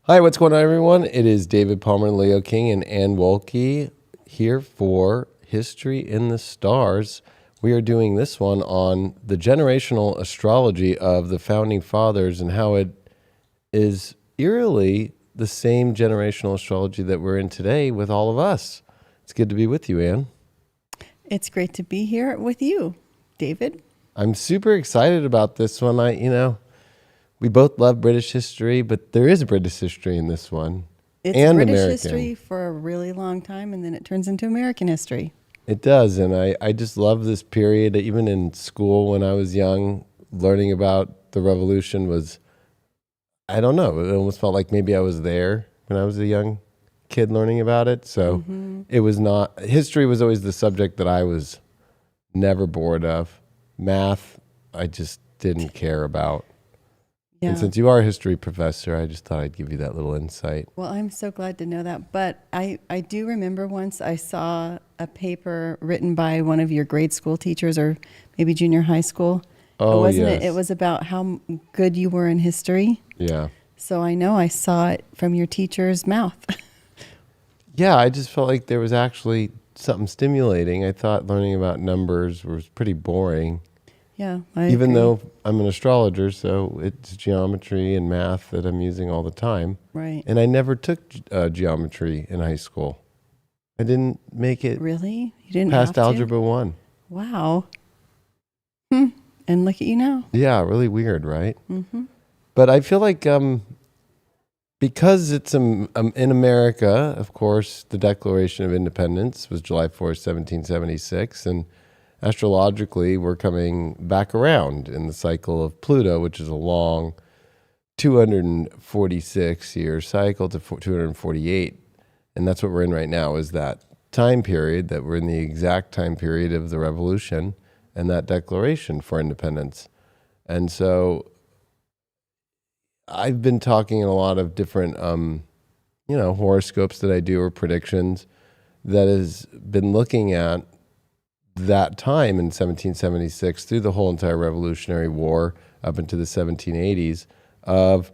Hi, what's going on, everyone? It is David Palmer, Leo King, and Ann Wolke here for History in the Stars. We are doing this one on the generational astrology of the Founding Fathers and how it is eerily the same generational astrology that we're in today with all of us. It's good to be with you, Ann. It's great to be here with you, David. I'm super excited about this one. We both love British history, but there is British history in this one. It's and British American history for a really long time, and then it turns into American history. It does, and I just love this period. Even in school when I was young, learning about the Revolution was, I don't know, it almost felt like maybe I was there when I was a young kid learning about it. So It was not, history was always the subject that I was never bored of. Math, I just didn't care about. Yeah. And since you are a history professor, I just thought I'd give you that little insight. Well, I'm so glad to know that. But I do remember once I saw a paper written by one of your grade school teachers or maybe junior high school. Oh, Wasn't yes. it? It was about how good you were in history. Yeah. So I know I saw it from your teacher's mouth. Yeah, I just felt like there was actually something stimulating. I thought learning about numbers was pretty boring. Yeah, I Even agree. though I'm an astrologer, so it's geometry and math that I'm using all the time. Right. And I never took geometry in high school. I didn't make it Really? You didn't past have to? Algebra 1. Wow. And look at you now. Yeah, really weird, right? Mm-hmm. But I feel like because it's in America, of course, the Declaration of Independence was July 4th, 1776, and astrologically, we're coming back around in the cycle of Pluto, which is a long 246-year cycle to 248. And that's what we're in right now, is that time period that we're in, the exact time period of the Revolution and that Declaration for Independence. And so I've been talking in a lot of different, horoscopes that I do or predictions that has been looking at that time in 1776 through the whole entire Revolutionary War up into the 1780s, of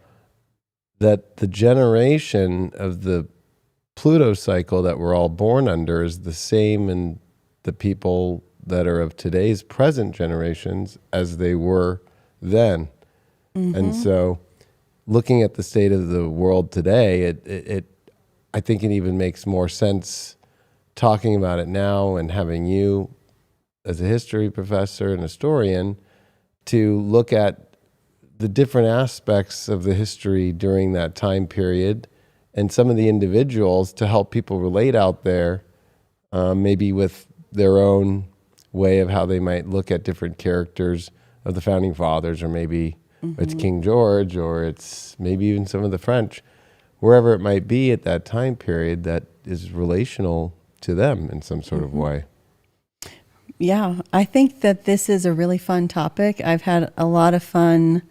that the generation of the Pluto cycle that we're all born under is the same in the people that are of today's present generations as they were then. Mm-hmm. And so looking at the state of the world today, I think it even makes more sense talking about it now and having you as a history professor and historian to look at the different aspects of the history during that time period and some of the individuals to help people relate out there, maybe with their own way of how they might look at different characters of the Founding Fathers, or maybe it's King George, or it's maybe even some of the French, wherever it might be at that time period that is relational to them in some sort of way. Yeah, I think that this is a really fun topic. I've had a lot of fun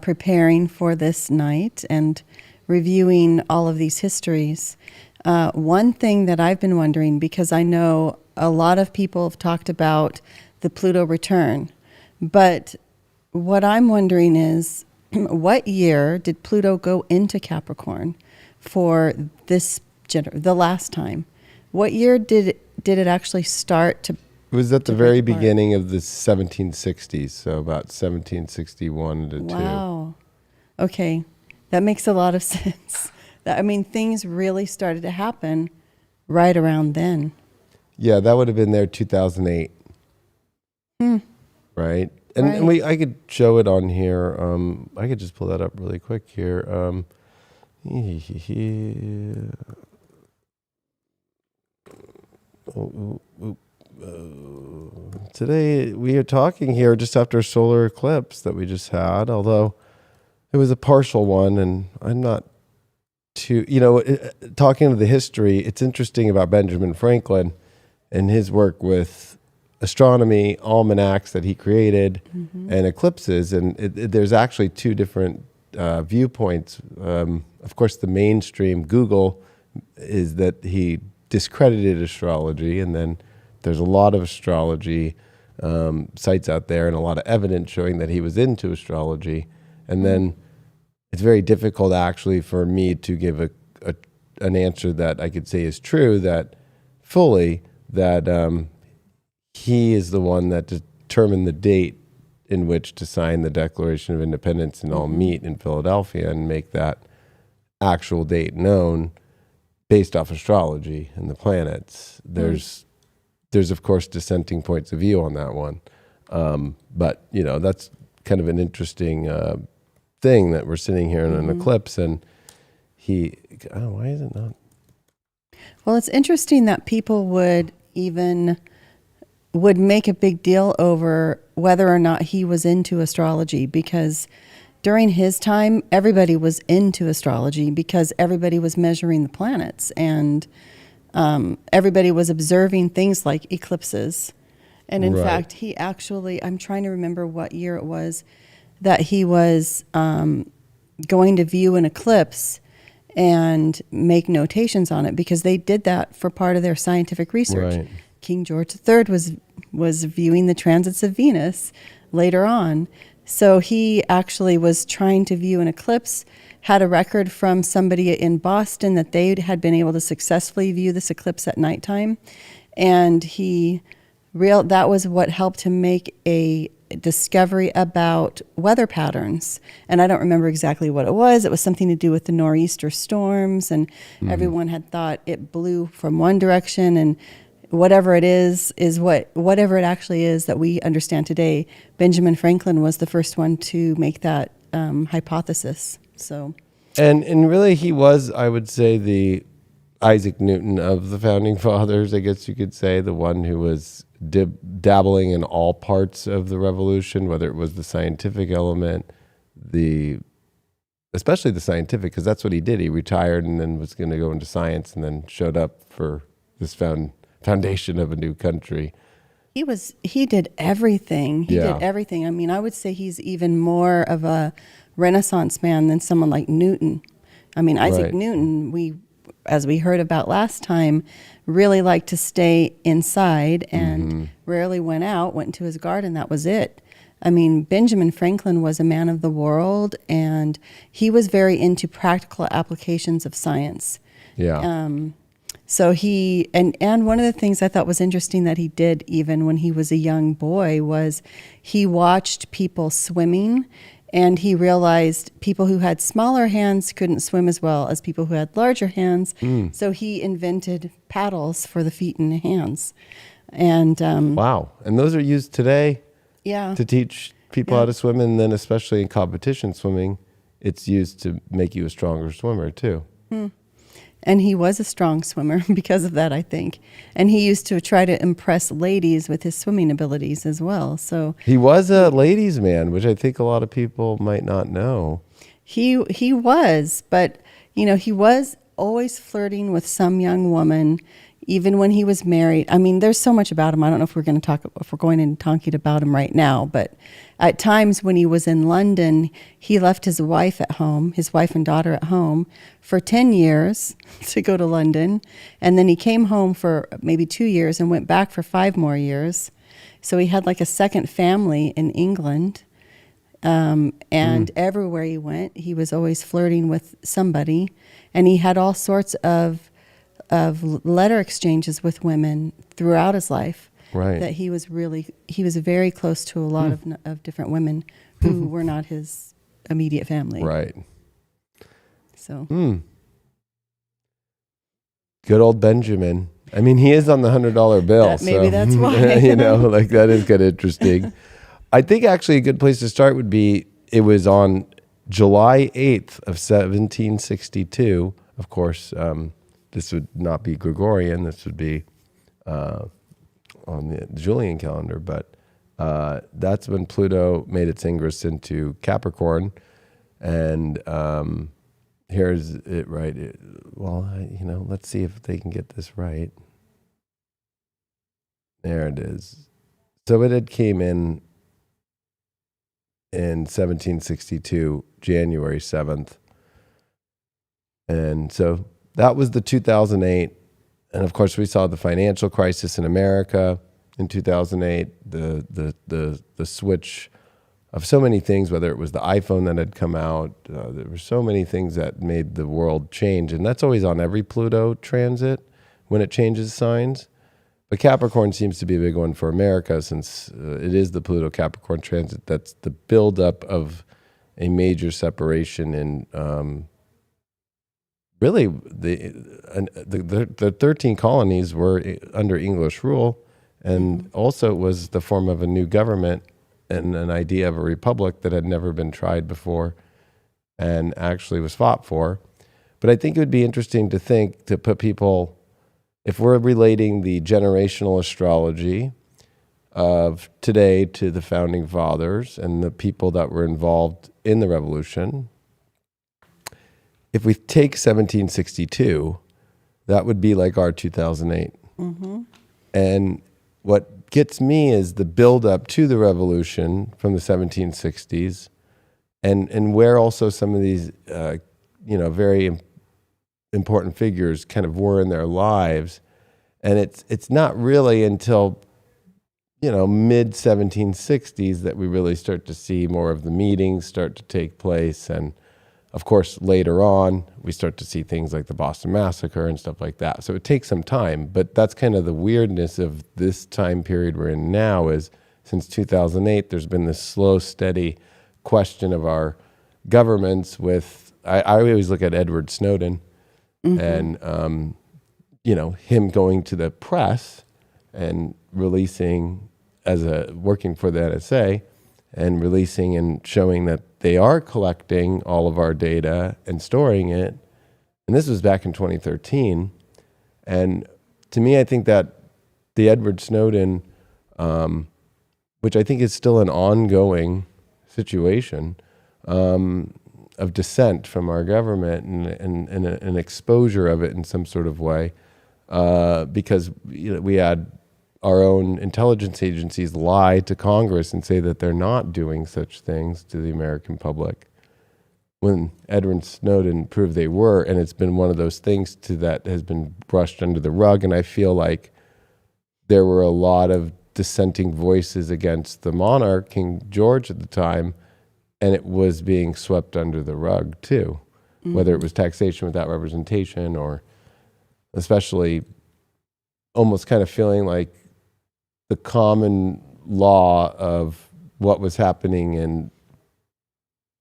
preparing for this night and reviewing all of these histories. One thing that I've been wondering, because I know a lot of people have talked about the Pluto return, but what I'm wondering is, what year did Pluto go into Capricorn for the last time? What year did it actually start to? It was at the to very break apart? beginning of the 1760s, so about 1761 to 2. Wow. Okay, that makes a lot of sense. Things really started to happen right around then. Yeah, that would have been there 2008. Right? And I could show it on here. I could just pull that up really quick here. Today we are talking here just after a solar eclipse that we just had, although it was a partial one, and I'm not too, talking to the history, it's interesting about Benjamin Franklin and his work with astronomy, almanacs that he created, and eclipses. And there's actually two different viewpoints. Of course, the mainstream Google is that he discredited astrology, and then there's a lot of astrology sites out there and a lot of evidence showing that he was into astrology. And then it's very difficult actually for me to give an answer that I could say is true, that fully, that he is the one that determined the date in which to sign the Declaration of Independence and all meet in Philadelphia and make that actual date known based off astrology and the planets. There's of course dissenting points of view on that one. But that's kind of an interesting thing that we're sitting here in an eclipse, and why is it not? Well, it's interesting that people would make a big deal over whether or not he was into astrology, because during his time, everybody was into astrology because everybody was measuring the planets, and everybody was observing things like eclipses. And in fact, he actually, I'm trying to remember what year it was, that he was going to view an eclipse and make notations on it, because they did that for part of their scientific research. Right. King George III was viewing the transits of Venus later on. So he actually was trying to view an eclipse, had a record from somebody in Boston that they had been able to successfully view this eclipse at nighttime. And that was what helped him make a discovery about weather patterns. And I don't remember exactly what it was. It was something to do with the nor'easter storms, and everyone had thought it blew from one direction, and whatever it is whatever it actually is that we understand today. Benjamin Franklin was the first one to make that hypothesis. So, and really he was, I would say, the Isaac Newton of the founding fathers, I guess you could say, the one who was dabbling in all parts of the revolution, whether it was the scientific element, especially the scientific, because that's what he did. He retired and then was going to go into science, and then showed up for this foundation of a new country. He did everything. He did everything. I mean, I would say he's even more of a Renaissance man than someone like Newton. I mean, Isaac Newton, as we heard about last time, really liked to stay inside and rarely went into his garden. That was it. I mean, Benjamin Franklin was a man of the world, and he was very into practical applications of science. Yeah. So he, and one of the things I thought was interesting that he did even when he was a young boy was he watched people swimming, and he realized people who had smaller hands couldn't swim as well as people who had larger hands. So he invented paddles for the feet and hands. And wow. And those are used today to teach people how to swim. And then especially in competition swimming, it's used to make you a stronger swimmer too. And he was a strong swimmer because of that, I think. And he used to try to impress ladies with his swimming abilities as well. So he was a ladies' man, which I think a lot of people might not know. He was, but he was always flirting with some young woman, even when he was married. I mean, there's so much about him. I don't know if we're going into talking about him right now, but at times when he was in London, he left his wife and daughter at home for 10 years to go to London. And then he came home for maybe 2 years and went back for 5 more years. So he had like a second family in England. And everywhere he went, he was always flirting with somebody. And he had all sorts of letter exchanges with women throughout his life. Right. That he was very close to a lot of different women who were not his immediate family. Right. So. Good old Benjamin. I mean, he is on the $100 bill. Maybe that's why. That is kind of interesting. I think actually a good place to start would be, it was on July 8th of 1762. Of course, this would not be Gregorian. This would be on the Julian calendar. But that's when Pluto made its ingress into Capricorn. And here's it right. Let's see if they can get this right. There it is. So it came in 1762, January 7th. And so that was the 2008. And of course, we saw the financial crisis in America in 2008, the switch of so many things, whether it was the iPhone that had come out. There were so many things that made the world change. And that's always on every Pluto transit when it changes signs. But Capricorn seems to be a big one for America, since it is the Pluto Capricorn transit that's the buildup of a major separation in really the 13 colonies were under English rule, and also it was the form of a new government and an idea of a republic that had never been tried before and actually was fought for. But I think it would be interesting to put people, if we're relating the generational astrology of today to the founding fathers and the people that were involved in the revolution, if we take 1762, that would be like our 2008. And what gets me is the build-up to the revolution from the 1760s, and where also some of these, very important figures kind of were in their lives. And it's not really until, mid 1760s that we really start to see more of the meetings start to take place. And of course, later on, we start to see things like the Boston Massacre and stuff like that. So it takes some time, but that's kind of the weirdness of this time period we're in now. Is since 2008, there's been this slow, steady question of our governments with, I always look at Edward Snowden and, him going to the press and releasing working for the NSA and releasing and showing that they are collecting all of our data and storing it. And this was back in 2013. And to me, I think that the Edward Snowden, which I think is still an ongoing situation of dissent from our government and an exposure of it in some sort of way, because we had our own intelligence agencies lie to Congress and say that they're not doing such things to the American public, when Edward Snowden proved they were. And it's been one of those things that has been brushed under the rug. And I feel like there were a lot of dissenting voices against the monarch, King George at the time, and it was being swept under the rug too, whether it was taxation without representation, or especially almost kind of feeling like the common law of what was happening in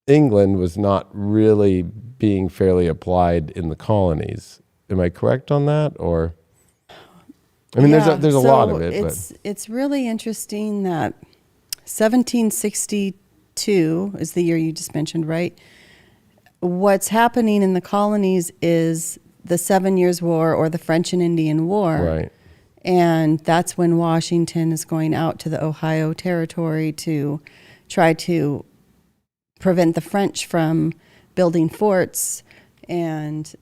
England was not really being fairly applied in the colonies. Am I correct on that? Or, I mean, there's a lot of it. It's really interesting that 1762 is the year you just mentioned, right? What's happening in the colonies is the 7 Years' War, or the French and Indian War. Right. And that's when Washington is going out to the Ohio Territory to try to prevent the French from building forts. And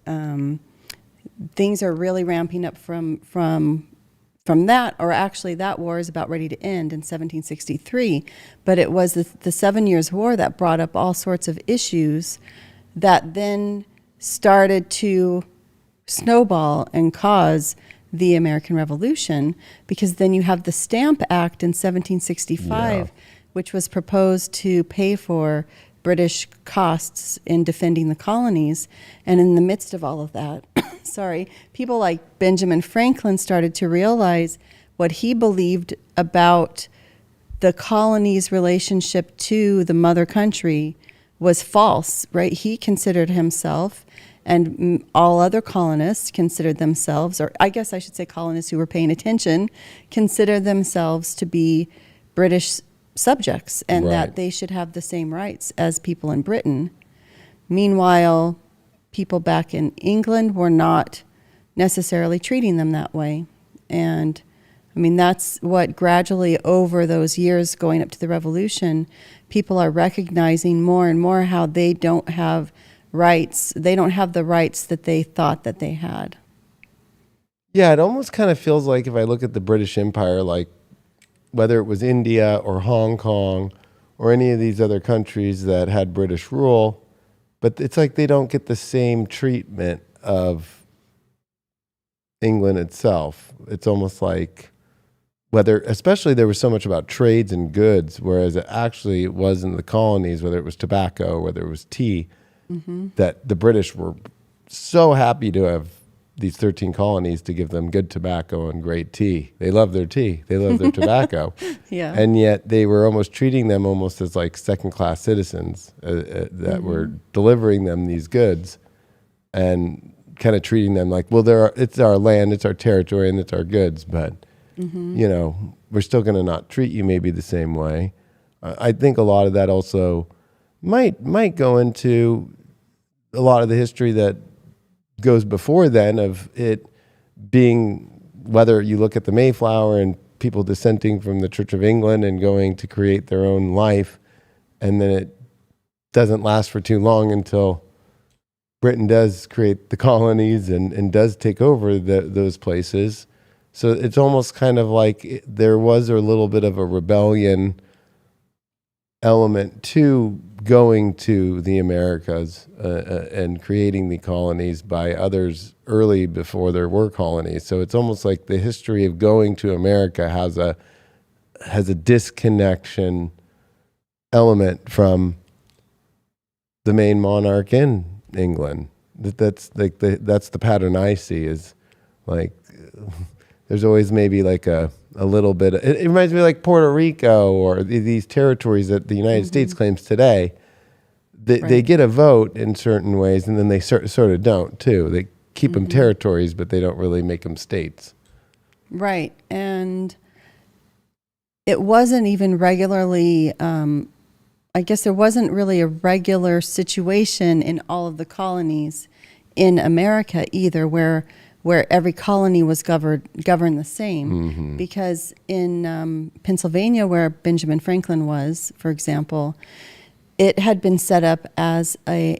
things are really ramping up from that, or actually that war is about ready to end in 1763. But it was the 7 Years' War that brought up all sorts of issues that then started to snowball and cause the American Revolution, because then you have the Stamp Act in 1765, which was proposed to pay for British costs in defending the colonies. And in the midst of all of that, people like Benjamin Franklin started to realize what he believed about the colonies' relationship to the mother country was false, right? He considered himself, and all other colonists considered themselves, or I guess I should say colonists who were paying attention, considered themselves to be British subjects, and that they should have the same rights as people in Britain. Meanwhile, people back in England were not necessarily treating them that way. And I mean, that's what gradually over those years going up to the revolution, people are recognizing more and more how they don't have rights. They don't have the rights that they thought that they had. Yeah, it almost kind of feels like, if I look at the British Empire, like whether it was India or Hong Kong or any of these other countries that had British rule, but it's like they don't get the same treatment of England itself. It's almost like whether, especially there was so much about trades and goods, whereas it actually was in the colonies, whether it was tobacco, whether it was tea, that the British were so happy to have these 13 colonies to give them good tobacco and great tea. They love their tea. They love their tobacco. Yeah. And yet they were almost treating them almost as like second-class citizens that were delivering them these goods and kind of treating them like, well, it's our land, it's our territory, and it's our goods, but, you know, we're still going to not treat you maybe the same way. I think a lot of that also might go into a lot of the history that goes before then of it being, whether you look at the Mayflower and people dissenting from the Church of England and going to create their own life, and then it doesn't last for too long until Britain does create the colonies and does take over those places. So it's almost kind of like there was a little bit of a rebellion element to going to the Americas and creating the colonies by others early before there were colonies. So it's almost like the history of going to America has a disconnection element from the main monarch in England. That's like that's the pattern I see, is like there's always maybe like a little bit. It reminds me of like Puerto Rico or these territories that the United States claims today. They get a vote in certain ways, and then they sort of don't too. They keep them territories, but they don't really make them states. Right. And it wasn't even regularly, I guess there wasn't really a regular situation in all of the colonies in America either, where every colony was governed the same. Because in Pennsylvania, where Benjamin Franklin was, for example, it had been set up as a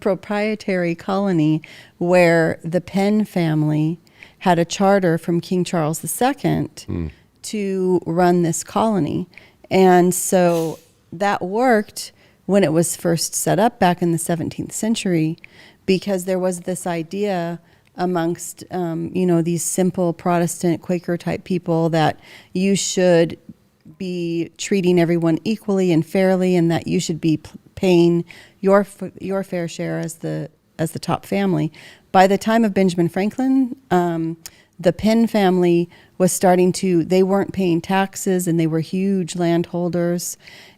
proprietary colony where the Penn family had a charter from King Charles II to run this colony. And so that worked when it was first set up back in the 17th century, because there was this idea amongst, these simple Protestant Quaker type people that you should be treating everyone equally and fairly, and that you should be paying your fair share as the top family. By the time of Benjamin Franklin, the Penn family was they weren't paying taxes, and they were huge landholders.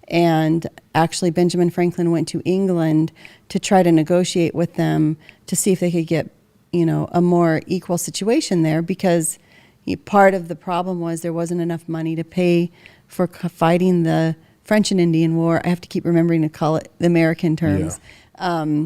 And actually, Benjamin Franklin went to England to try to negotiate with them to see if they could get, a more equal situation there, because part of the problem was there wasn't enough money to pay for fighting the French and Indian War. I have to keep remembering to call it the American terms. Yeah.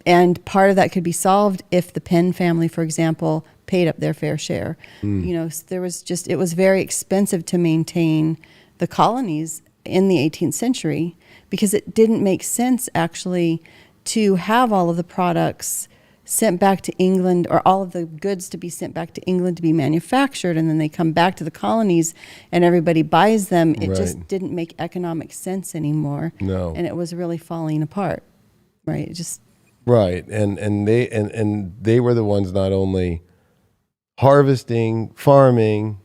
And part of that could be solved if the Penn family, for example, paid up their fair share. It was very expensive to maintain the colonies in the 18th century, because it didn't make sense actually to have all of the products sent back to England, or all of the goods to be sent back to England to be manufactured, and then they come back to the colonies and everybody buys them. It just didn't make economic sense anymore. No. And it was really falling apart. Right. Right. And they were the ones not only harvesting, farming,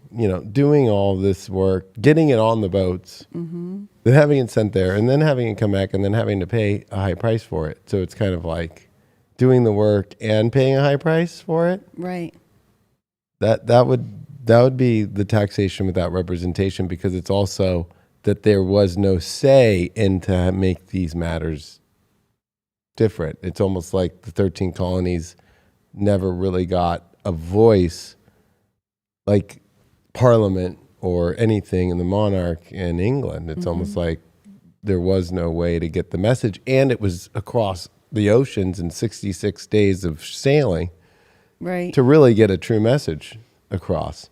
doing all this work, getting it on the boats, then having it sent there, and then having it come back, and then having to pay a high price for it. So it's kind of like doing the work and paying a high price for it. Right. That would be the taxation without representation, because it's also that there was no say in to make these matters different. It's almost like the 13 colonies never really got a voice, like Parliament or anything in the monarch in England. It's almost like there was no way to get the message, and it was across the oceans in 66 days of sailing, right, to really get a true message across.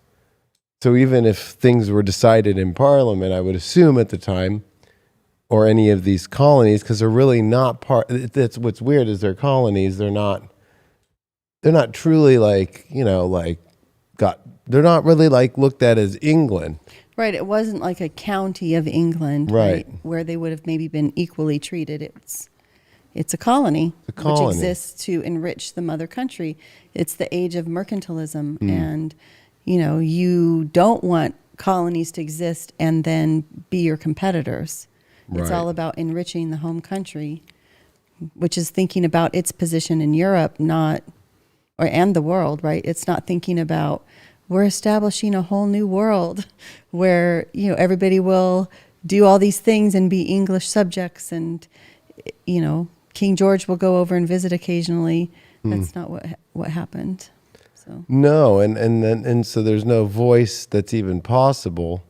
So even if things were decided in Parliament, I would assume at the time, or any of these colonies, because they're really not part. That's what's weird, is they're colonies. They're not truly they're not really like looked at as England. Right. It wasn't like a county of England, right, where they would have maybe been equally treated. It's a colony, which exists to enrich the mother country. It's the age of mercantilism, and you don't want colonies to exist and then be your competitors. It's Right. all about enriching the home country, which is thinking about its position in Europe, and the world, right? It's not thinking about, we're establishing a whole new world where, everybody will do all these things and be English subjects, and, King George will go over and visit occasionally. That's not what happened. So No, and so there's no voice that's even possible,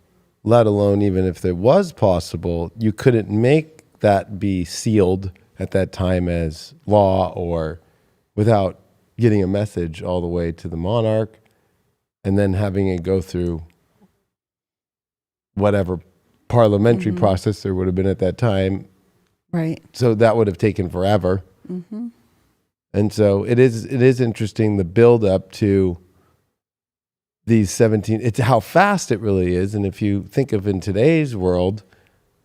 let alone even if there was possible, you couldn't make that be sealed at that time as law or without getting a message all the way to the monarch and then having it go through whatever parliamentary process there would have been at that time. right. So that would have taken forever. And so it is interesting, the build up to these 17, it's how fast it really is. And if you think of in today's world,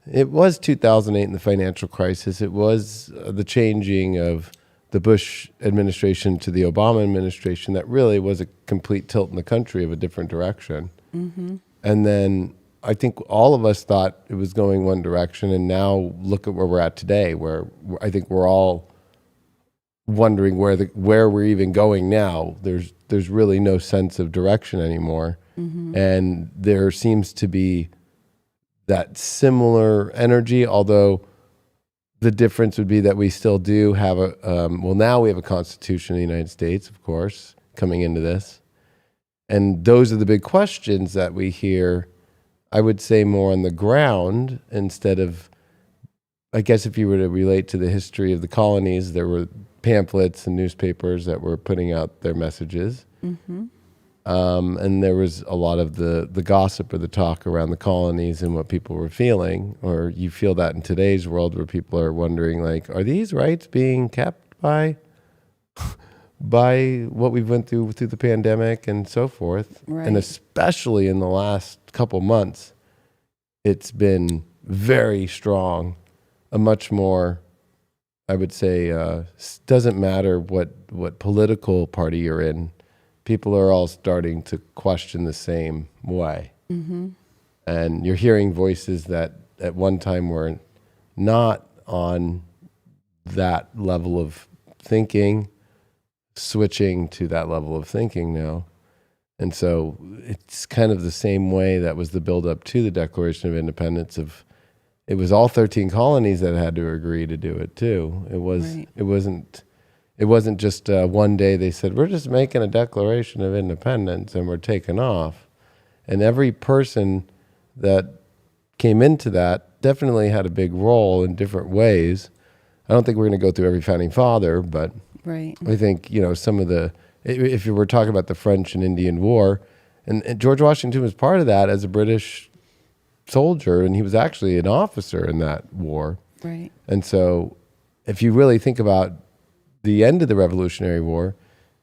it was 2008 in the financial crisis. It was the changing of the Bush administration to the Obama administration that really was a complete tilt in the country of a different direction. And then I think all of us thought it was going one direction. And now look at where we're at today, where I think we're all wondering where we're even going now. There's really no sense of direction anymore. And there seems to be that similar energy, although the difference would be that we still do have now we have a Constitution in the United States, of course, coming into this. And those are the big questions that we hear, I would say, more on the ground instead of, I guess if you were to relate to the history of the colonies, there were pamphlets and newspapers that were putting out their messages. And there was a lot of the gossip or the talk around the colonies and what people were feeling. Or you feel that in today's world where people are wondering, like, are these rights being kept by what we went through the pandemic and so forth? Right. And especially in the last couple months, it's been very strong, a much more, I would say, doesn't matter what political party you're in, people are all starting to question the same way. And you're hearing voices that at one time were not on that level of thinking, switching to that level of thinking now. And so it's kind of the same way that was the buildup to the Declaration of Independence. It was all 13 colonies that had to agree to do it too. Right. It wasn't just one day they said, we're just making a Declaration of Independence and we're taking off. And every person that came into that definitely had a big role in different ways. I don't think we're going to go through every founding father, but Right. I think, some of if you were talking about the French and Indian War, and George Washington was part of that as a British soldier, and he was actually an officer in that war. Right. And so if you really think about the end of the Revolutionary War,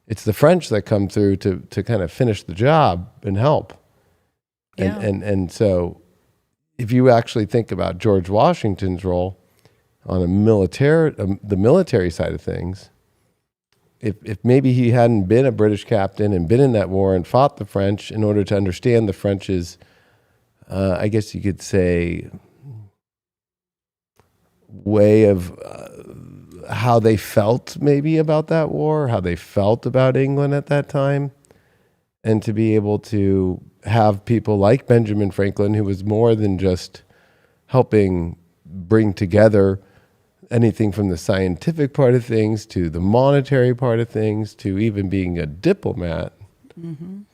it's the French that come through to kind of finish the job and help. Yeah. And so if you actually think about George Washington's role on the military side of things, if maybe he hadn't been a British captain and been in that war and fought the French in order to understand the French's, I guess you could say, way of how they felt maybe about that war, how they felt about England at that time, and to be able to have people like Benjamin Franklin, who was more than just helping bring together anything from the scientific part of things to the monetary part of things to even being a diplomat, to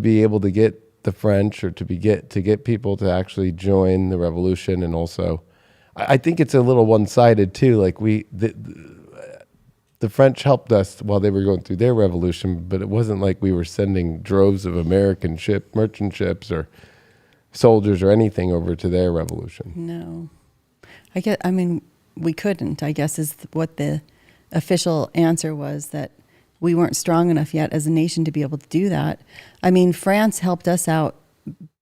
be able to get the French or to get people to actually join the revolution. And also, I think it's a little one-sided too. Like the French helped us while they were going through their revolution, but it wasn't like we were sending droves of American merchant ships or soldiers or anything over to their revolution. No. We couldn't, I guess, is what the official answer was, that we weren't strong enough yet as a nation to be able to do that. I mean, France helped us out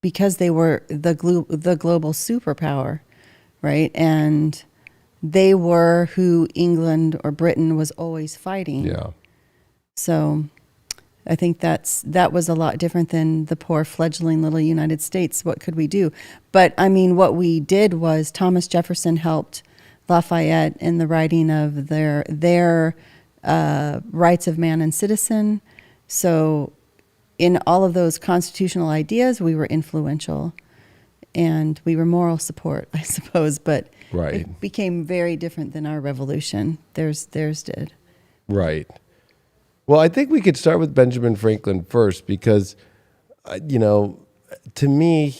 because they were the global superpower, right? And they were who England or Britain was always fighting. Yeah. So I think that was a lot different than the poor fledgling little United States. What could we do? But I mean, what we did was Thomas Jefferson helped Lafayette in the writing of their rights of man and citizen. So in all of those constitutional ideas, we were influential, and we were moral support, I suppose. But Right. it became very different than our revolution. Theirs did. Right. Well, I think we could start with Benjamin Franklin first because, to me,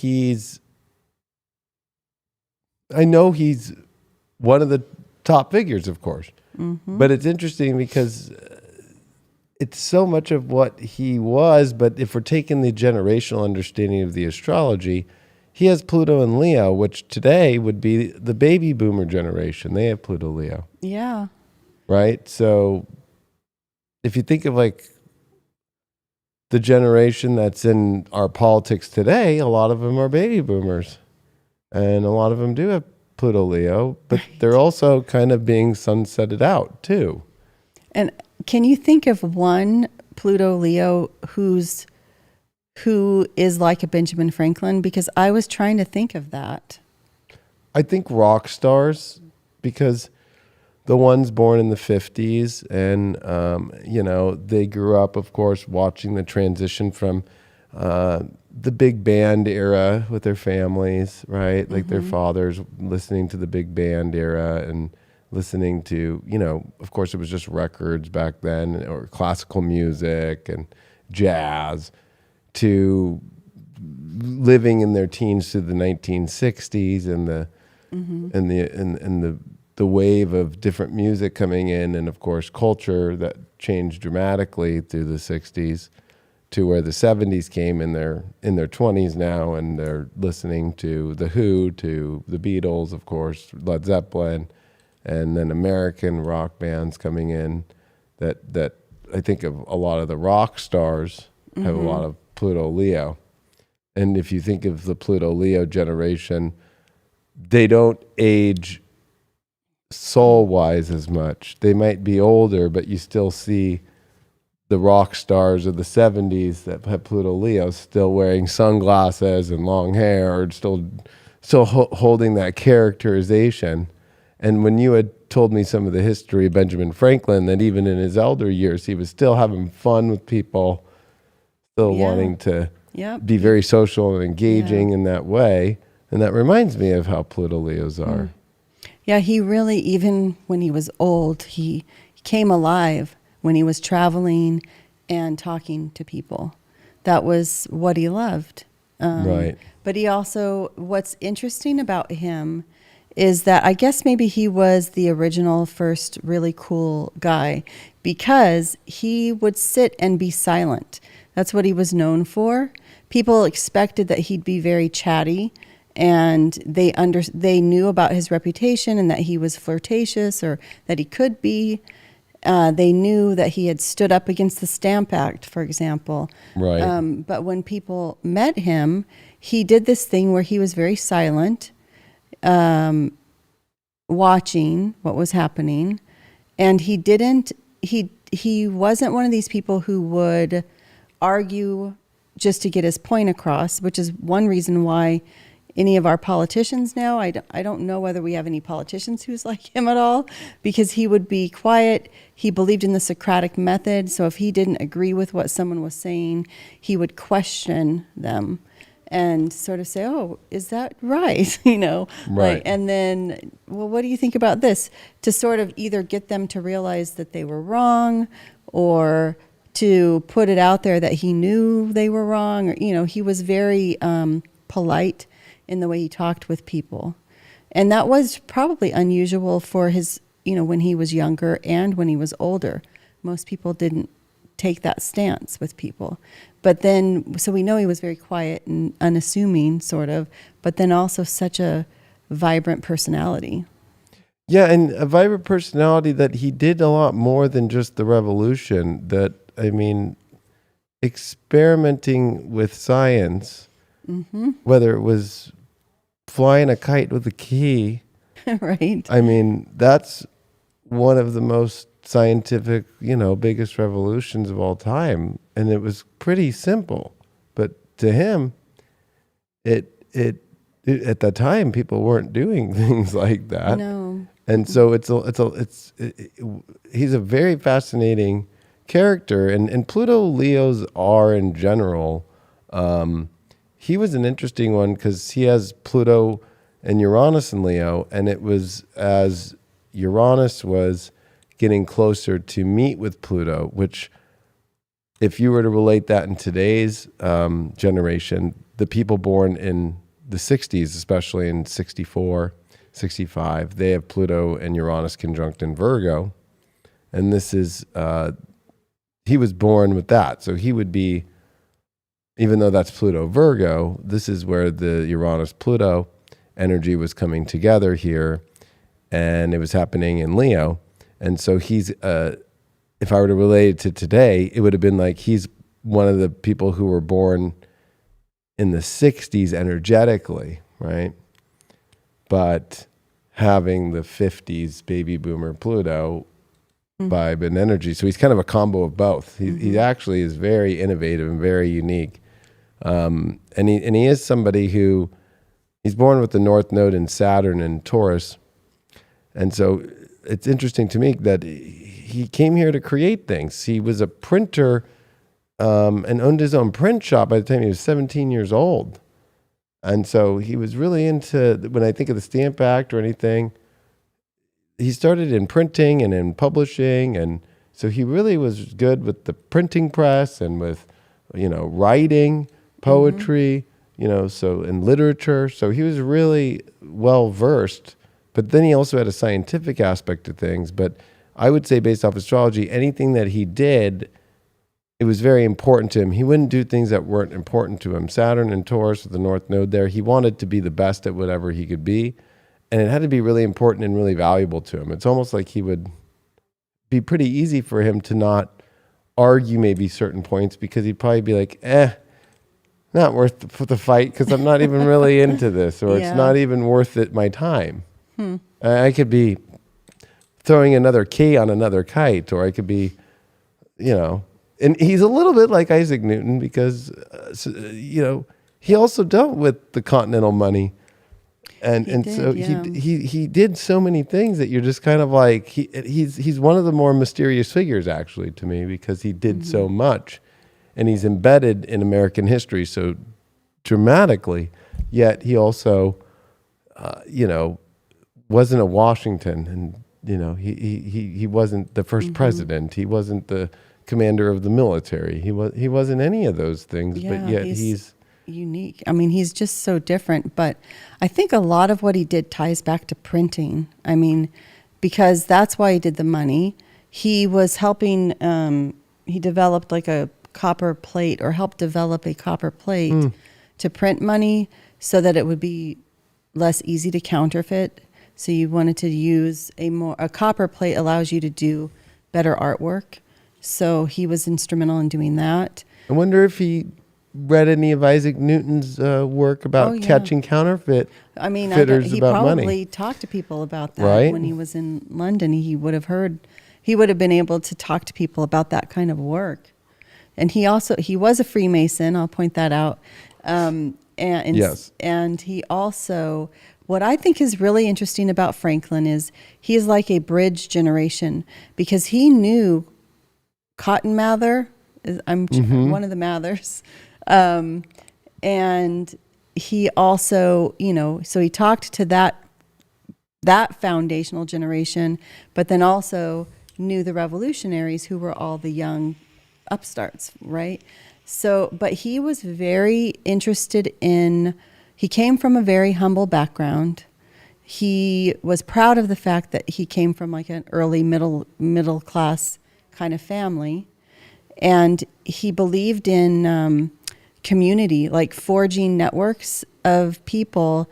I know he's one of the top figures, of course. Mm-hmm. But it's interesting because it's so much of what he was, but if we're taking the generational understanding of the astrology, he has Pluto and Leo, which today would be the baby boomer generation. They have Pluto Leo. Yeah. Right? So if you think of like the generation that's in our politics today, a lot of them are baby boomers. And a lot of them do have Pluto Leo, but they're also kind of being sunsetted out too. And can you think of one Pluto Leo who is like a Benjamin Franklin? Because I was trying to think of that. I think rock stars, because the ones born in the 50s and, they grew up, of course, watching the transition from the big band era with their families, right? Like their fathers listening to the big band era and listening to, of course, it was just records back then, or classical music and jazz, to living in their teens through the 1960s and the wave of different music coming in, and of course culture that changed dramatically through the 60s to where the 70s came in their 20s now, and they're listening to The Who, to the Beatles, of course, Led Zeppelin, and then American rock bands coming in that I think of a lot of the rock stars have a lot of Pluto Leo. And if you think of the Pluto Leo generation, they don't age soul-wise as much. They might be older, but you still see the rock stars of the 70s that have Pluto Leo still wearing sunglasses and long hair, or still holding that characterization. And when you had told me some of the history of Benjamin Franklin, that even in his elder years, he was still having fun with people, still wanting to be very social and engaging in that way. And that reminds me of how Pluto Leos are. Yeah, he really, even when he was old, he came alive when he was traveling and talking to people. That was what he loved. Right. But he also, what's interesting about him is that I guess maybe he was the original first really cool guy, because he would sit and be silent. That's what he was known for. People expected that he'd be very chatty, and they knew about his reputation and that he was flirtatious, or that he could be. They knew that he had stood up against the Stamp Act, for example. Right. But when people met him, he did this thing where he was very silent, watching what was happening, and he wasn't one of these people who would argue just to get his point across, which is one reason why any of our politicians now, I don't know whether we have any politicians who's like him at all, because he would be quiet. He believed in the Socratic method, so if he didn't agree with what someone was saying, he would question them and sort of say, oh, is that right? Right. Like, and then, well, what do you think about this? To sort of either get them to realize that they were wrong, or to put it out there that he knew they were wrong. Or, he was very polite in the way he talked with people. And that was probably unusual for his, when he was younger and when he was older. Most people didn't take that stance with people. But then, so we know he was very quiet and unassuming, sort of, but then also such a vibrant personality. Yeah, and a vibrant personality that he did a lot more than just the revolution. Experimenting with science, whether it was flying a kite with a key. Right. That's one of the most scientific, biggest revolutions of all time. and it was pretty simple. But to him, it at the time people weren't doing things like that. No. And so he's a very fascinating character, and Pluto Leos are in general. He was an interesting one because he has Pluto and Uranus in Leo, and it was as Uranus was getting closer to meet with Pluto, which, if you were to relate that in today's generation, the people born in the 60s, especially in 64, 65, they have Pluto and Uranus conjunct in Virgo. And this is, he was born with that. So he would be, even though that's Pluto Virgo, this is where the Uranus-Pluto energy was coming together here. And it was happening in Leo. And so he's, if I were to relate it to today, it would have been like he's one of the people who were born in the 60s energetically, right? But having the 50s baby boomer Pluto vibe and energy. So he's kind of a combo of both. He actually is very innovative and very unique. And he is somebody who, he's born with the North Node in Saturn and Taurus. And so it's interesting to me that he came here to create things. He was a printer and owned his own print shop by the time he was 17 years old. And so he was really into, when I think of the Stamp Act or anything, he started in printing and in publishing. And so he really was good with the printing press and with, writing, poetry, so in literature. So he was really well versed. But then he also had a scientific aspect to things. But I would say, based off astrology, anything that he did, it was very important to him. He wouldn't do things that weren't important to him. Saturn and Taurus with the North Node there, he wanted to be the best at whatever he could be. And it had to be really important and really valuable to him. It's almost like he would be pretty easy for him to not argue maybe certain points, because he'd probably be like, not worth the fight because I'm not even really into this, or it's not even worth it, my time. I could be throwing another key on another kite, or I could be, and he's a little bit like Isaac Newton because, he also dealt with the continental money. He did so many things that you're just kind of like, he's one of the more mysterious figures actually to me, because he did so much, and he's embedded in American history so dramatically, yet he also, wasn't a Washington, and, he wasn't the first president. He wasn't the commander of the military. He wasn't any of those things, but yet he's unique. I mean, he's just so different, but I think a lot of what he did ties back to printing. I mean, because that's why he did the money. He was helping, he developed like a copper plate, or helped develop a copper plate to print money so that it would be less easy to counterfeit. So you wanted to use a copper plate allows you to do better artwork. So he was instrumental in doing that. I wonder if he read any of Isaac Newton's work about catching counterfeit fitters he about money. He probably talked to people about that when he was in London. He would have been able to talk to people about that kind of work. And he was a Freemason. I'll point that out. Yes. And he also, what I think is really interesting about Franklin is he is like a bridge generation, because he knew Cotton Mather. I'm one of the Mathers. And he also, so he talked to that foundational generation, but then also knew the revolutionaries, who were all the young upstarts, right? So, but he was very interested he came from a very humble background. He was proud of the fact that he came from like an early middle class kind of family. And he believed in community, like forging networks of people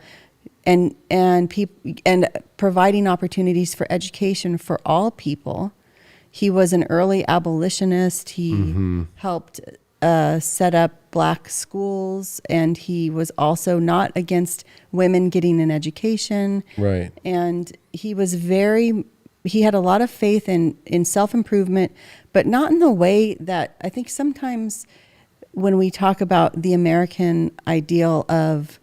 and providing opportunities for education for all people. He was an early abolitionist. He helped set up black schools, and he was also not against women getting an education. Right. And he was very he had a lot of faith in self-improvement, but not in the way that I think sometimes when we talk about the American ideal of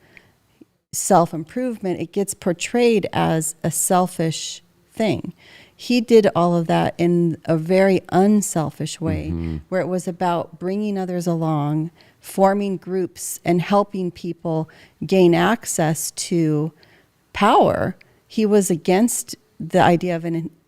self-improvement, it gets portrayed as a selfish thing. He did all of that in a very unselfish way, where it was about bringing others along, forming groups, and helping people gain access to power. He was against the idea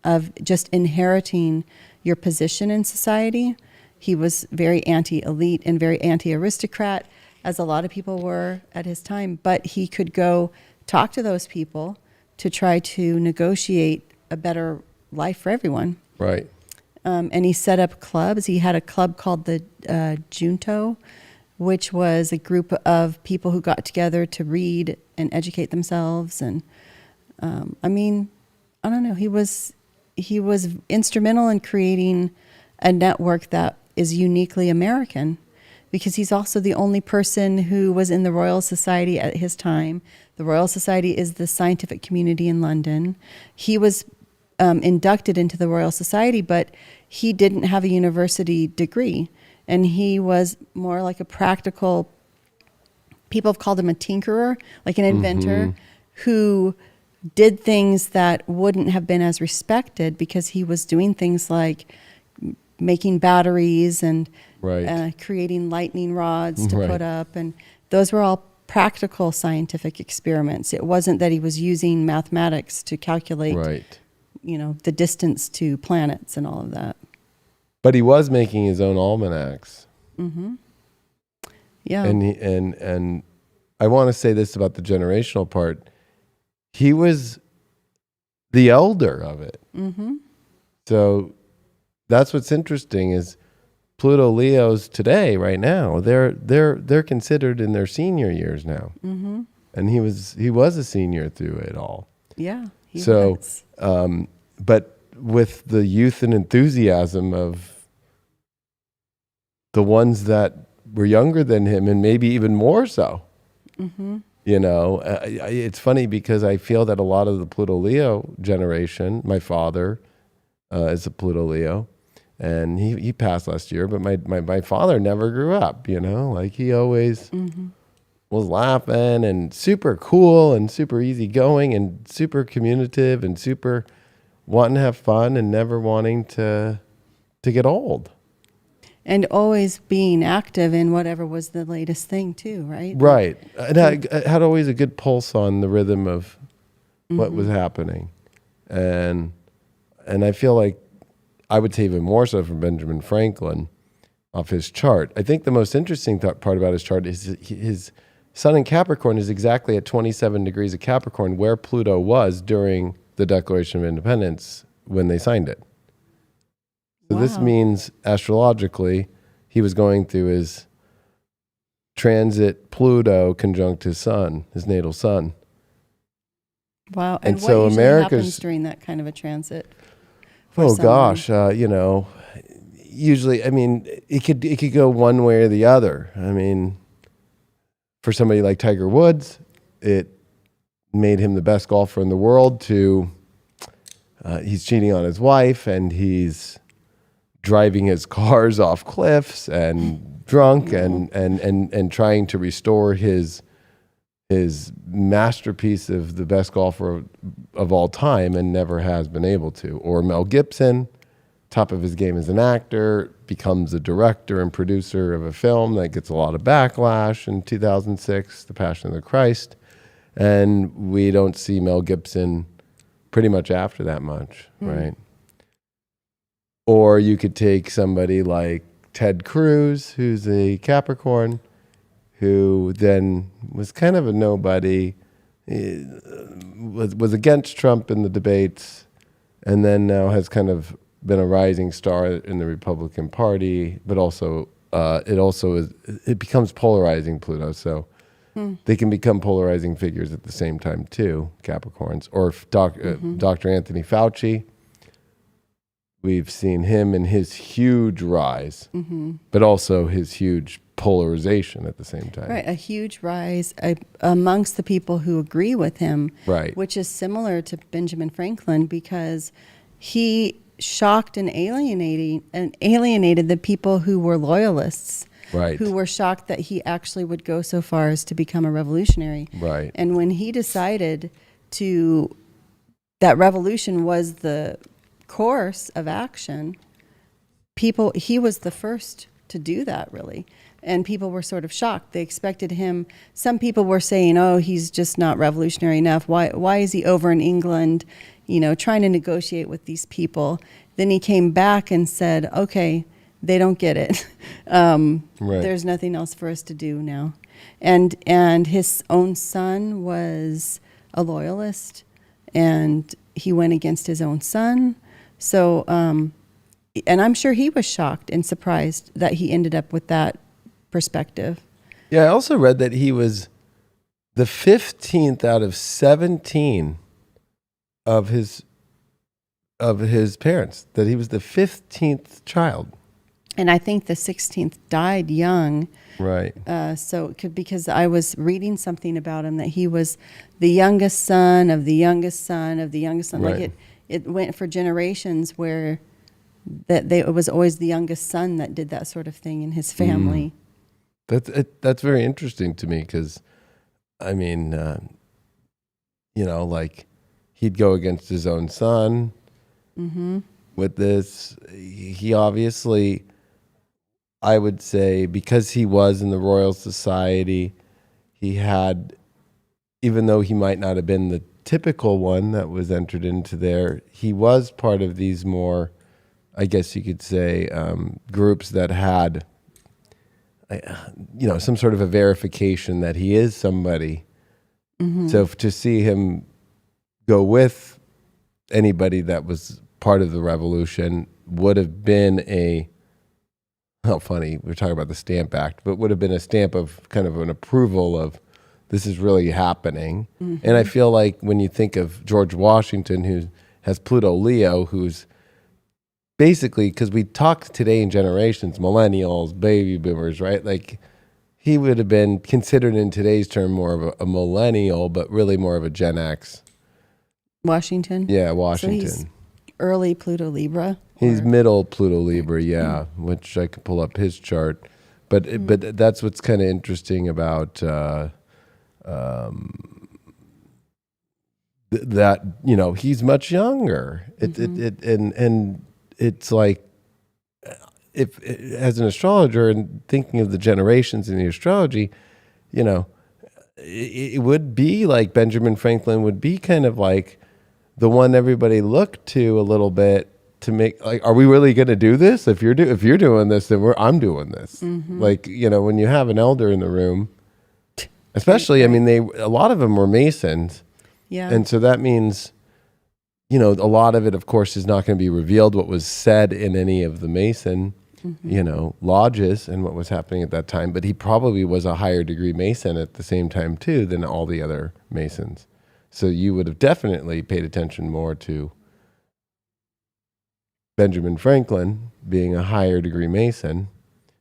of just inheriting your position in society. He was very anti-elite and very anti-aristocrat, as a lot of people were at his time. But he could go talk to those people to try to negotiate a better life for everyone. Right. And he set up clubs. He had a club called the Junto, which was a group of people who got together to read and educate themselves. And I mean, I don't know. He was instrumental in creating a network that is uniquely American, because he's also the only person who was in the Royal Society at his time. The Royal Society is the scientific community in London. He was inducted into the Royal Society, but he didn't have a university degree. And he was more like a practical, people have called him a tinkerer, like an inventor who did things that wouldn't have been as respected, because he was doing things like making batteries and creating lightning rods to put up. And those were all practical scientific experiments. It wasn't that he was using mathematics to calculate, the distance to planets and all of that. But he was making his own almanacs. Yeah. And I want to say this about the generational part. He was the elder of it. So that's what's interesting is Pluto Leos today, right now, they're considered in their senior years now. And he was a senior through it all. Yeah. He was. But with the youth and enthusiasm of the ones that were younger than him, and maybe even more so. It's funny because I feel that a lot of the Pluto Leo generation, my father is a Pluto Leo, and he passed last year, but my father never grew up, like he always was laughing and super cool and super easygoing and super communicative and super wanting to have fun and never wanting to get old. And always being active in whatever was the latest thing too, right? Right. And I had always a good pulse on the rhythm of what was happening. And I feel like I would say even more so from Benjamin Franklin off his chart. I think the most interesting part about his chart is his sun in Capricorn is exactly at 27 degrees of Capricorn, where Pluto was during the Declaration of Independence when they signed it. So this means astrologically, he was going through his transit Pluto conjunct his sun, his natal sun. Wow. And what so usually America's happens during that kind of a transit? Usually, I mean, it could go one way or the other. I mean, for somebody like Tiger Woods, it made him the best golfer in the world to, he's cheating on his wife and he's driving his cars off cliffs and drunk and trying to restore his masterpiece of the best golfer of all time and never has been able to. Or Mel Gibson, top of his game as an actor, becomes a director and producer of a film that gets a lot of backlash in 2006, The Passion of the Christ. And we don't see Mel Gibson pretty much after that much, right? Or you could take somebody like Ted Cruz, who's a Capricorn, who then was kind of a nobody, was against Trump in the debates, and then now has kind of been a rising star in the Republican Party, but also it becomes polarizing Pluto. So they can become polarizing figures at the same time too, Capricorns. Or Dr. Anthony Fauci. We've seen him in his huge rise, but also his huge polarization at the same time. Right, a huge rise amongst the people who agree with him, right? Which is similar to Benjamin Franklin, because he shocked and alienated the people who were loyalists, Right. who were shocked that he actually would go so far as to become a revolutionary. Right. And when he decided that revolution was the course of action, he was the first to do that, really. And people were sort of shocked. They expected him. Some people were saying, oh, he's just not revolutionary enough. Why is he over in England, trying to negotiate with these people? Then he came back and said, okay, they don't get it. Right. There's nothing else for us to do now. And his own son was a loyalist, and he went against his own son. So, and I'm sure he was shocked and surprised that he ended up with that perspective. Yeah, I also read that he was the 15th out of 17 of his parents, that he was the 15th child. And I think the 16th died young. Right. So it could, because I was reading something about him, that he was the youngest son of the youngest son of the youngest son. Right. Like it went for generations where it was always the youngest son that did that sort of thing in his family. That's very interesting to me, because, I mean, like, he'd go against his own son with this. He obviously, I would say, because he was in the Royal Society, he had, even though he might not have been the typical one that was entered into there, he was part of these more, I guess you could say, groups that had, some sort of a verification that he is somebody. So to see him go with anybody that was part of the revolution would have been how funny, we're talking about the Stamp Act, but would have been a stamp of kind of an approval of this is really happening. And I feel like when you think of George Washington, who has Pluto Leo, who's basically, because we talk today in generations, millennials, baby boomers, right? Like, he would have been considered in today's term more of a millennial, but really more of a Gen X. Washington? Yeah, Washington. So he's early Pluto Libra? He's middle Pluto Libra, yeah, which I could pull up his chart. But that's what's kind of interesting about that, he's much younger. And it's like, if as an astrologer and thinking of the generations in the astrology, it would be like Benjamin Franklin would be kind of like the one everybody looked to a little bit to make, like, are we really going to do this? If you're doing this, then I'm doing this. Like, when you have an elder in the room, especially, I mean, a lot of them were Masons. Yeah. And so that means, a lot of it, of course, is not going to be revealed what was said in any of the Mason, lodges and what was happening at that time. But he probably was a higher degree Mason at the same time, too, than all the other Masons. So you would have definitely paid attention more to Benjamin Franklin being a higher degree Mason,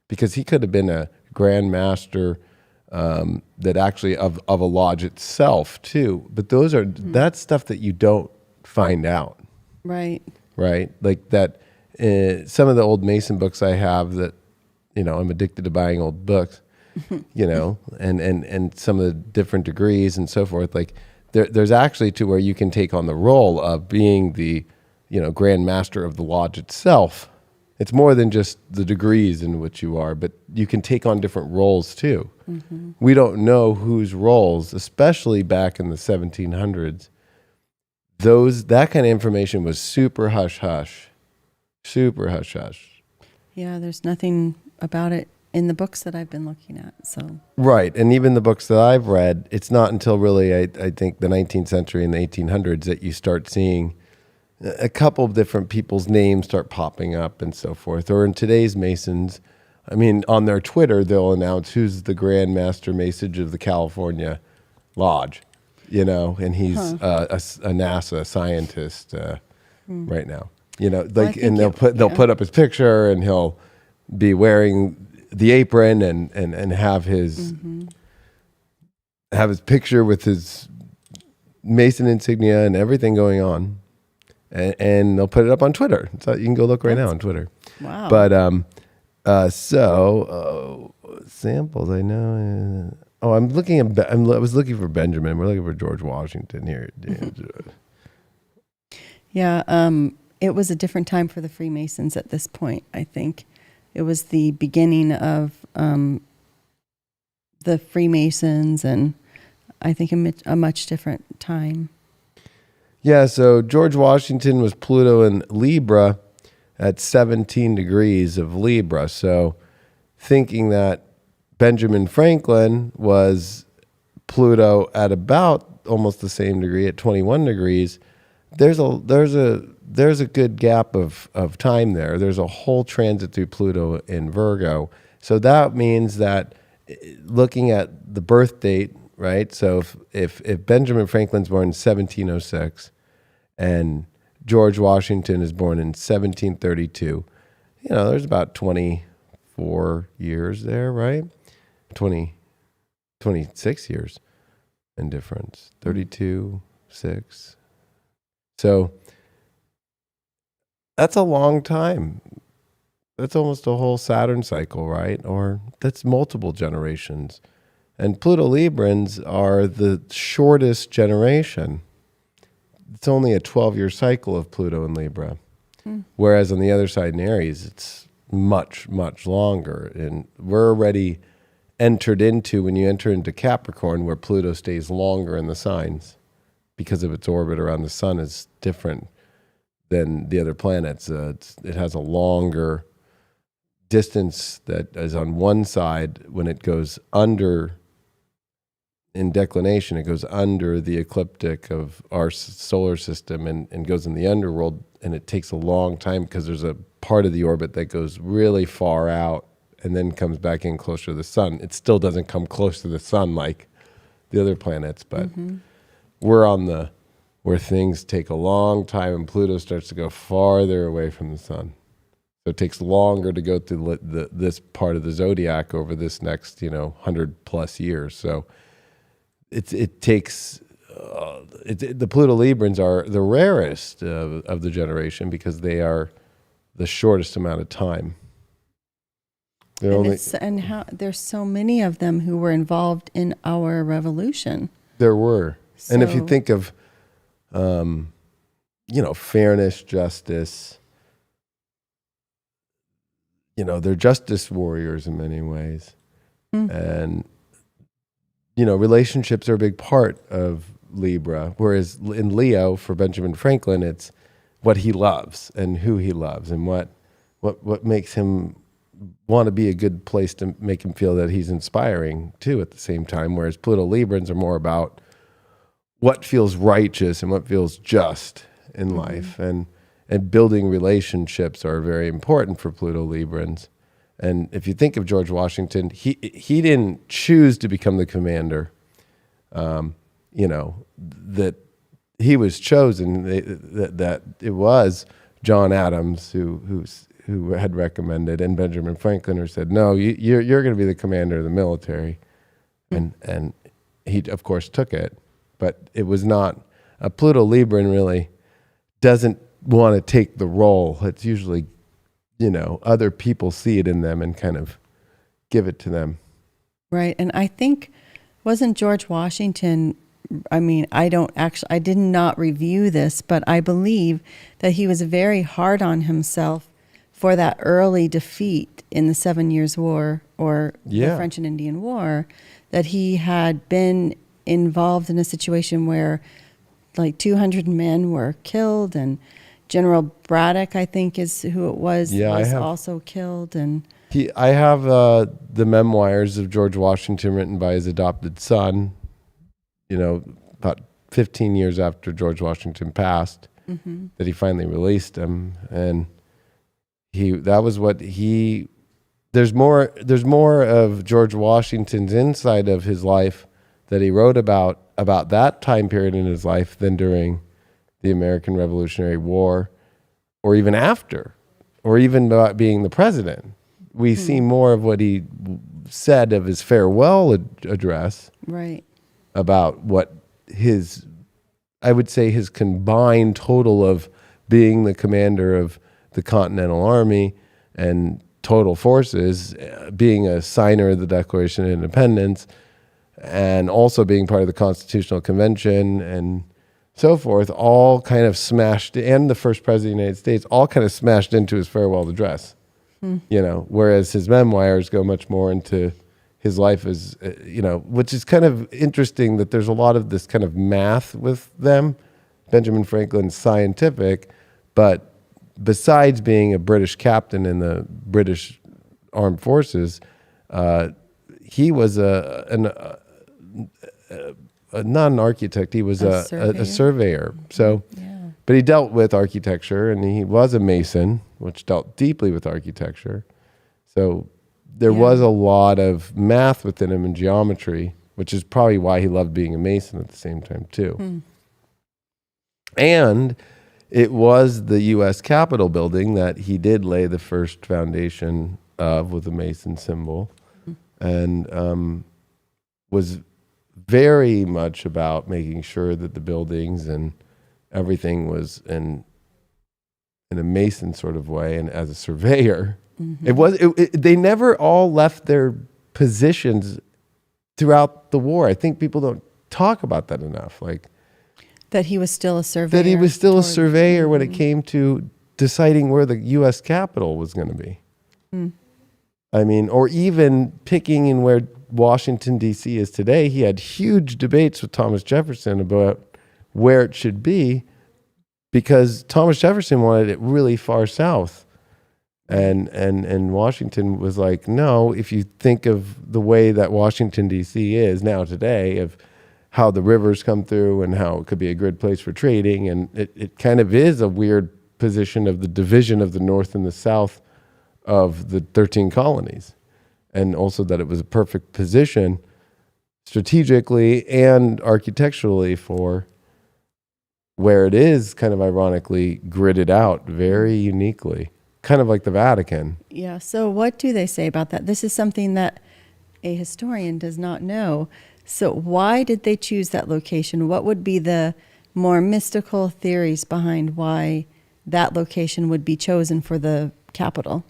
because he could have been a Grand Master that actually of a lodge itself, too. But that's stuff that you don't find out. Right. Right? Like that, some of the old Mason books I have that, I'm addicted to buying old books, and some of the different degrees and so forth. Like there's actually to where you can take on the role of being the, Grand Master of the lodge itself. It's more than just the degrees in which you are, but you can take on different roles too. We don't know whose roles, especially back in the 1700s, that kind of information was super hush-hush. Super hush-hush. Yeah, there's nothing about it in the books that I've been looking at. So Right, and even the books that I've read, it's not until really, I think, the 19th century and the 1800s that you start seeing a couple of different people's names start popping up and so forth. Or in today's Masons, I mean, on their Twitter, they'll announce who's the Grand Master Message of the California Lodge, and he's a NASA scientist right now. They'll put up his picture, and he'll be wearing the apron and have his picture with his Mason insignia and everything going on. and they'll put it up on Twitter. So you can go look right now on Twitter. Wow. But samples. I know. I'm looking at. I was looking for Benjamin. We're looking for George Washington here. Yeah. It was a different time for the Freemasons at this point. I think it was the beginning of the Freemasons, and I think a much different time. Yeah. So George Washington was Pluto in Libra at 17 degrees of Libra. So thinking that Benjamin Franklin was Pluto at about almost the same degree at 21 degrees, there's a good gap of time there. There's a whole transit through Pluto in Virgo. So that means that looking at the birth date, right? So if Benjamin Franklin's born in 1706 and George Washington is born in 1732, there's about 24 years there, right? 26 years in difference. 32, 6. So that's a long time. That's almost a whole Saturn cycle, right? Or that's multiple generations. And Pluto Librans are the shortest generation. It's only a 12-year cycle of Pluto in Libra. Whereas on the other side in Aries, it's much, much longer. And we're already entered into, when you enter into Capricorn, where Pluto stays longer in the signs because of its orbit around the sun is different than the other planets. It has a longer distance that is on one side when it goes under, in declination, it goes under the ecliptic of our solar system and goes in the underworld, and it takes a long time because there's a part of the orbit that goes really far out and then comes back in closer to the sun. It still doesn't come close to the sun like the other planets, but we're on where things take a long time and Pluto starts to go farther away from the sun. So it takes longer to go through this part of the zodiac over this next, 100 plus years. So it takes, the Pluto Librans are the rarest of the generation because they are the shortest amount of time. There's so many of them who were involved in our revolution. There were. So, and if you think of, fairness, justice, they're justice warriors in many ways. And, relationships are a big part of Libra. Whereas in Leo, for Benjamin Franklin, it's what he loves and who he loves and what makes him want to be a good place to make him feel that he's inspiring too at the same time. Whereas Pluto Librans are more about what feels righteous and what feels just in life. And building relationships are very important for Pluto Librans. And if you think of George Washington, he didn't choose to become the commander. That he was chosen, that it was John Adams who had recommended, and Benjamin Franklin who said, no, you're going to be the commander of the military. And he, of course, took it. But it was not, a Pluto Libran really doesn't want to take the role. It's usually, other people see it in them and kind of give it to them. Right. And I think, wasn't George Washington, I did not review this, but I believe that he was very hard on himself for that early defeat in the 7 Years' War or the French and Indian War, that he had been involved in a situation where like 200 men were killed, and General Braddock, I think is who it was also killed. And I have the memoirs of George Washington written by his adopted son, about 15 years after George Washington passed, that he finally released them. And there's more of George Washington's inside of his life that he wrote about that time period in his life than during the American Revolutionary War, or even after, or even about being the president. We see more of what he said of his farewell address, right, about what his combined total of being the commander of the Continental Army and total forces, being a signer of the Declaration of Independence, and also being part of the Constitutional Convention and so forth, all kind of smashed, and the first president of the United States, all kind of smashed into his farewell address. Whereas his memoirs go much more into his life as, which is kind of interesting that there's a lot of this kind of math with them. Benjamin Franklin's scientific, but besides being a British captain in the British Armed Forces, he was not an architect. He was a surveyor. So, but he dealt with architecture, and he was a Mason, which dealt deeply with architecture. So there was a lot of math within him and geometry, which is probably why he loved being a Mason at the same time too. And it was the U.S. Capitol building that he did lay the first foundation of with the Mason symbol, and was very much about making sure that the buildings and everything was in a Mason sort of way, and as a surveyor. They never all left their positions throughout the war. I think people don't talk about that enough. Like that he was still a surveyor. That he was still a surveyor when it came to deciding where the U.S. Capitol was going to be. I mean, or even picking in where Washington, D.C. is today. He had huge debates with Thomas Jefferson about where it should be, because Thomas Jefferson wanted it really far south. And Washington was like, no, if you think of the way that Washington, D.C. is now today, of how the rivers come through and how it could be a good place for trading, and it kind of is a weird position of the division of the North and the South of the 13 colonies. And also that it was a perfect position strategically and architecturally for where it is kind of ironically gridded out very uniquely, kind of like the Vatican. Yeah, so what do they say about that? This is something that a historian does not know. So why did they choose that location? What would be the more mystical theories behind why that location would be chosen for the capital?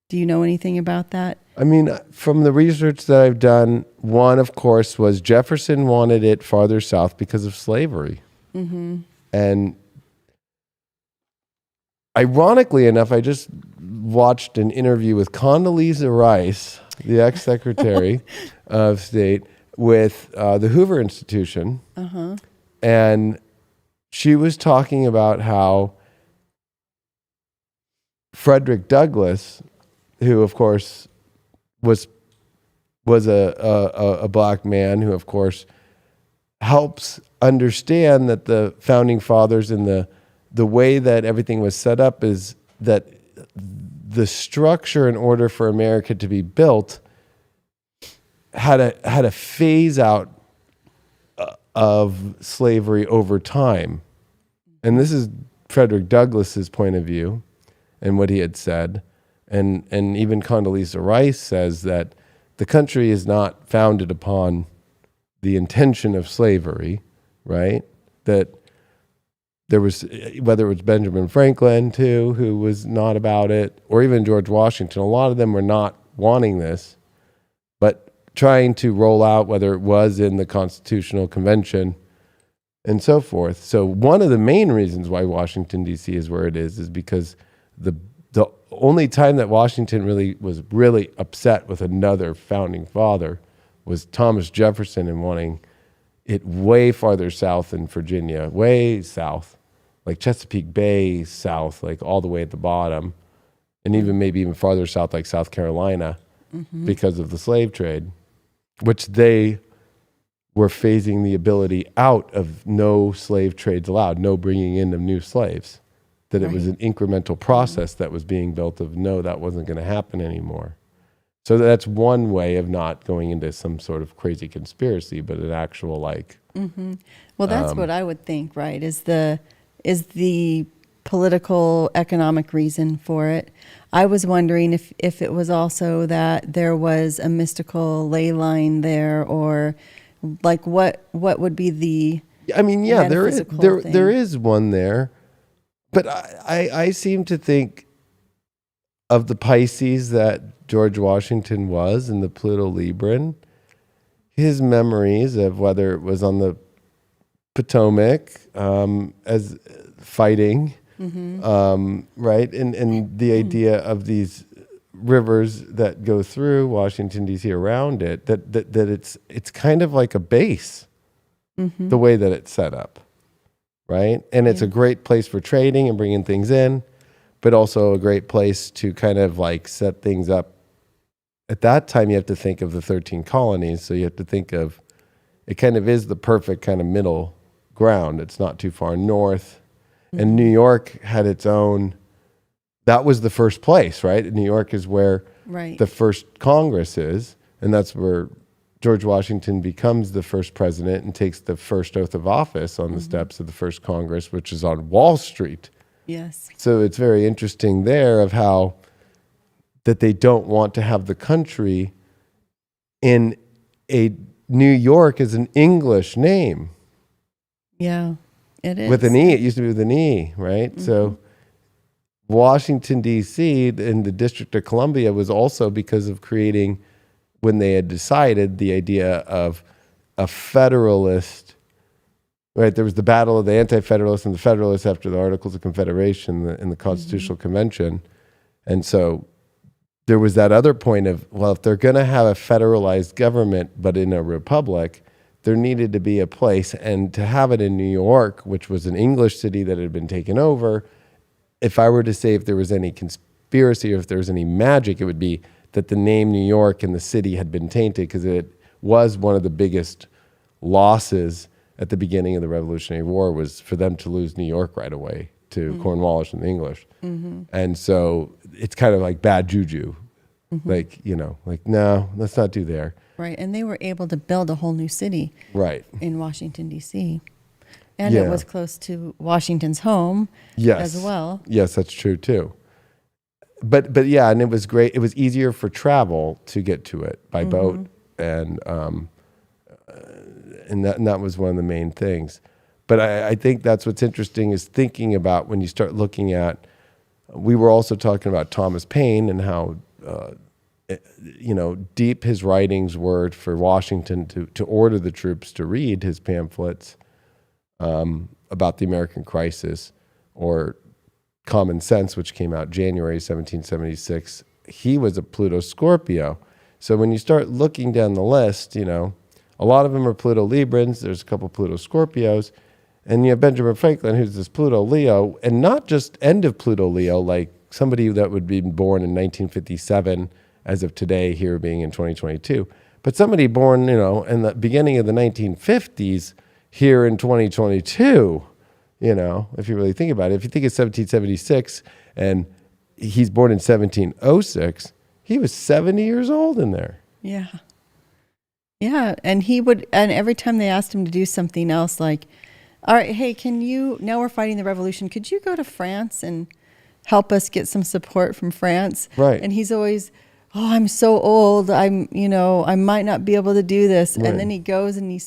Do you know anything about that? I mean, from the research that I've done, one, of course, was Jefferson wanted it farther south because of slavery. And ironically enough, I just watched an interview with Condoleezza Rice, the ex-secretary of state, with the Hoover Institution. And she was talking about how Frederick Douglass, who of course was a black man, who of course helps understand that the founding fathers and the way that everything was set up is that the structure in order for America to be built had a phase out of slavery over time. And this is Frederick Douglass's point of view and what he had said. And even Condoleezza Rice says that the country is not founded upon the intention of slavery, right? That there was, whether it was Benjamin Franklin too, who was not about it, or even George Washington, a lot of them were not wanting this, but trying to roll out, whether it was in the Constitutional Convention and so forth. So one of the main reasons why Washington, D.C. is where it is because the only time that Washington was really upset with another founding father was Thomas Jefferson and wanting it way farther south in Virginia, way south, like Chesapeake Bay south, like all the way at the bottom, and maybe even farther south, like South Carolina, because of the slave trade, which they were phasing the ability out of no slave trades allowed, no bringing in of new slaves. That it was an incremental process that was being built of, no, that wasn't going to happen anymore. So that's one way of not going into some sort of crazy conspiracy, but an actual like. Well, that's what I would think, right? Is the political, economic reason for it. I was wondering if it was also that there was a mystical ley line there, or like what would be the. I mean, yeah, there is one there. But I seem to think of the Pisces that George Washington was and the Pluto Libran, his memories of whether it was on the Potomac as fighting, right? And the idea of these rivers that go through Washington, D.C. around it, that it's kind of like a base, the way that it's set up, right? And it's a great place for trading and bringing things in, but also a great place to kind of like set things up. At that time, you have to think of the 13 colonies. So you have to think of, it kind of is the perfect kind of middle ground. It's not too far north. And New York had its own, that was the first place, right? New York is where the first Congress is. And that's where George Washington becomes the first president and takes the first oath of office on the steps of the first Congress, which is on Wall Street. Yes. So it's very interesting there of how that they don't want to have the country in a New York as an English name. Yeah, it is. With an E. It used to be with an E, right? So Washington, D.C. and the District of Columbia was also because of creating, when they had decided the idea of a federalist, right? There was the battle of the anti-federalists and the federalists after the Articles of Confederation in the Constitutional Convention. And so there was that other point of, well, if they're going to have a federalized government, but in a republic, there needed to be a place. And to have it in New York, which was an English city that had been taken over, if I were to say if there was any conspiracy or if there was any magic, it would be that the name New York and the city had been tainted, because it was one of the biggest losses at the beginning of the Revolutionary War, was for them to lose New York right away to Cornwallis and the English. And so it's kind of like bad juju. Like, you know, like, no, let's not do there. Right. And they were able to build a whole new city in Washington, D.C. And it was close to Washington's home as well. Yes, that's true too. But yeah, and it was great. It was easier for travel to get to it by boat. And that was one of the main things. But I think that's what's interesting is thinking about when you start looking at, we were also talking about Thomas Paine and how, deep his writings were for Washington to order the troops to read his pamphlets about the American crisis, or Common Sense, which came out January 1776. He was a Pluto Scorpio. So when you start looking down the list, a lot of them are Pluto Librans. There's a couple Pluto Scorpios. And you have Benjamin Franklin, who's this Pluto Leo, and not just end of Pluto Leo, like somebody that would be born in 1957, as of today, here being in 2022, but somebody born, in the beginning of the 1950s, here in 2022, if you really think about it. If you think of 1776, and he's born in 1706, he was 70 years old in there. Yeah. Yeah, and every time they asked him to do something else, like, all right, hey, now we're fighting the revolution, could you go to France and help us get some support from France? Right. And he's always, oh, I'm so old, I might not be able to do this. Right. And then he goes and he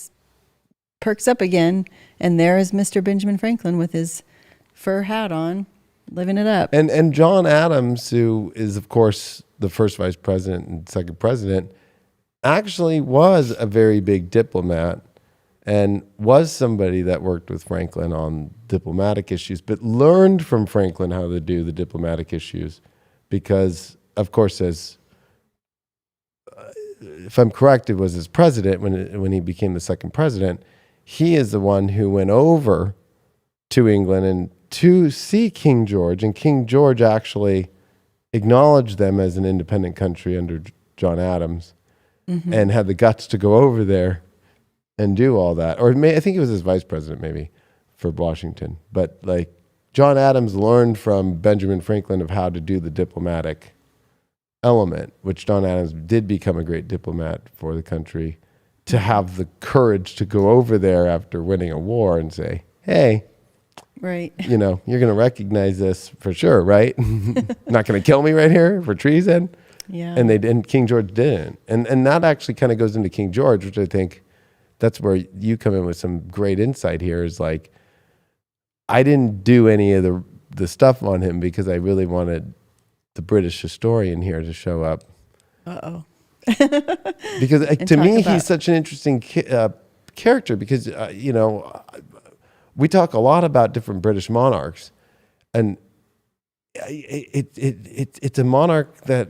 perks up again, and there is Mr. Benjamin Franklin with his fur hat on, living it up. And John Adams, who is, of course, the first vice president and second president, actually was a very big diplomat and was somebody that worked with Franklin on diplomatic issues, but learned from Franklin how to do the diplomatic issues because, of course, if I'm correct, it was as president when he became the second president. He is the one who went over to England and to see King George, and King George actually acknowledged them as an independent country under John Adams, and had the guts to go over there and do all that. Or I think he was his vice president maybe for Washington. But like John Adams learned from Benjamin Franklin of how to do the diplomatic element, which John Adams did become a great diplomat for the country, to have the courage to go over there after winning a war and say, hey, right, you're going to recognize this for sure, right? Not going to kill me right here for treason. Yeah. And King George didn't. And that actually kind of goes into King George, which I think that's where you come in with some great insight here, is like, I didn't do any of the stuff on him because I really wanted the British historian here to show up. Uh-oh. Because to talk me, about- he's such an interesting character because, we talk a lot about different British monarchs, and it's a monarch that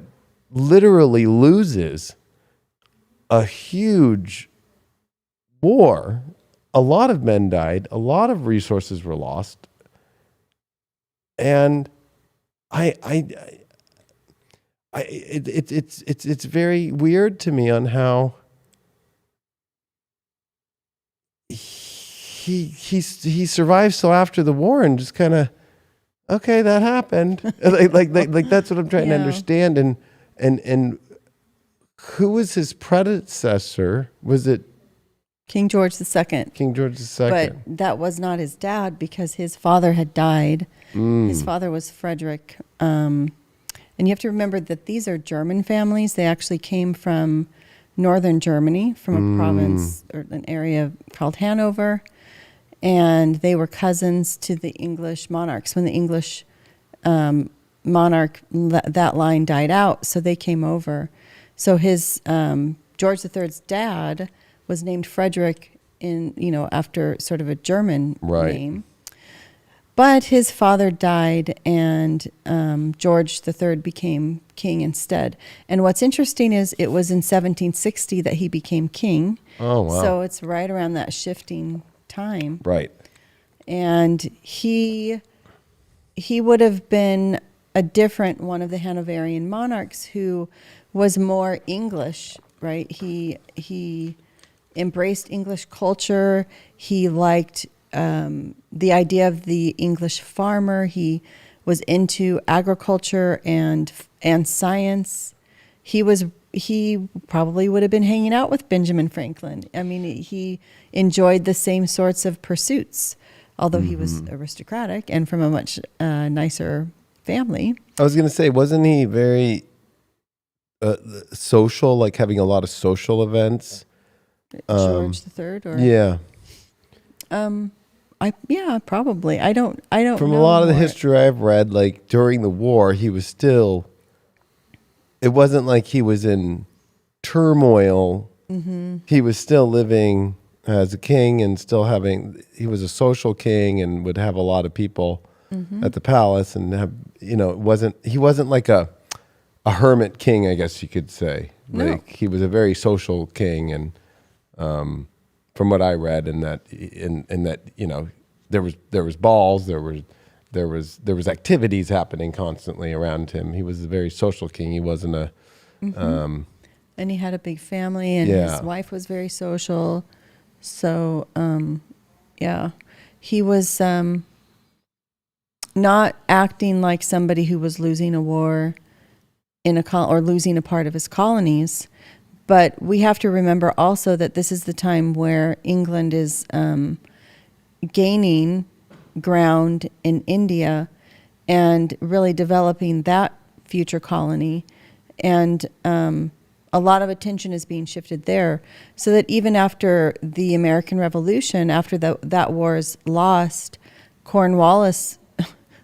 literally loses a huge war. A lot of men died, a lot of resources were lost, and it's very weird to me on how he survived so after the war and just kind of, okay, that happened. like that's what I'm trying to understand. And who was his predecessor? Was it King George II. King George II? But that was not his dad because his father had died. His father was Frederick. And you have to remember that these are German families. They actually came from northern Germany, from a province or an area called Hanover. And they were cousins to the English monarchs. When the English monarch, that line died out, so they came over. So his George III's dad was named Frederick after sort of a German name. But his father died, and George III became king instead. And what's interesting is it was in 1760 that he became king. Oh, wow. So it's right around that shifting time. Right. And he would have been a different one of the Hanoverian monarchs who was more English, right? He embraced English culture. He liked the idea of the English farmer. He was into agriculture and science. He probably would have been hanging out with Benjamin Franklin. I mean, he enjoyed the same sorts of pursuits, although he was aristocratic and from a much nicer family. I was going to say, wasn't he very social, like having a lot of social events? George III, or Yeah. Probably. I don't From know a lot of the more. history I've read, like during the war, he was still. It wasn't like he was in turmoil. He was still living as a king and still he was a social king and would have a lot of people at the palace and have, he wasn't like a hermit king, I guess you could say. No. Like he was a very social king, and from what I read, in that there was balls, there was activities happening constantly around him. He was a very social king. He wasn't a And he had a big family, and his wife was very social. So, he was not acting like somebody who was losing a war or losing a part of his colonies. But we have to remember also that this is the time where England is gaining ground in India and really developing that future colony. And a lot of attention is being shifted there, so that even after the American Revolution, after that war is lost, Cornwallis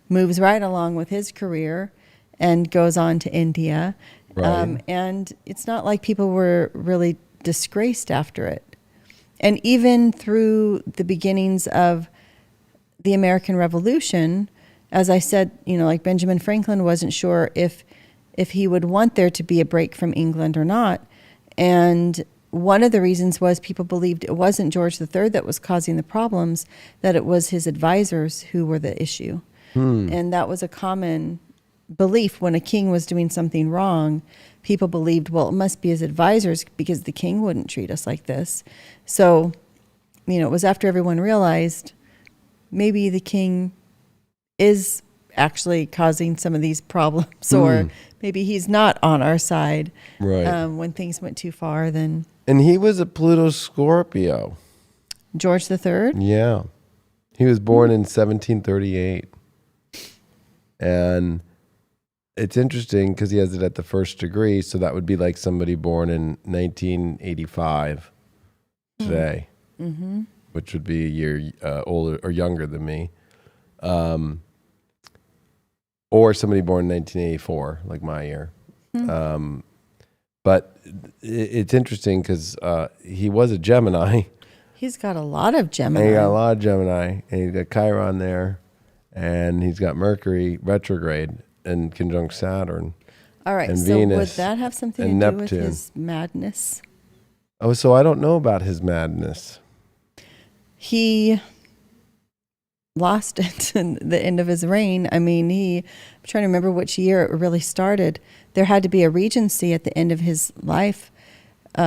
moves right along with his career and goes on to India. Right. And it's not like people were really disgraced after it. And even through the beginnings of the American Revolution, as I said, like Benjamin Franklin wasn't sure if he would want there to be a break from England or not. And one of the reasons was people believed it wasn't George III that was causing the problems, that it was his advisors who were the issue. And that was a common belief. When a king was doing something wrong, people believed, well, it must be his advisors because the king wouldn't treat us like this. So, it was after everyone realized maybe the king is actually causing some of these problems, or maybe he's not on our side. Right. When things went too far, then And he was a Pluto Scorpio. George III. Yeah. He was born in 1738. And it's interesting because he has it at the first degree. So that would be like somebody born in 1985 today, which would be a year older or younger than me. or somebody born in 1984, like my year. But it's interesting because he was a Gemini. He's got a lot of Gemini. And he got a lot of Gemini, and he's got Chiron there, and he's got Mercury retrograde and conjunct Saturn. All right, and so Venus would that have something to and do Neptune. with his madness? Oh, so I don't know about his madness. He lost it in the end of his reign. I mean, I'm trying to remember which year it really started. There had to be a regency at the end of his life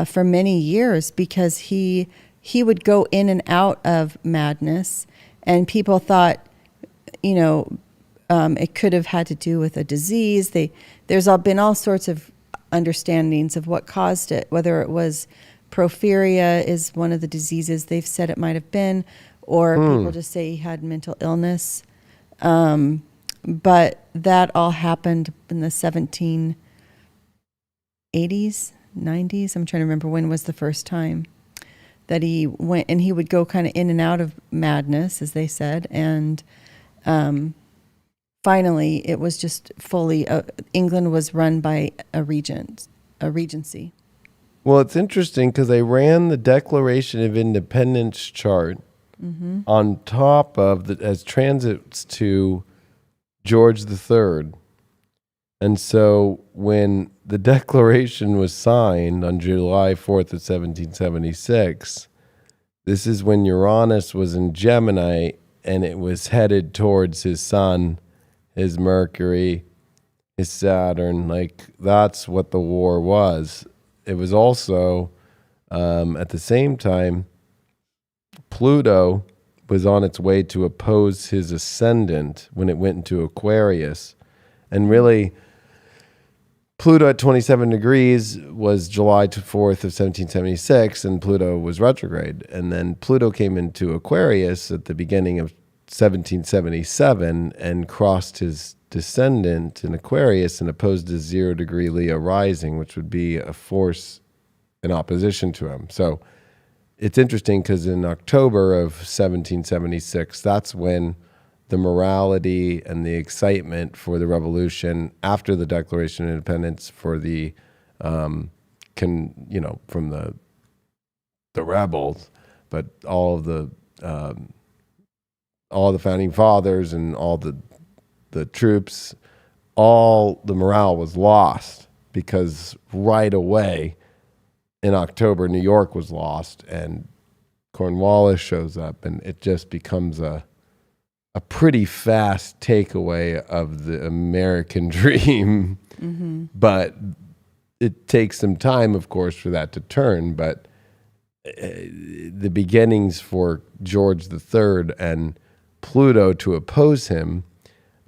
for many years because he would go in and out of madness, and people thought, it could have had to do with a disease. There's been all sorts of understandings of what caused it, whether it was porphyria is one of the diseases they've said it might have been, or people just say he had mental illness. But that all happened in the 1780s, 90s. I'm trying to remember when was the first time that he went, and he would go kind of in and out of madness, as they said. And finally, it was just fully, England was run by a regency. Well, it's interesting because they ran the Declaration of Independence chart on top of as transits to George III. And so when the Declaration was signed on July 4th of 1776, this is when Uranus was in Gemini and it was headed towards his Sun, his Mercury, his Saturn. Like, that's what the war was. It was also, at the same time, Pluto was on its way to oppose his ascendant when it went into Aquarius. And really, Pluto at 27 degrees was July 4th of 1776, and Pluto was retrograde. And then Pluto came into Aquarius at the beginning of 1777 and crossed his descendant in Aquarius and opposed his 0-degree Leo rising, which would be a force in opposition to him. So it's interesting because in October of 1776, that's when the morality and the excitement for the revolution after the Declaration of Independence for the, from the rebels, but all the founding fathers and all the troops, all the morale was lost because right away in October, New York was lost and Cornwallis shows up, and it just becomes a pretty fast takeaway of the American dream. But it takes some time, of course, for that to turn. But the beginnings for George III and Pluto to oppose him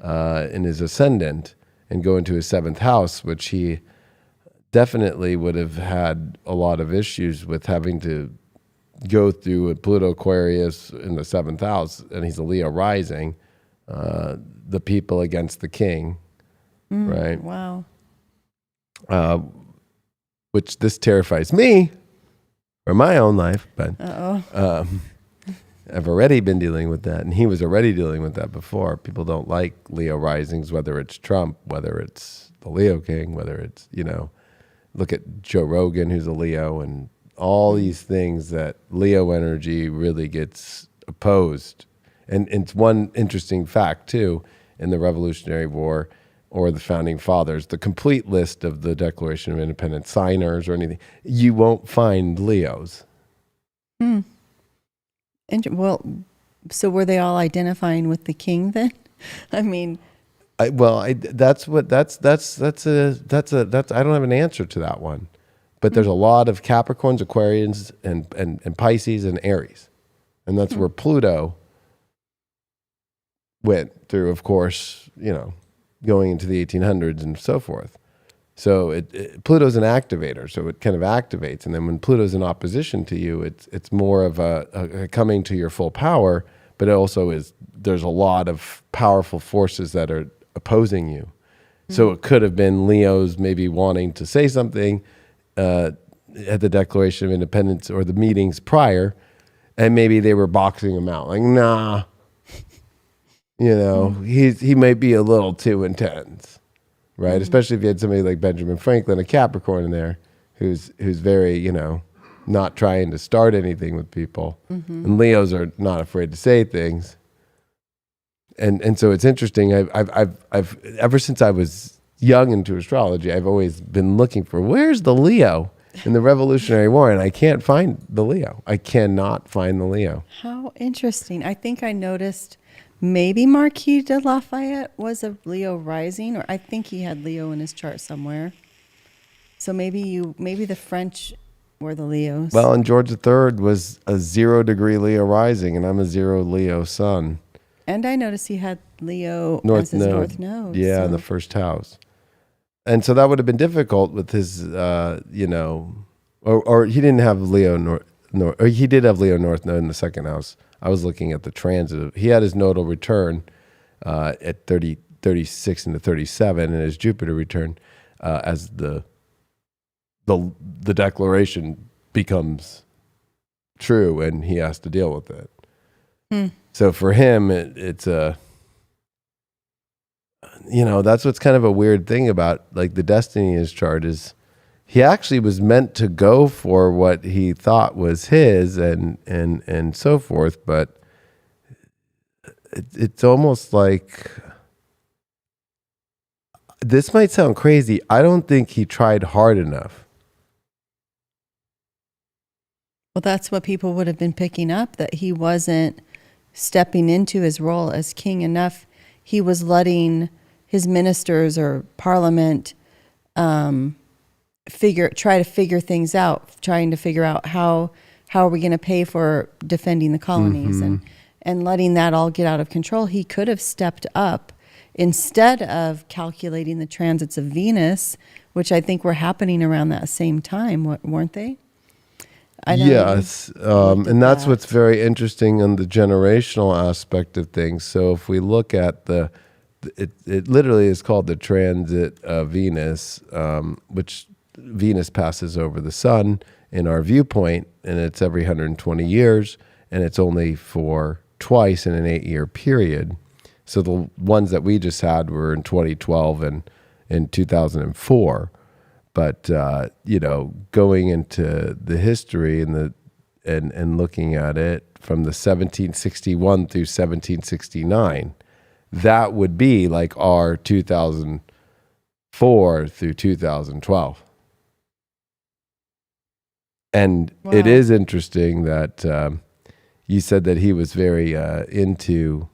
in his ascendant and go into his seventh house, which he definitely would have had a lot of issues with having to go through a Pluto Aquarius in the seventh house, and he's a Leo rising, the people against the king, right? Wow. Which this terrifies me for my own life, but I've already been dealing with that, and he was already dealing with that before. People don't like Leo risings, whether it's Trump, whether it's the Leo King, whether it's, look at Joe Rogan, who's a Leo, and all these things that Leo energy really gets opposed. And it's one interesting fact, too, in the Revolutionary War or the Founding Fathers, the complete list of the Declaration of Independence signers or anything, you won't find Leos. Well, so were they all identifying with the king then? I mean... I don't have an answer to that one. But there's a lot of Capricorns, Aquarians, and Pisces and Aries. And that's where Pluto went through, of course, going into the 1800s and so forth. So Pluto's an activator, so it kind of activates. And then when Pluto's in opposition to you, it's more of a coming to your full power, but it also there's a lot of powerful forces that are opposing you. So it could have been Leo's maybe wanting to say something at the Declaration of Independence or the meetings prior, and maybe they were boxing him out, like, nah, You know, he might be a little too intense, right? Especially if you had somebody like Benjamin Franklin, a Capricorn in there, who's very, you know, not trying to start anything with people. And Leos are not afraid to say things. And so it's interesting. I've ever since I was young into astrology, I've always been looking for, where's the Leo in the Revolutionary War, and I can't find the Leo. I cannot find the Leo. How interesting. I think I noticed maybe Marquis de Lafayette was a Leo rising, or I think he had Leo in his chart somewhere. So maybe the French were the Leos. Well, and George III was a 0 degree Leo rising, and I'm a 0 Leo sun. And I noticed he had Leo North as his node. North Node. Yeah, in the first house. And so that would have been difficult with his, you know, or he didn't have Leo or he did have Leo North Node in the second house. I was looking at the transit. He had his nodal return at 36 into 37, and his Jupiter return as the declaration becomes true, and he has to deal with it. So for him, it's a, you know, that's what's kind of a weird thing about like the destiny in his chart is he actually was meant to go for what he thought was his and so forth, but it's almost like, this might sound crazy, I don't think he tried hard enough. Well, that's what people would have been picking up, that he wasn't stepping into his role as king enough. He was letting his ministers or parliament try to figure things out, trying to figure out how are we going to pay for defending the colonies, and letting that all get out of control. He could have stepped up instead of calculating the transits of Venus, which I think were happening around that same time, weren't they? Yes, and that's what's very interesting on the generational aspect of things. So if we look at it literally is called the transit of Venus, which Venus passes over the sun in our viewpoint, and it's every 120 years, and it's only for twice in an 8-year period. So the ones that we just had were in 2012 and in 2004. But you know, going into the history and looking at it from the 1761 through 1769, that would be like our 2004 through 2012. And Wow. It is interesting that you said that he was very into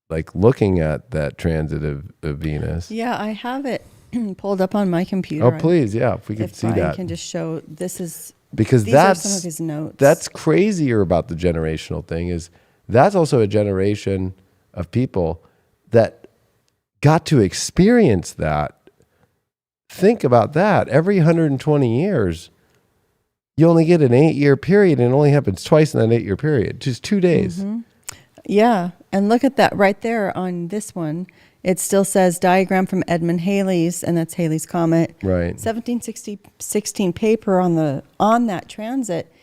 like looking at that transit of Venus. Yeah, I have it pulled up on my computer. Oh, please, yeah, if we could if see Brian that. can just show, this is, Because these that's are some of his notes. That's crazier about the generational thing is that's also a generation of people that got to experience that. Think about that. Every 120 years, you only get an 8-year period, and it only happens twice in that 8-year period, just 2 days. Yeah, and look at that right there on this one. It still says diagram from Edmund Halley's, and that's Halley's Comet. Right. 1716 paper on that transit.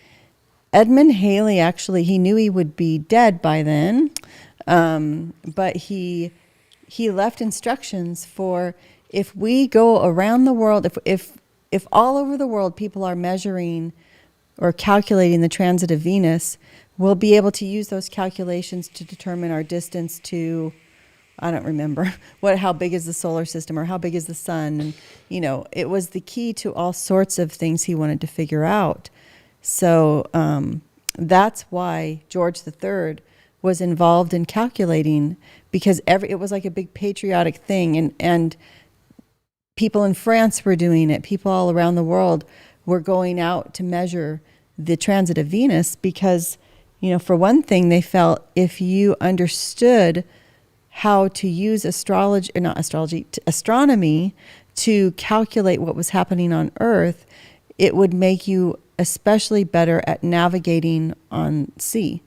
Edmund Halley, actually, he knew he would be dead by then, but he left instructions for, if we go around the world, if all over the world people are measuring or calculating the transit of Venus, we'll be able to use those calculations to determine our distance to, I don't remember how big is the solar system or how big is the sun. And, you know, it was the key to all sorts of things he wanted to figure out. So that's why George III was involved in calculating, because it was like a big patriotic thing. And people in France were doing it. People all around the world were going out to measure the transit of Venus because, you know, for one thing, they felt if you understood how to use astronomy to calculate what was happening on Earth, it would make you especially better at navigating on sea.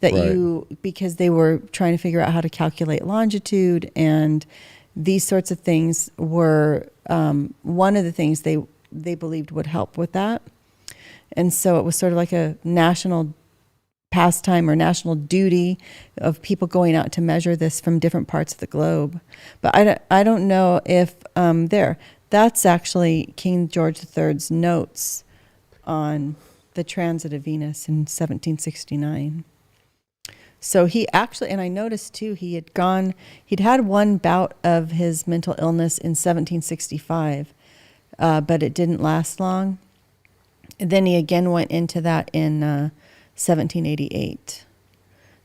Because they were trying to figure out how to calculate longitude, and these sorts of things were one of the things they believed would help with that. And so it was sort of like a national pastime or national duty of people going out to measure this from different parts of the globe. But I don't know if that's actually King George III's notes on the transit of Venus in 1769. So he actually, and I noticed too, he'd had one bout of his mental illness in 1765, but it didn't last long. And then he again went into that in 1788.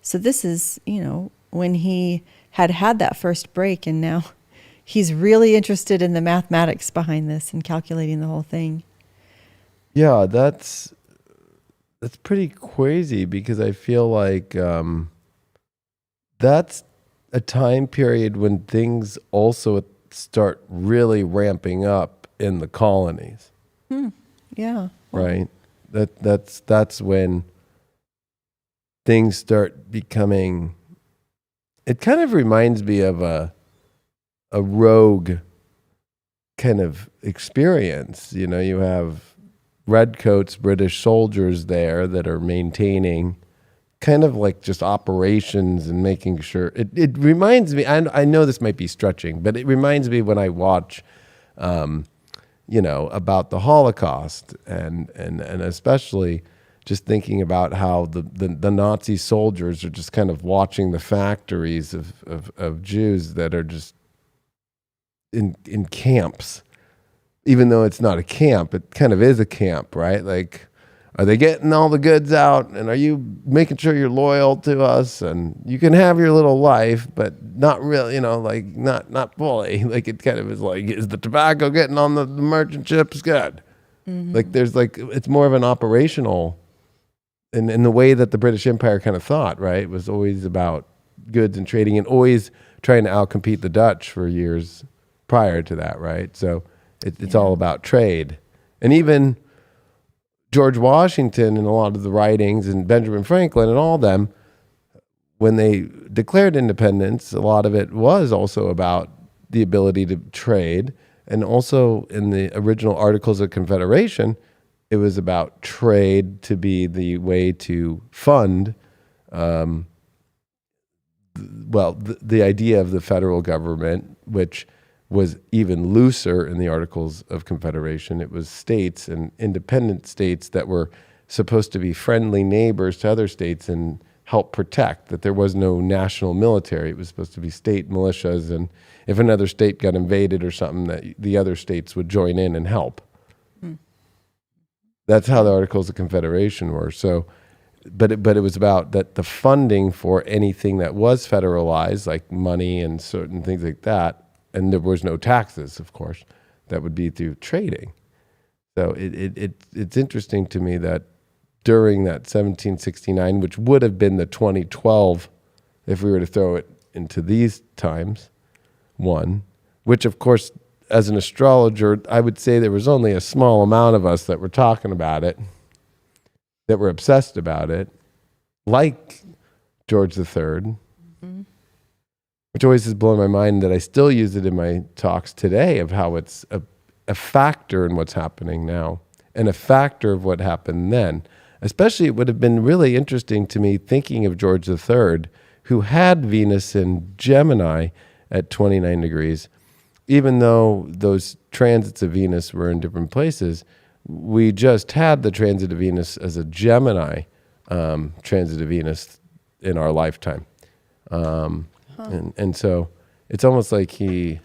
So this is, when he had that first break, and now he's really interested in the mathematics behind this and calculating the whole thing. Yeah, that's pretty crazy, because I feel like that's a time period when things also start really ramping up in the colonies. Yeah. Right. That's when things start becoming. It kind of reminds me of a rogue kind of experience. You have redcoats, British soldiers there that are maintaining kind of like just operations and making sure. It reminds me, I know this might be stretching, but it reminds me when I watch about the Holocaust, and especially just thinking about how the Nazi soldiers are just kind of watching the factories of Jews that are just in camps. Even though it's not a camp, it kind of is a camp, right? Like, are they getting all the goods out? And are you making sure you're loyal to us? And you can have your little life, but not really, not fully. Like, it kind of is like, is the tobacco getting on the merchant ships? Good. Mm-hmm. Like, it's more of an operational, in the way that the British Empire kind of thought, right? It was always about goods and trading, and always trying to outcompete the Dutch for years prior to that, right? So it's all about trade. And even George Washington and a lot of the writings, and Benjamin Franklin and all them, when they declared independence, a lot of it was also about the ability to trade. And also in the original Articles of Confederation, it was about trade to be the way to fund, the idea of the federal government, which was even looser in the Articles of Confederation. It was states and independent states that were supposed to be friendly neighbors to other states and help protect, that there was no national military. It was supposed to be state militias, and if another state got invaded or something, that the other states would join in and help. That's how the Articles of Confederation were. So, but it was about that the funding for anything that was federalized, like money and certain things like that, and there was no taxes, of course, that would be through trading. So it's interesting to me that during that 1769, which would have been the 2012, if we were to throw it into these times, which of course, as an astrologer, I would say there was only a small amount of us that were talking about it, that were obsessed about it, like George III, mm-hmm. which always has blown my mind, that I still use it in my talks today, of how it's a factor in what's happening now, and a factor of what happened then. Especially, it would have been really interesting to me thinking of George III, who had Venus in Gemini at 29 degrees. Even though those transits of Venus were in different places, we just had the transit of Venus as a Gemini transit of Venus in our lifetime. And so it's almost like he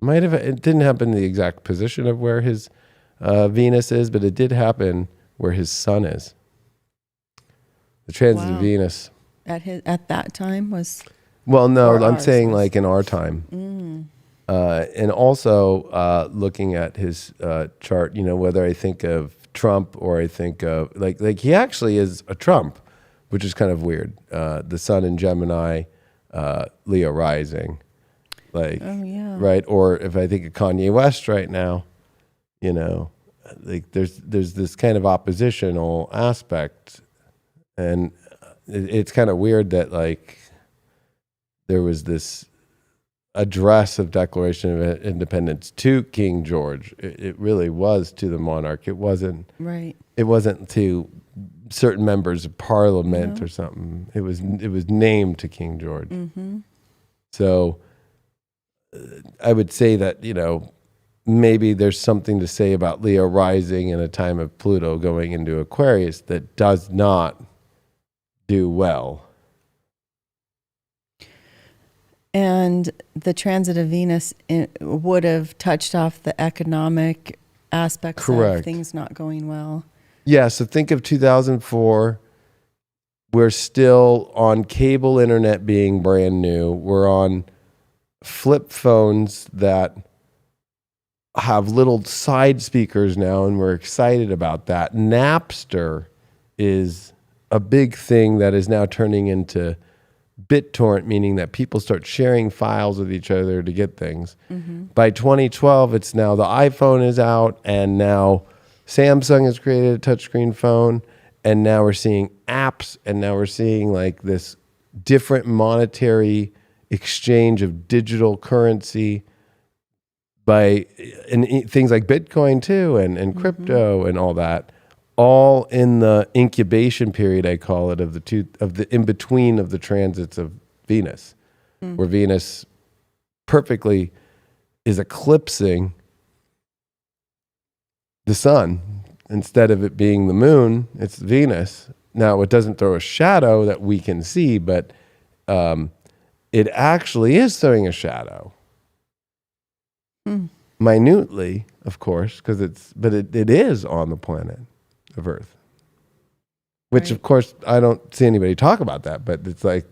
might have, it didn't happen in the exact position of where his Venus is, but it did happen where his sun is. The transit of Venus. At that time was? Well, no, I'm saying like in our time. And also looking at his chart, whether I think of Trump or I think of like he actually is a Trump, which is kind of weird. The sun in Gemini, Leo rising, right? Or if I think of Kanye West right now, like there's this kind of oppositional aspect, and it's kind of weird that like there was this address of Declaration of Independence to King George. It really was to the monarch. It wasn't right. It wasn't to certain members of Parliament or something. It was named to King George. So I would say that, maybe there's something to say about Leo rising in a time of Pluto going into Aquarius that does not do well. And the transit of Venus would have touched off the economic aspects Correct. of things not going well. Yeah, so think of 2004. We're still on cable internet being brand new. We're on flip phones that have little side speakers now, and we're excited about that. Napster is a big thing that is now turning into BitTorrent, meaning that people start sharing files with each other to get things. By 2012, it's now the iPhone is out, and now Samsung has created a touchscreen phone, and now we're seeing apps, and now we're seeing like this different monetary exchange of digital currency and things like Bitcoin too, and crypto and all that, all in the incubation period, I call it, of the in between of the transits of Venus, where Venus perfectly is eclipsing the sun. Instead of it being the moon, it's Venus. Now, it doesn't throw a shadow that we can see, but it actually is throwing a shadow. Minutely, of course, because it is on the planet of Earth. Which, Right. of course, I don't see anybody talk about that, but it's like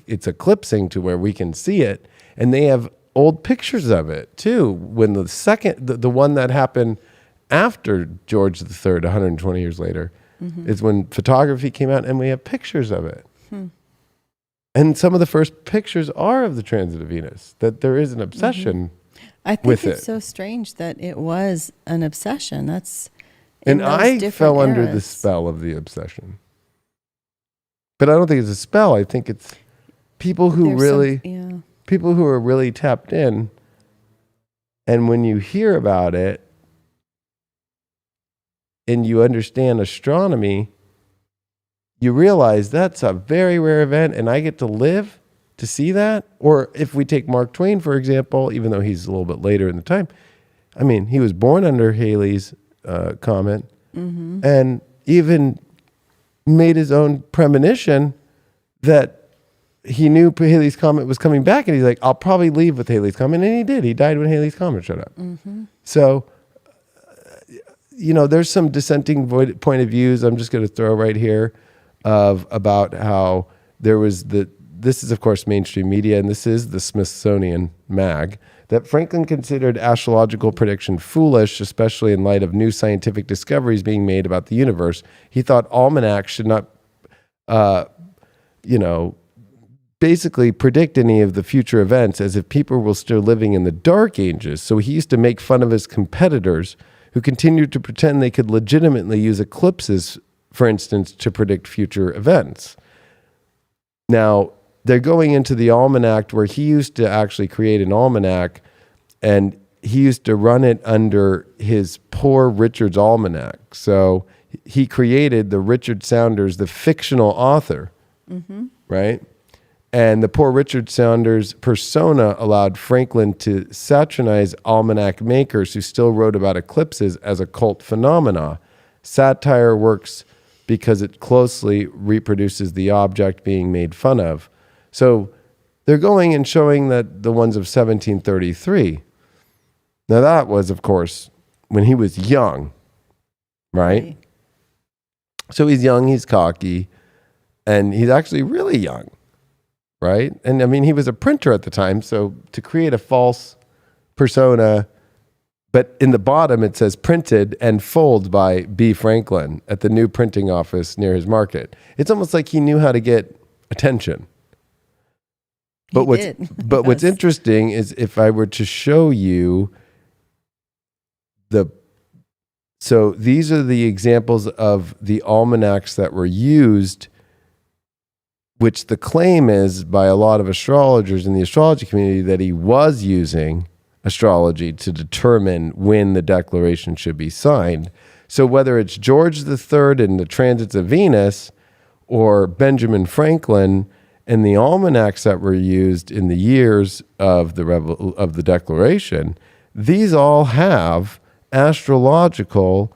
it's eclipsing to where we can see it, and they have old pictures of it too. When the one that happened after George III, 120 years later, is when photography came out, and we have pictures of it. And some of the first pictures are of the transit of Venus, that there is an obsession I think with it's it. so strange that it was an obsession. That's And in those I different fell under the eras. spell of the obsession. But I don't think it's a spell. I think it's people who There's really, people who are really tapped in. And when you hear about it and you understand astronomy, you realize that's a very rare event, and I get to live to see that. Or if we take Mark Twain, for example, even though he's a little bit later in the time, I mean, he was born under Halley's comet, and even made his own premonition that he knew Halley's comet was coming back, and he's like, I'll probably leave with Halley's comet, and he did. He died when Halley's comet showed up. So, there's some dissenting point of views I'm just going to throw right here about how there was this is, of course, mainstream media, and this is the Smithsonian Mag, that Franklin considered astrological prediction foolish, especially in light of new scientific discoveries being made about the universe. He thought almanacs should not, basically predict any of the future events, as if people were still living in the dark ages. So he used to make fun of his competitors who continued to pretend they could legitimately use eclipses, for instance, to predict future events. Now, they're going into the almanac, where he used to actually create an almanac, and he used to run it under his Poor Richard's Almanac. So he created the Richard Saunders, the fictional author, right? And the Poor Richard Saunders persona allowed Franklin to satironize almanac makers who still wrote about eclipses as occult phenomena. Satire works because it closely reproduces the object being made fun of. So they're going and showing that the ones of 1733. Now that was, of course, when he was young, right? So he's young, he's cocky, and he's actually really young, right? And I mean, he was a printer at the time, so to create a false persona, but in the bottom it says printed and fold by B. Franklin at the new printing office near his market. It's almost like he knew how to get attention. But what's interesting is if I were to show you so these are the examples of the almanacs that were used, which the claim is by a lot of astrologers in the astrology community that he was using astrology to determine when the declaration should be signed. So whether it's George III and the transits of Venus, or Benjamin Franklin and the almanacs that were used in the years of the Declaration, these all have astrological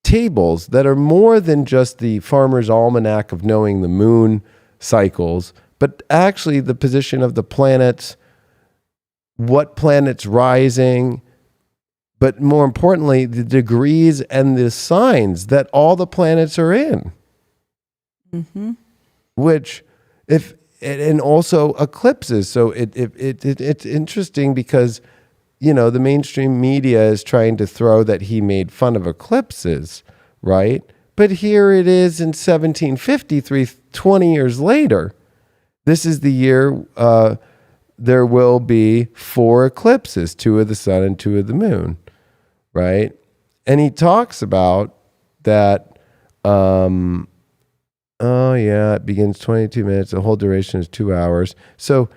tables that are more than just the farmer's almanac of knowing the moon cycles, but actually the position of the planets, what planets rising, but more importantly, the degrees and the signs that all the planets are in. Mm-hmm. Which, and also eclipses. So it's interesting because, the mainstream media is trying to throw that he made fun of eclipses, right? But here it is in 1753, 20 years later. This is the year there will be 4 eclipses, 2 of the sun and 2 of the moon, right? And he talks about that. It begins 22 minutes. The whole duration is 2 hours. So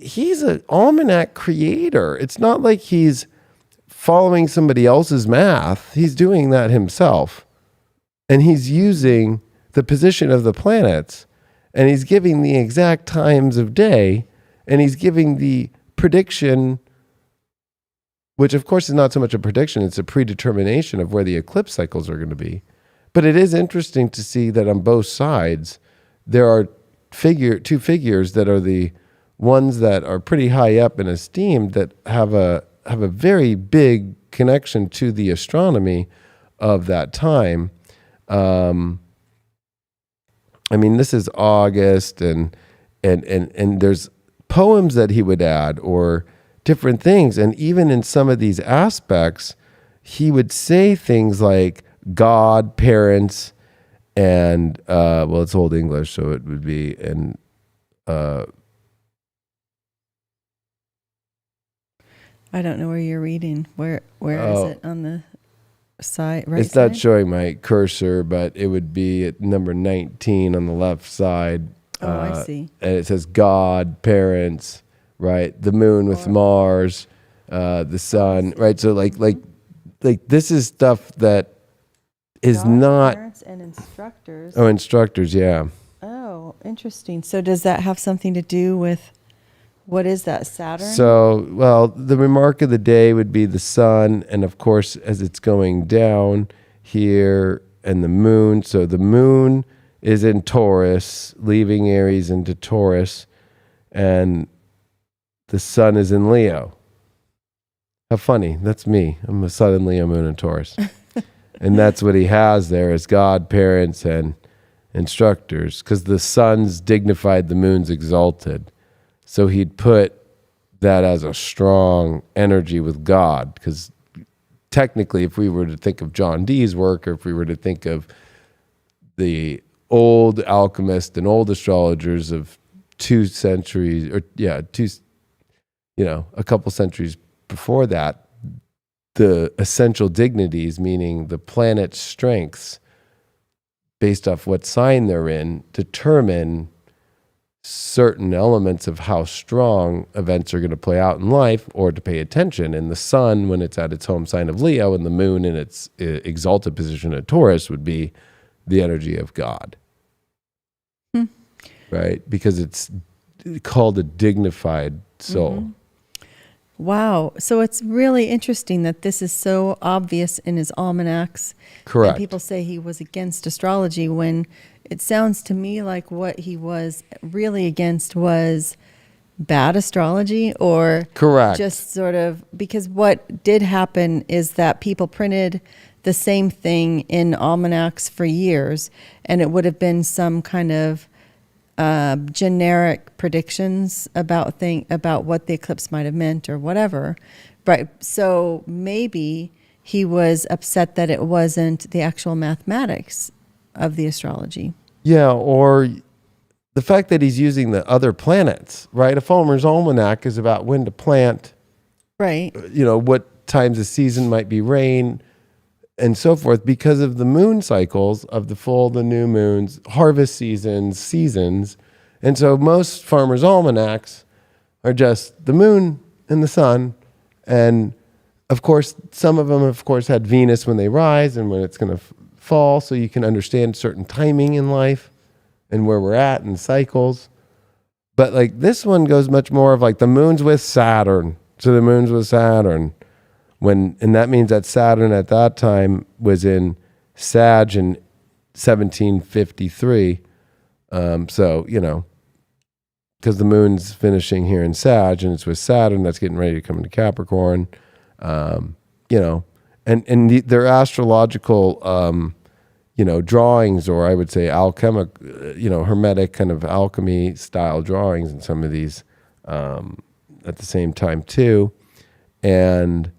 he's an almanac creator. It's not like he's following somebody else's math. He's doing that himself. And he's using the position of the planets. And he's giving the exact times of day. And he's giving the prediction, which of course is not so much a prediction, it's a predetermination of where the eclipse cycles are going to be. But it is interesting to see that on both sides, there are 2 figures that are the ones that are pretty high up in esteem, that have a very big connection to the astronomy of that time. This is August, and there's poems that he would add or different things. And even in some of these aspects, he would say things like God, parents, and it's Old English, so it would be I don't know where you're reading. Where is it on the side? Right, it's side? not showing my cursor, but it would be at number 19 on the left side. I see. And it says God, parents, right? The moon with Mars, the sun, right? So like this is stuff that is God, not parents and instructors. Oh, instructors, yeah. Oh, interesting. So does that have something to do with, what is that, Saturn? So, the remark of the day would be the sun, and of course, as it's going down here, and the moon. So the moon is in Taurus, leaving Aries into Taurus, and the sun is in Leo. How funny. That's me. I'm a sun in Leo, moon in Taurus. And that's what he has there is God, parents, and instructors, because the sun's dignified, the moon's exalted. So he'd put that as a strong energy with God, because technically, if we were to think of John Dee's work, or if we were to think of the old alchemists and old astrologers of 2 centuries, a couple centuries before that, the essential dignities, meaning the planet's strengths, based off what sign they're in, determine certain elements of how strong events are going to play out in life, or to pay attention. And the sun, when it's at its home sign of Leo, and the moon in its exalted position at Taurus, would be the energy of God. Right? Because it's called a dignified soul. Mm-hmm. Wow. So it's really interesting that this is so obvious in his almanacs. Correct. And people say he was against astrology, when it sounds to me like what he was really against was bad astrology, or correct, just sort of, because what did happen is that people printed the same thing in almanacs for years, and it would have been some kind of generic predictions about what the eclipse might have meant or whatever. Right. So maybe he was upset that it wasn't the actual mathematics of the astrology. Yeah, or the fact that he's using the other planets, right? A farmer's almanac is about when to plant, right? What times of season might be rain, and so forth, because of the moon cycles of the full, the new moons, harvest seasons. And so most farmers' almanacs are just the moon and the sun, and of course, some of them, of course, had Venus when they rise and when it's going to fall, so you can understand certain timing in life and where we're at in cycles. But like this one goes much more of like the moon's with Saturn. So the moon's with Saturn. And that means that Saturn at that time was in Sag in 1753. So, because the moon's finishing here in Sag and it's with Saturn, that's getting ready to come into Capricorn. And their astrological, drawings, or I would say alchemic, hermetic kind of alchemy style drawings in some of these at the same time too. And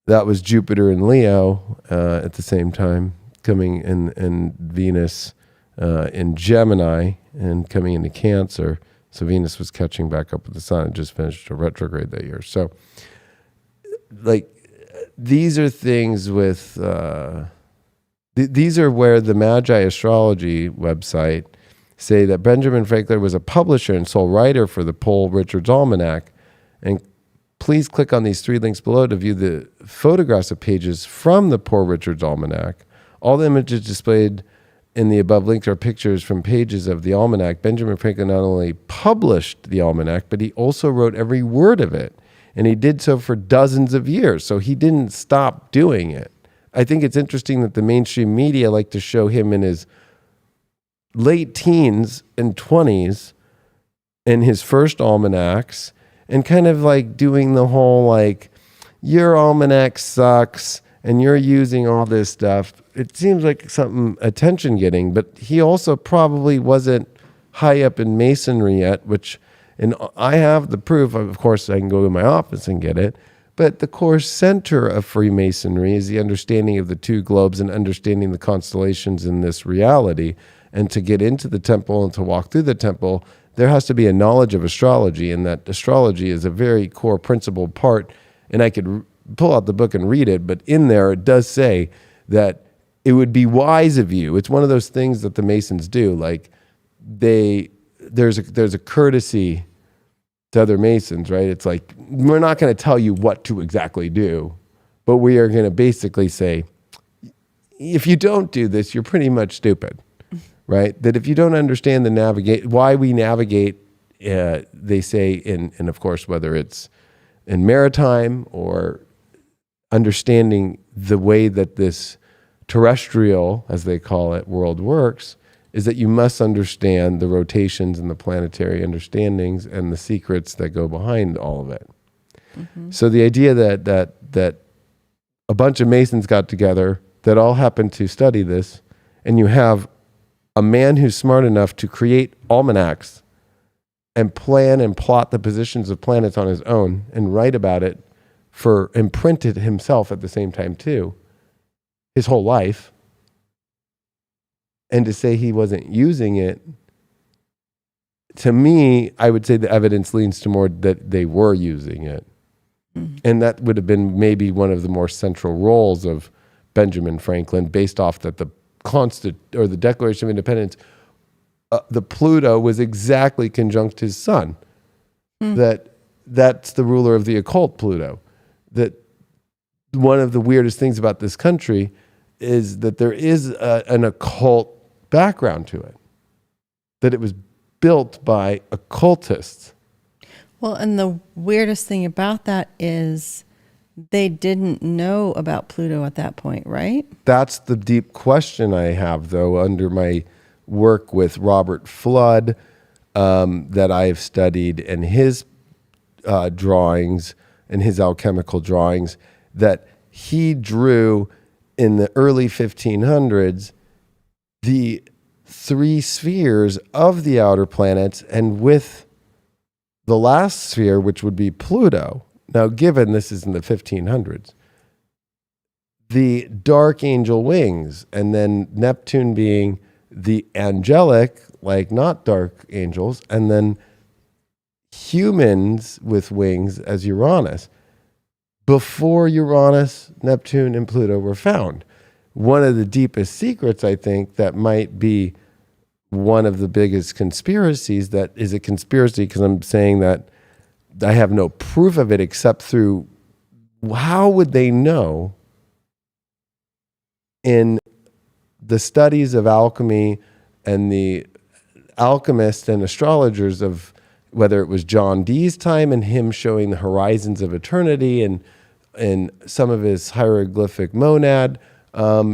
that was Jupiter and Leo at the same time, coming in, and Venus in Gemini and coming into Cancer. So Venus was catching back up with the sun. It just finished a retrograde that year. So like these are things with, these are where the Magi Astrology website say that Benjamin Franklin was a publisher and sole writer for the Poll Richard's Almanac. And please click on these 3 links below to view the photographs of pages from the Poor Richard's Almanac. All the images displayed in the above links are pictures from pages of the almanac. Benjamin Franklin not only published the almanac, but he also wrote every word of it. And he did so for dozens of years. So he didn't stop doing it. I think it's interesting that the mainstream media like to show him in his late teens and 20s in his first almanacs, and kind of like doing the whole like, your almanac sucks and you're using all this stuff. It seems like something attention getting, but he also probably wasn't high up in Masonry yet, and I have the proof. Of course, I can go to my office and get it. But the core center of Freemasonry is the understanding of the 2 globes and understanding the constellations in this reality. And to get into the temple and to walk through the temple, there has to be a knowledge of astrology, and that astrology is a very core principal part. And I could pull out the book and read it, but in there it does say that it would be wise of you. It's one of those things that the Masons do. Like there's a courtesy to other Masons, right? It's like, we're not going to tell you what to exactly do, but we are going to basically say, if you don't do this, you're pretty much stupid, right? That if you don't understand why we navigate, they say and of course, whether it's in maritime or understanding the way that this terrestrial, as they call it, world works, is that you must understand the rotations and the planetary understandings and the secrets that go behind all of it. Mm-hmm. So the idea that a bunch of Masons got together that all happened to study this, and you have a man who's smart enough to create almanacs and plan and plot the positions of planets on his own and write about it and print it himself at the same time too, his whole life. And to say he wasn't using it, to me, I would say the evidence leans to more that they were using it. Mm-hmm. And that would have been maybe one of the more central roles of Benjamin Franklin, based off that the Declaration of Independence, the Pluto was exactly conjunct his sun. Mm. That's the ruler of the occult, Pluto. That one of the weirdest things about this country is that there is an occult background to it, that it was built by occultists. Well, and the weirdest thing about that is they didn't know about Pluto at that point, right? That's the deep question I have, though, under my work with Robert Flood that I've studied, and his drawings and his alchemical drawings that he drew in the early 1500s, the 3 spheres of the outer planets, and with the last sphere, which would be Pluto. Now, given this is in the 1500s, the dark angel wings, and then Neptune being the angelic, like not dark angels, and then humans with wings as Uranus. Before Uranus, Neptune, and Pluto were found. One of the deepest secrets, I think, that might be one of the biggest conspiracies, that is a conspiracy because I'm saying that I have no proof of it except through how would they know in the studies of alchemy and the alchemists and astrologers of whether it was John Dee's time and him showing the horizons of eternity and some of his hieroglyphic monad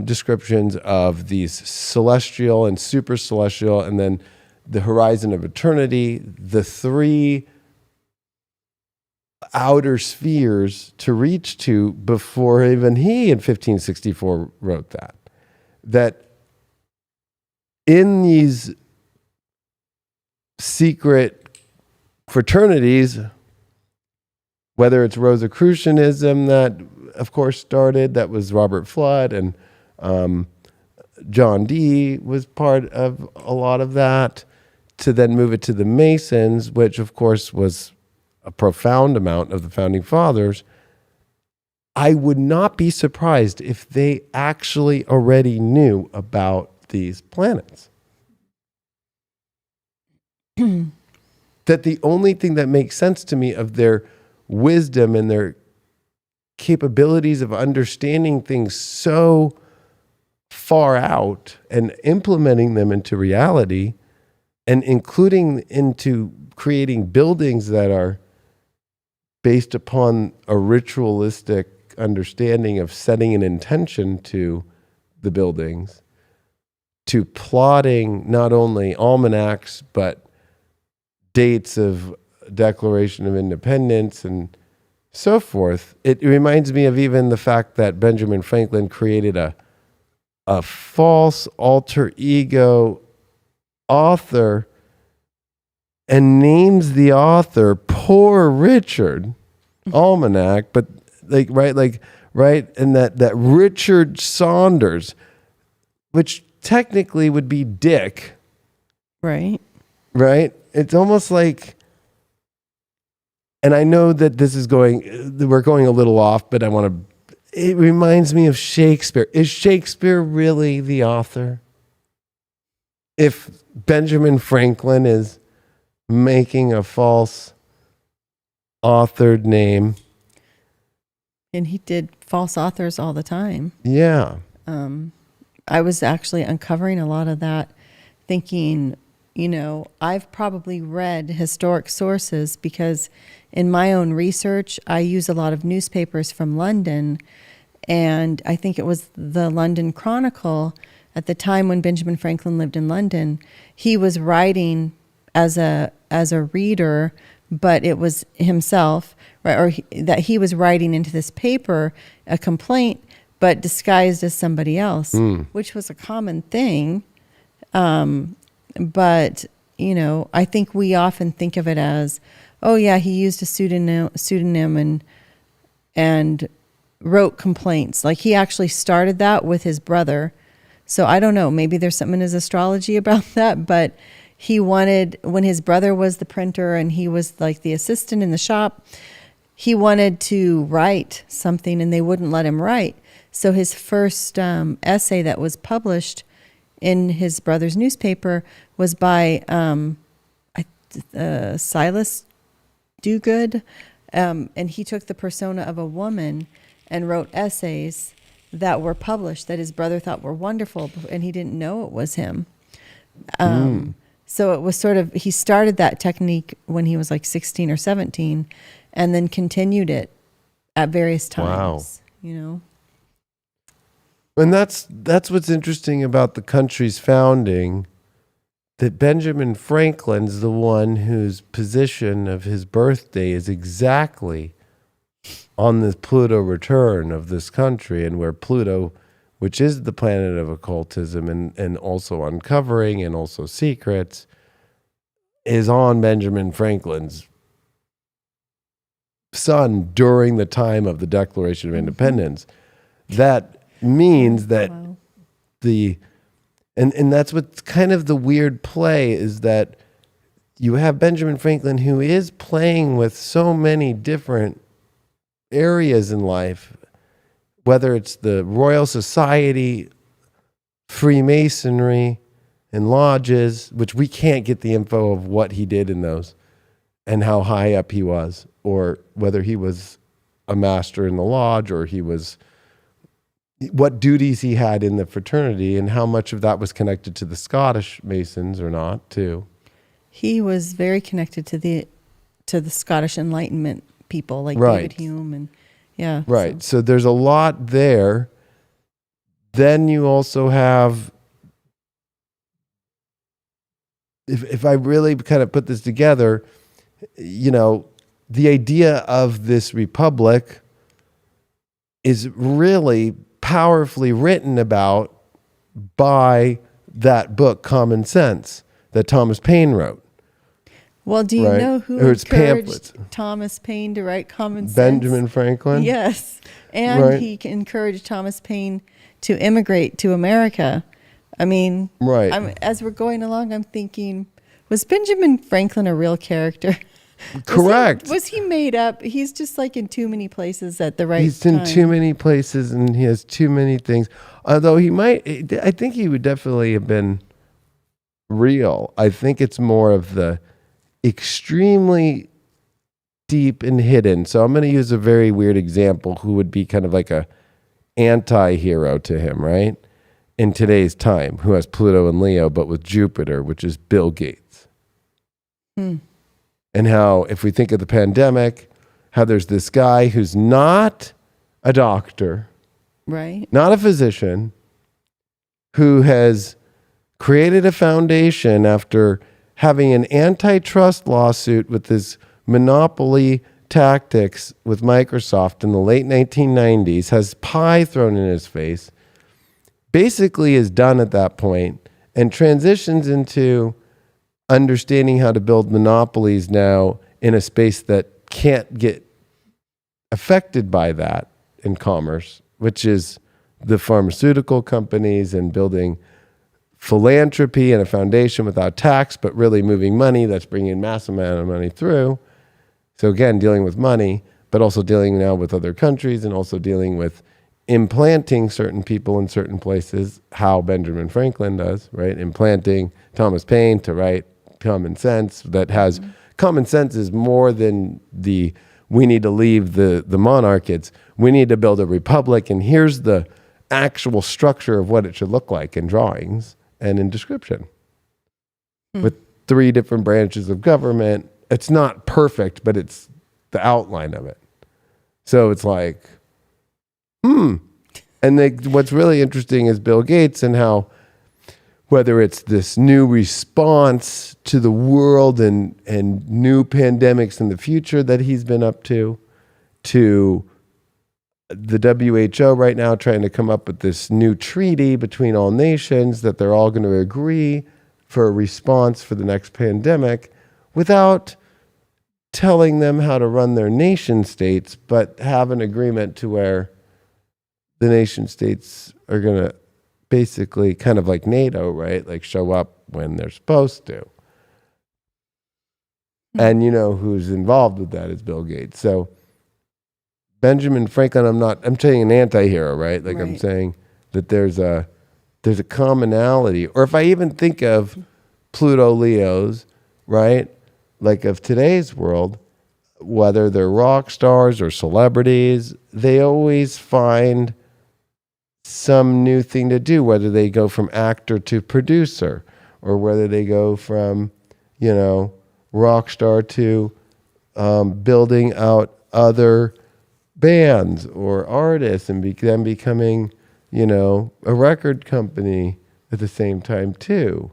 descriptions of these celestial and super celestial, and then the horizon of eternity, the three outer spheres to reach to before even he in 1564 wrote that in these secret fraternities, whether it's Rosicrucianism that of course started, that was Robert Flood, and John Dee was part of a lot of that, to then move it to the Masons, which of course was a profound amount of the founding fathers. I would not be surprised if they actually already knew about these planets. That the only thing that makes sense to me of their wisdom and their capabilities of understanding things so far out and implementing them into reality and including into creating buildings that are based upon a ritualistic understanding of setting an intention to the buildings, to plotting not only almanacs, but dates of Declaration of Independence and so forth. It reminds me of even the fact that Benjamin Franklin created a false alter ego author and names the author Poor Richard Almanac, but right, and that Richard Saunders, which technically would be Dick, right? It's almost like, and I know that we're going a little off, but it reminds me of Shakespeare. Is Shakespeare really the author? If Benjamin Franklin is making a false authored name. And he did false authors all the time. Yeah. I was actually uncovering a lot of that, thinking, I've probably read historic sources because in my own research, I use a lot of newspapers from London. And I think it was the London Chronicle at the time when Benjamin Franklin lived in London. He was writing as a reader, but it was himself, right? Or that he was writing into this paper a complaint, but disguised as somebody else, which was a common thing. But I think we often think of it as, oh yeah, he used a pseudonym and wrote complaints. Like he actually started that with his brother. So I don't know, maybe there's something in his astrology about that, but he wanted, when his brother was the printer and he was like the assistant in the shop, he wanted to write something and they wouldn't let him write. So his first essay that was published in his brother's newspaper was by Silas Dogood, and he took the persona of a woman and wrote essays that were published that his brother thought were wonderful, and he didn't know it was him. So it was sort of, he started that technique when he was like 16 or 17 and then continued it at various times. Wow. And that's what's interesting about the country's founding, that Benjamin Franklin's the one whose position of his birthday is exactly on the Pluto return of this country, and where Pluto, which is the planet of occultism and also uncovering and also secrets, is on Benjamin Franklin's sun during the time of the Declaration of Independence. That means that and that's what's kind of the weird play, is that you have Benjamin Franklin, who is playing with so many different areas in life, whether it's the Royal Society, Freemasonry, and lodges, which we can't get the info of what he did in those and how high up he was, or whether he was a master in the lodge, or what duties he had in the fraternity, and how much of that was connected to the Scottish Masons or not, too. He was very connected to the Scottish Enlightenment people like Right. David Hume and yeah. Right. So there's a lot there. Then you also have, if I really kind of put this together, the idea of this republic is really powerfully written about by that book, Common Sense, that Thomas Paine wrote. Well, do you right? know who Or it's encouraged pamphlets. Thomas Paine to write Common Sense? Benjamin Franklin? Yes. And Right. he encouraged Thomas Paine to immigrate to America. I mean, Right. as we're going along, I'm thinking, was Benjamin Franklin a real character? Correct. Was he made up? He's just like in too many places at the right He's time. in too many places and he has too many things. Although I think he would definitely have been real. I think it's more of the extremely deep and hidden. So I'm going to use a very weird example who would be kind of like a anti-hero to him, right? In today's time, who has Pluto and Leo, but with Jupiter, which is Bill Gates. And how, if we think of the pandemic, how there's this guy who's not a doctor, Right. not a physician, who has created a foundation after having an antitrust lawsuit with his monopoly tactics with Microsoft in the late 1990s, has pie thrown in his face, basically is done at that point, and transitions into understanding how to build monopolies now in a space that can't get affected by that in commerce, which is the pharmaceutical companies and building philanthropy and a foundation without tax, but really moving money that's bringing massive amount of money through. So again, dealing with money, but also dealing now with other countries and also dealing with implanting certain people in certain places, how Benjamin Franklin does, right? Implanting Thomas Paine to write Common Sense that has common sense is more than we need to leave the monarch. It's we need to build a republic, and here's the actual structure of what it should look like in drawings and in description. With 3 different branches of government. It's not perfect, but it's the outline of it. So it's like, And what's really interesting is Bill Gates and how, whether it's this new response to the world and new pandemics in the future that he's been up to the WHO right now trying to come up with this new treaty between all nations that they're all going to agree for a response for the next pandemic without telling them how to run their nation states, but have an agreement to where the nation states are going to basically kind of like NATO, right? Like show up when they're supposed to. And you know who's involved with that is Bill Gates. So Benjamin Franklin, I'm saying an anti-hero, right? Like I'm saying that there's a commonality. Or if I even think of Pluto Leos, right? Like of today's world, whether they're rock stars or celebrities, they always find some new thing to do, whether they go from actor to producer or whether they go from, rock star to building out other bands or artists and them becoming, a record company at the same time too.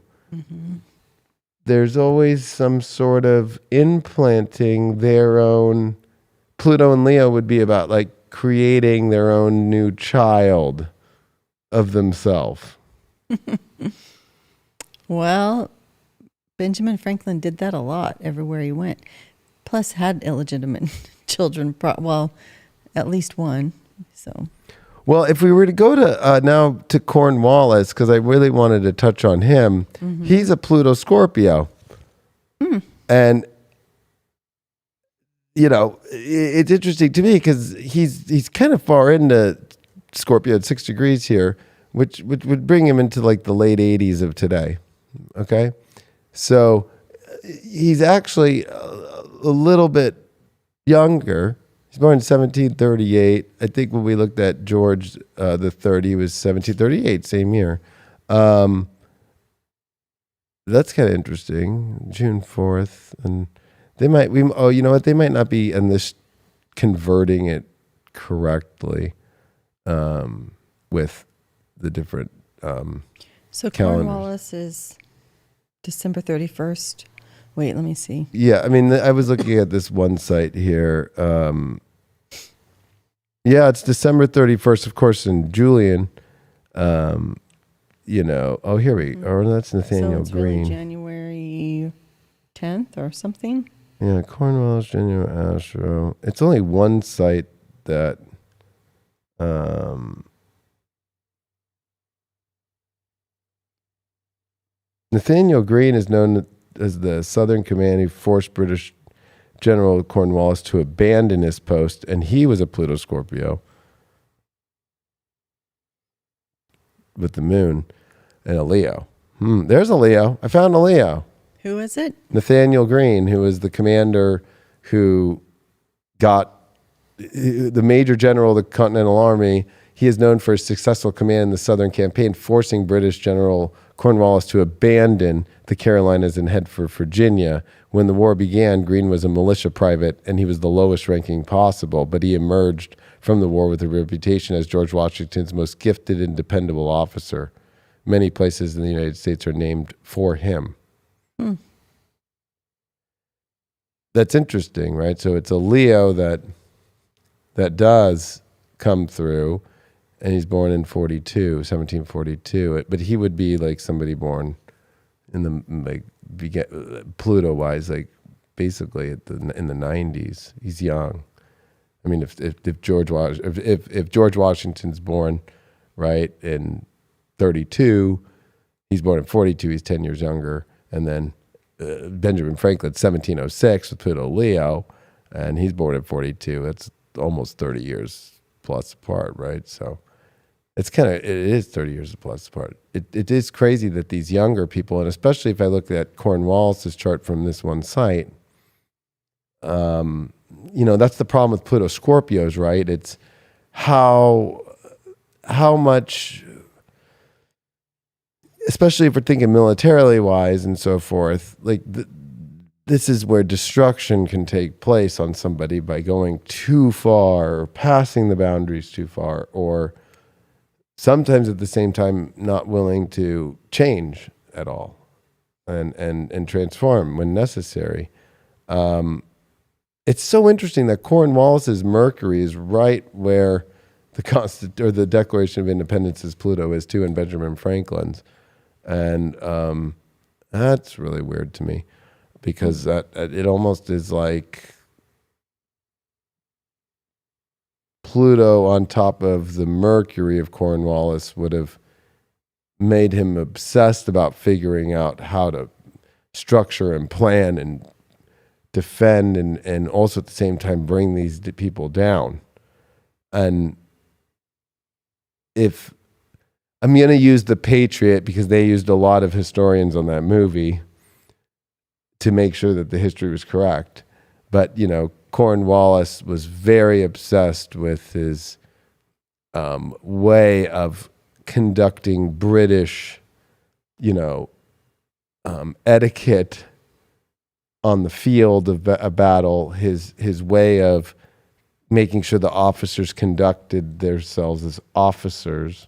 There's always some sort of implanting their own. Pluto and Leo would be about like creating their own new child of themselves. Well, Benjamin Franklin did that a lot everywhere he went. Plus had illegitimate children, at least one. So, well, if we were to go to now to Cornwallis, because I really wanted to touch on him, he's a Pluto Scorpio. And, it's interesting to me because he's kind of far into Scorpio at 6 degrees here, which would bring him into like the late 80s of today. Okay. So he's actually a little bit younger He's born in 1738. I think when we looked at George the Third, he was 1738, same year. That's kind of interesting. June 4th, and they might. You know what? They might not be in this converting it correctly with the different. So calendars. Cornwallis is December 31st. Wait, let me see. Yeah, I mean, I was looking at this one site here. Yeah, it's December 31st, of course, in Julian. You know, oh, here we go. Oh, that's Nathaniel So it's Greene. really January 10th or something. Yeah, Cornwallis, January Astro. It's only one site that Nathaniel Greene is known as the Southern Command who forced British General Cornwallis to abandon his post, and he was a Pluto Scorpio with the moon and a Leo. There's a Leo. I found a Leo. Who is it? Nathaniel Greene, who was the commander who got the major general of the Continental Army. He is known for his successful command in the Southern Campaign, forcing British General Cornwallis to abandon the Carolinas and head for Virginia. When the war began, Greene was a militia private, and he was the lowest ranking possible, but he emerged from the war with a reputation as George Washington's most gifted and dependable officer. Many places in the United States are named for him. That's interesting, right? So it's a Leo that does come through, and he's born in 1742. But he would be like somebody born in the Pluto wise, like basically in the 90s. He's young. I mean, if George Washington's born right in 32, he's born in 42. He's 10 years younger, and then Benjamin Franklin, 1706 with Pluto Leo, and he's born in 42. That's almost 30 years plus apart, right? So it is 30 years plus apart. It is crazy that these younger people, and especially if I look at Cornwallis's chart from this one site, that's the problem with Pluto Scorpios, right? It's how much, especially if we're thinking militarily wise and so forth, like this is where destruction can take place on somebody by going too far or passing the boundaries too far, or sometimes at the same time not willing to change at all and transform when necessary. It's so interesting that Cornwallis's Mercury is right where the Declaration of Independence's Pluto is too, and Benjamin Franklin's. And that's really weird to me, because it almost is like Pluto on top of the Mercury of Cornwallis would have made him obsessed about figuring out how to structure and plan and defend and also at the same time bring these people down. And if I'm going to use The Patriot, because they used a lot of historians on that movie to make sure that the history was correct. But, Cornwallis was very obsessed with his way of conducting British, etiquette on the field of a battle, his way of making sure the officers conducted themselves as officers,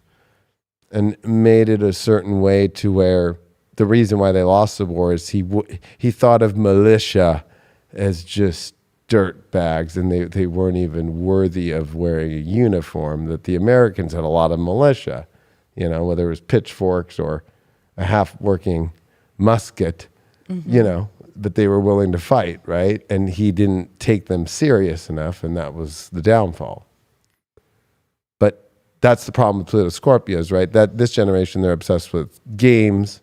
and made it a certain way to where the reason why they lost the war is he thought of militia as just dirt bags, and they weren't even worthy of wearing a uniform. That the Americans had a lot of militia, whether it was pitchforks or a half-working musket, but they were willing to fight, right? And he didn't take them serious enough, and that was the downfall. But that's the problem with Pluto Scorpios, right? That this generation, they're obsessed with games,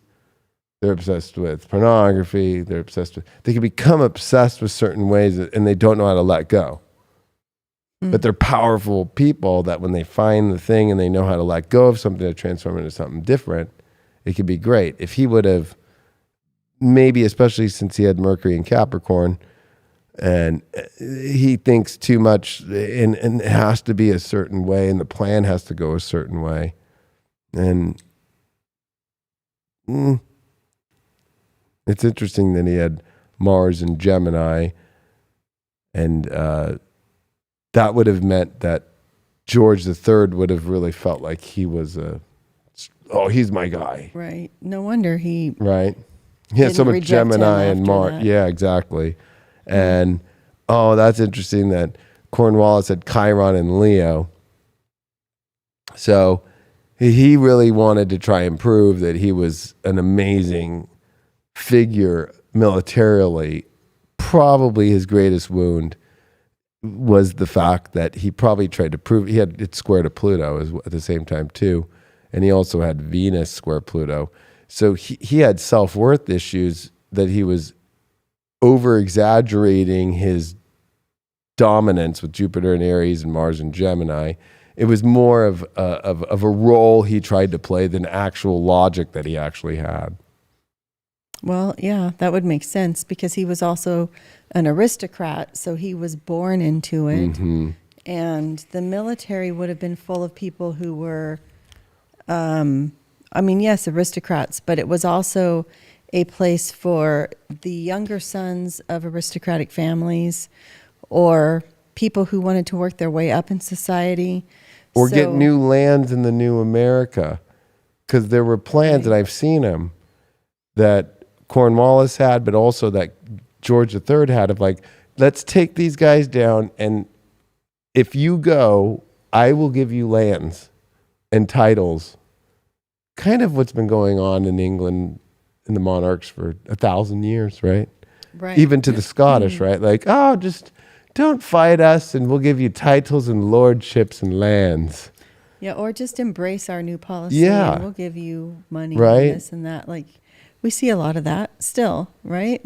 they're obsessed with pornography, they can become obsessed with certain ways, and they don't know how to let go. But they're powerful people that when they find the thing and they know how to let go of something to transform into something different, it could be great. If he would have, maybe especially since he had Mercury in Capricorn, And he thinks too much, and it has to be a certain way, and the plan has to go a certain way. And it's interesting that he had Mars and Gemini, and that would have meant that George III would have really felt like he was he's my guy. Right. No wonder he Right. He had so much Gemini and Mars. Yeah, exactly. And that's interesting that Cornwallis had Chiron and Leo. So he really wanted to try and prove that he was an amazing figure militarily. Probably his greatest wound was the fact that he probably tried to prove, he had it square to Pluto at the same time too. And he also had Venus square Pluto. So he had self-worth issues that he was over-exaggerating his dominance with Jupiter and Aries and Mars and Gemini. It was more of a role he tried to play than actual logic that he actually had. Well, yeah, that would make sense because he was also an aristocrat, so he was born into it. Mm-hmm. And the military would have been full of people who were, yes, aristocrats, but it was also a place for the younger sons of aristocratic families or people who wanted to work their way up in society. Or get new lands in the new America. Because there were plans, and I've seen them, that Cornwallis had, but also that George III had of like, let's take these guys down, and if you go, I will give you lands and titles. Kind of what's been going on in England and the monarchs for 1,000 years, right? Right. Even to the Scottish, right? Like, just don't fight us and we'll give you titles and lordships and lands. Yeah, or just embrace our new policy. Yeah. And we'll give you money right? and this and that. Like, we see a lot of that still, right?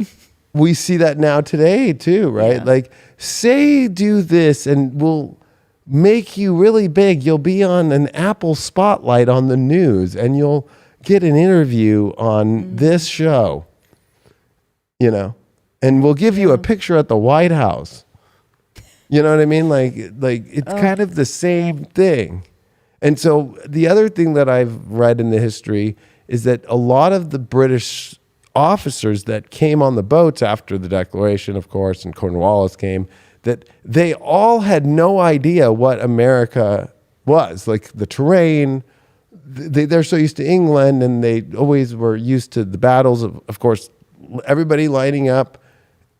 We see that now today too, right? Yeah. Like, say do this and we'll make you really big. You'll be on an Apple spotlight on the news and you'll get an interview on this show, and we'll give you a picture at the White House. You know what I mean? Like it's kind of the same thing. And so the other thing that I've read in the history is that a lot of the British officers that came on the boats after the Declaration, of course, and Cornwallis came, that they all had no idea what America was, like the terrain. They're so used to England, and they always were used to the battles of course, everybody lining up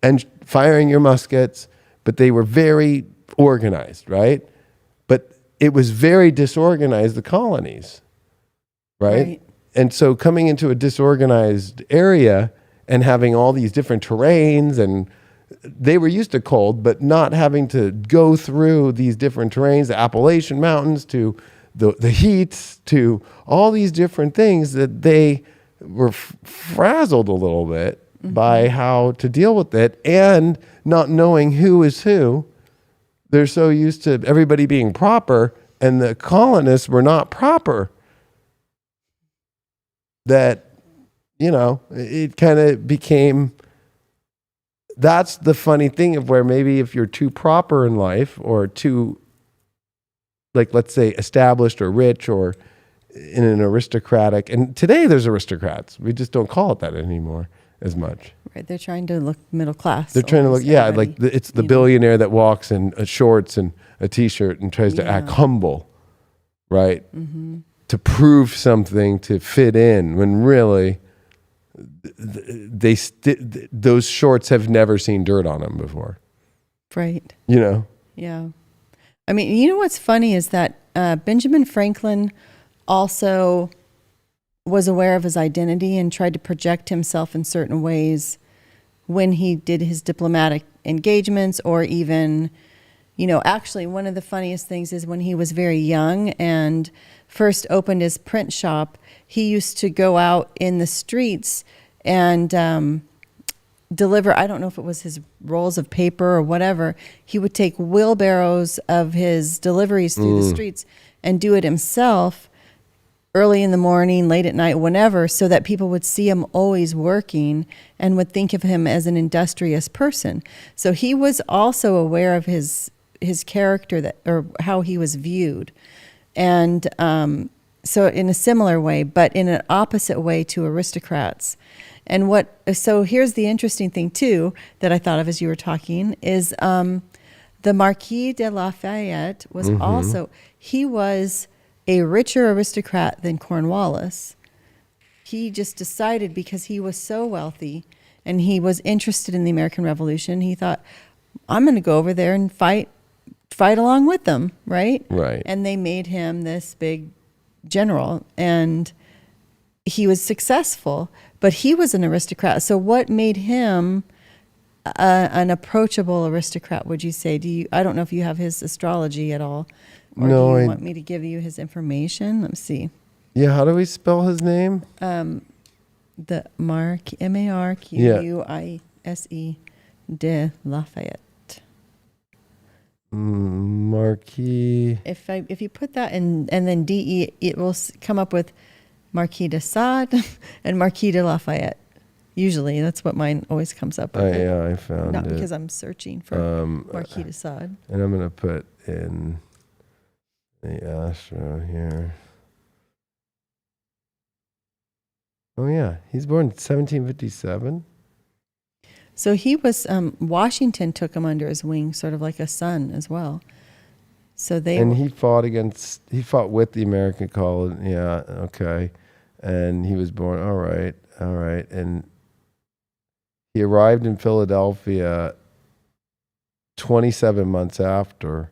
and firing your muskets, but they were very organized, right? But it was very disorganized, the colonies, right? And so coming into a disorganized area and having all these different terrains, and they were used to cold, but not having to go through these different terrains, the Appalachian Mountains to the heats, to all these different things, that they were frazzled a little bit by how to deal with it, and not knowing who is who. They're so used to everybody being proper, and the colonists were not proper, that, it kind of became, that's the funny thing of where maybe if you're too proper in life, or too, like, let's say, established or rich or in an aristocratic, and today there's aristocrats. We just don't call it that anymore as much. Right. They're trying to look middle class. They're trying to look, it's the billionaire that walks in shorts and a t-shirt and tries to act humble, right? Mm-hmm. To prove something, to fit in, when really those shorts have never seen dirt on them before. Right. Yeah. I mean, what's funny is that Benjamin Franklin also was aware of his identity and tried to project himself in certain ways when he did his diplomatic engagements, or even, actually one of the funniest things is when he was very young and first opened his print shop, he used to go out in the streets and deliver, I don't know if it was his rolls of paper or whatever, he would take wheelbarrows of his deliveries through the streets and do it himself, early in the morning, late at night, whenever, so that people would see him always working and would think of him as an industrious person. So he was also aware of his character, that, or how he was viewed. And so in a similar way, but in an opposite way to aristocrats. And so here's the interesting thing too, that I thought of as you were talking, is the Marquis de Lafayette was also, he was a richer aristocrat than Cornwallis. He just decided, because he was so wealthy and he was interested in the American Revolution, he thought, I'm going to go over there and fight along with them, right? Right. And they made him this big general, and he was successful, but he was an aristocrat. So what made him an approachable aristocrat, would you say? I don't know if you have his astrology at all, or No, do you want me to give you his information? Let me see. Yeah, how do we spell his name? The Marquise de Lafayette. Marquis. If you put that in and then DE, it will come up with Marquis de Sade and Marquis de Lafayette. Usually, that's what mine always comes up with. Yeah, I found Not it. because I'm searching for Marquis de Sade. And I'm going to put in the Astro here. Oh, yeah. He's born 1757. So he was, Washington took him under his wing, sort of like a son as well. So he fought with the American colony. Yeah, okay. And he was born, all right. And he arrived in Philadelphia 27 months after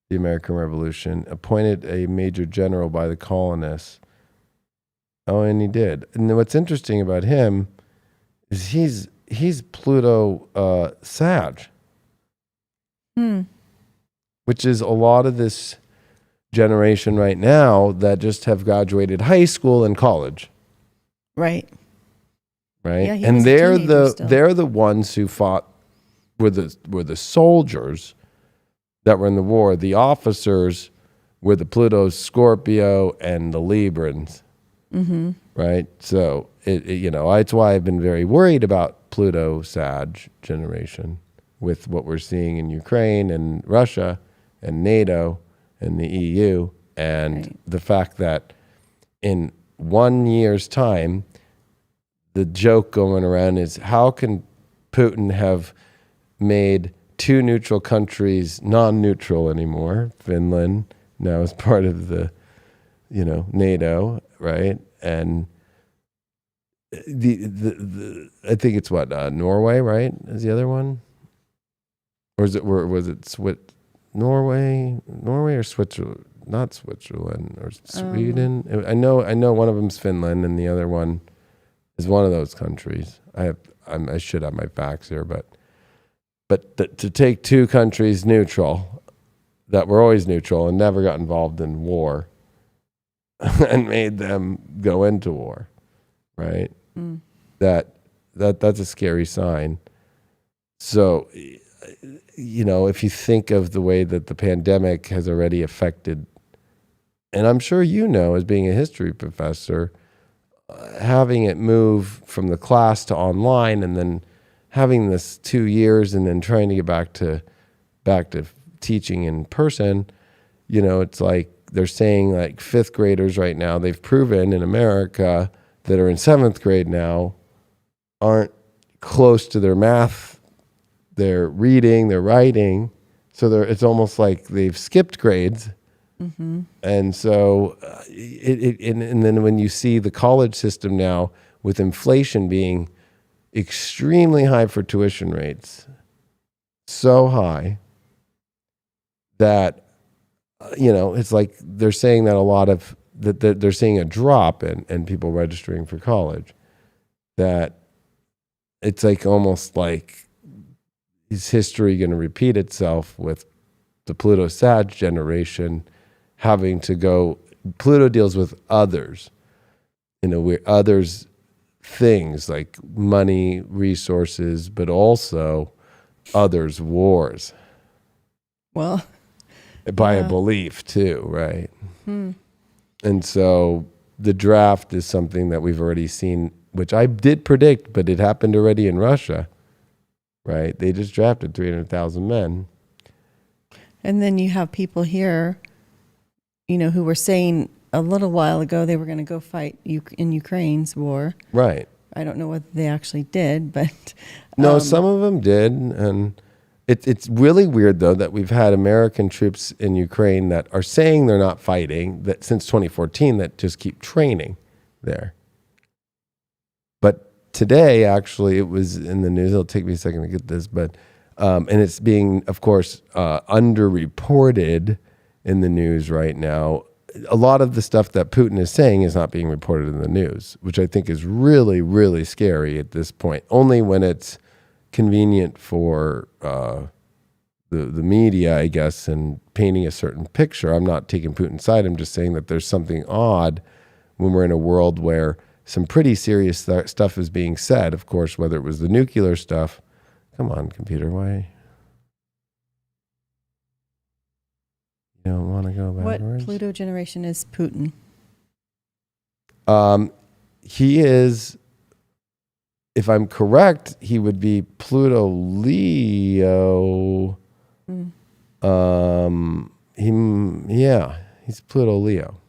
the American Revolution, appointed a major general by the colonists. Oh, and he did. And what's interesting about him is he's Pluto Sag, which is a lot of this generation right now that just have graduated high school and college. Right. Right. Yeah, and they're the ones who fought, were the soldiers that were in the war. The officers were the Pluto Scorpio and the Librans. Mm-hmm. Right. So that's why I've been very worried about Pluto Sag generation with what we're seeing in Ukraine and Russia and NATO and the EU, and the fact that in 1 year's time, the joke going around is, how can Putin have made two neutral countries non-neutral anymore? Finland now is part of the, NATO, right? And the I think it's Norway, right? Is the other one, or was it Norway or Switzerland? Not Switzerland or Sweden. I know one of them's Finland, and the other one is one of those countries. I should have my facts here, but to take two countries neutral that were always neutral and never got involved in war and made them go into war, right? That's a scary sign. So, if you think of the way that the pandemic has already affected, and I'm sure as being a history professor, having it move from the class to online, and then having this 2 years, and then trying to get back to teaching in person, it's like they're saying, like, fifth graders right now, they've proven in America that are in seventh grade now aren't close to their math, their reading, their writing. So it's almost like they've skipped grades. Mm-hmm. And so, and then when you see the college system now with inflation being extremely high for tuition rates, so high that, it's like they're saying that a lot of, that they're seeing a drop in people registering for college, that it's like almost like, is history going to repeat itself with the Pluto Sag generation having to go? Pluto deals with others, where others things like money, resources, but also others' wars. Well, by a belief too, right? And so the draft is something that we've already seen, which I did predict, but it happened already in Russia, right? They just drafted 300,000 men. And then you have people here, who were saying a little while ago they were going to go fight in Ukraine's war. Right. I don't know what they actually did, but... No, some of them did. And it's really weird, though, that we've had American troops in Ukraine that are saying they're not fighting that since 2014 that just keep training there. But today, actually, it was in the news. It'll take me a second to get this, but and it's being, of course, underreported in the news right now. A lot of the stuff that Putin is saying is not being reported in the news, which I think is really, really scary at this point. Only when it's convenient for the media, I guess, and painting a certain picture. I'm not taking Putin's side. I'm just saying that there's something odd when we're in a world where some pretty serious stuff is being said. Of course, whether it was the nuclear stuff. Come on, computer, why? You don't want to go backwards? What Pluto generation is Putin? He is, if I'm correct, he would be Pluto Leo. He's Pluto Leo.